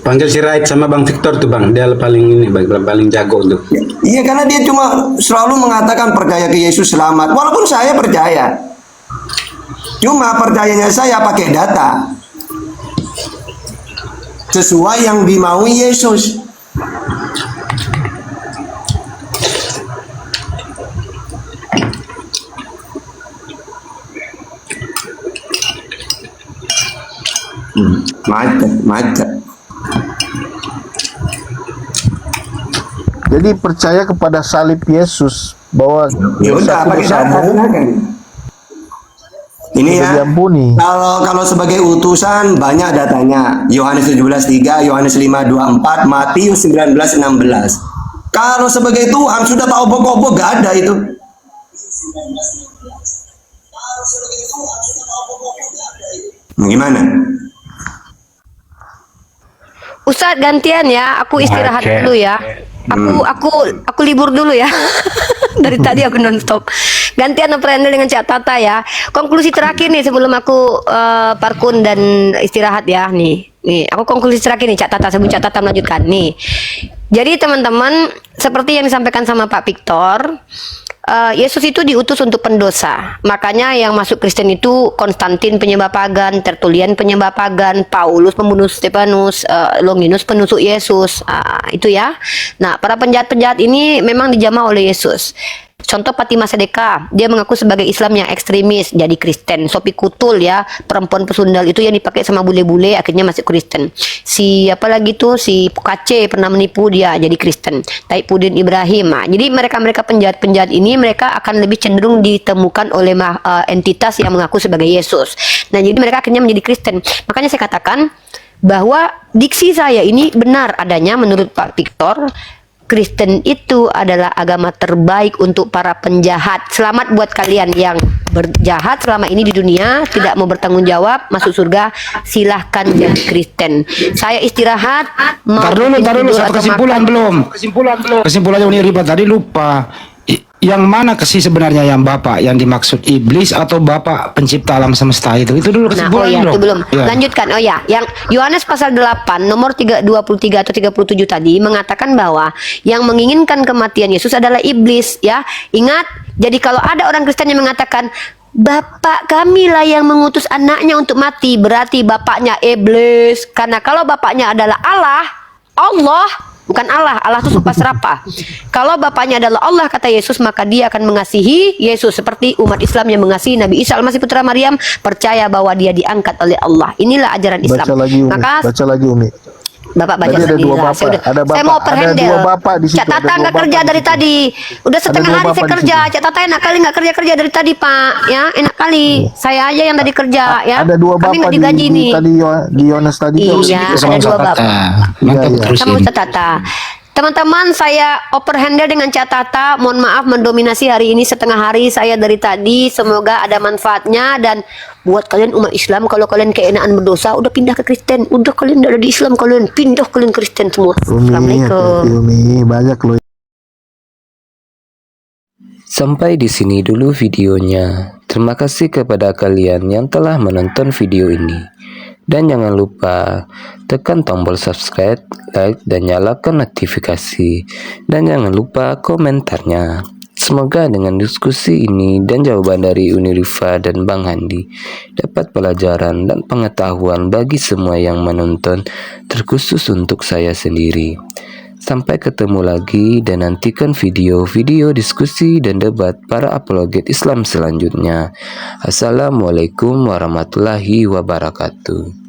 [SPEAKER 11] Panggil si Raid sama Bang Victor tuh Bang, dia paling ini, paling jago tuh.
[SPEAKER 9] Iya, karena dia cuma selalu mengatakan percaya ke Yesus selamat. Walaupun saya percaya, cuma percayanya saya pakai data sesuai yang dimaui Yesus. Macet.
[SPEAKER 4] Jadi percaya kepada salib Yesus bahwa
[SPEAKER 9] Ya udah, pakai data silakan. Ini ya,
[SPEAKER 4] diampuni.
[SPEAKER 9] kalau sebagai utusan banyak datanya. Yohanes 17:3, Yohanes 5:24, Matius 19:16. Kalau sebagai Tuhan sudah tahu pokok-pokok, gak ada itu. Gimana?
[SPEAKER 2] Ustadz gantian ya, aku istirahat dulu ya. Aku libur dulu ya. Dari tadi aku nonstop. Gantian operandi dengan Cak Tata ya. Konklusi terakhir nih sebelum aku parkun dan istirahat ya nih. Nih, aku konklusi terakhir nih Cak Tata, sebelum Cak Tata melanjutkan nih. Jadi teman-teman, seperti yang disampaikan sama Pak Victor, Yesus itu diutus untuk pendosa. Makanya yang masuk Kristen itu Konstantin penyembah pagan, Tertulian penyembah pagan, Paulus pembunuh Stefanus, Longinus penusuk Yesus. Itu ya. Nah, para penjahat-penjahat ini memang dijamah oleh Yesus. Contoh Fatimah Sedekah, dia mengaku sebagai Islam yang ekstremis, jadi Kristen. Sophie Kutul ya, perempuan pesundal itu yang dipakai sama bule-bule, akhirnya masuk Kristen. Si apa lagi tuh, si Pukace pernah menipu dia jadi Kristen. Taipudin Ibrahim. Nah, jadi mereka-mereka penjahat-penjahat ini mereka akan lebih cenderung ditemukan oleh entitas yang mengaku sebagai Yesus. Nah, jadi mereka akhirnya menjadi Kristen. Makanya saya katakan bahwa diksi saya ini benar adanya menurut Pak Victor. Kristen itu adalah agama terbaik untuk para penjahat. Selamat buat kalian yang berjahat selama ini di dunia, tidak mau bertanggung jawab, masuk surga, silahkan jadi Kristen. Saya istirahat.
[SPEAKER 6] Tar dulu, satu kesimpulan belum. Kesimpulannya Uni Riba tadi lupa. Yang mana sih sebenarnya yang Bapak yang dimaksud iblis atau Bapak pencipta alam semesta itu? Itu dulu kesimpulan
[SPEAKER 2] itu belum. Ya. Lanjutkan. Oh ya, yang Yohanes pasal 8 nomor 23 atau 37 tadi mengatakan bahwa yang menginginkan kematian Yesus adalah iblis ya. Ingat, jadi kalau ada orang Kristen yang mengatakan Bapak kamilah yang mengutus anaknya untuk mati, berarti bapaknya iblis. Karena kalau bapaknya adalah Allah bukan Allah itu suka serapa. Kalau bapaknya adalah Allah, kata Yesus, maka dia akan mengasihi Yesus seperti umat Islam yang mengasihi Nabi Isa Al-Masih putra Maryam, percaya bahwa dia diangkat oleh Allah. Inilah ajaran Islam.
[SPEAKER 4] Baca lagi Umi.
[SPEAKER 2] Bapak baca
[SPEAKER 4] ada
[SPEAKER 2] sendiri lah. Saya mau perhandle. Cak Tata nggak kerja dari tadi. Udah setengah hari saya kerja. Cak Tata enak kali nggak kerja dari tadi Pak. Ya enak kali. Saya aja yang tadi kerja ya.
[SPEAKER 4] Ada dua
[SPEAKER 2] Kami
[SPEAKER 4] bapak
[SPEAKER 2] digaji nih.
[SPEAKER 4] Di Yohanes tadi.
[SPEAKER 2] Iya, ada dua bapak. Sama Ustaz Tata. Teman-teman, saya overhandle dengan Cak Tata. Mohon maaf mendominasi hari ini setengah hari saya dari tadi. Semoga ada manfaatnya dan buat kalian umat Islam, kalau kalian keenaan berdosa, udah pindah ke Kristen. Udah kalian udah ada di Islam, kalian pindah kalian Kristen semua. Assalamualaikum.
[SPEAKER 4] Banyak loh.
[SPEAKER 3] Sampai di sini dulu videonya. Terima kasih kepada kalian yang telah menonton video ini. Dan jangan lupa tekan tombol subscribe, like, dan nyalakan notifikasi. Dan jangan lupa komentarnya. Semoga dengan diskusi ini dan jawaban dari Uni Rifa dan Bang Handi dapat pelajaran dan pengetahuan bagi semua yang menonton, terkhusus untuk saya sendiri. Sampai ketemu lagi dan nantikan video-video diskusi dan debat para apologet Islam selanjutnya. Assalamualaikum warahmatullahi wabarakatuh.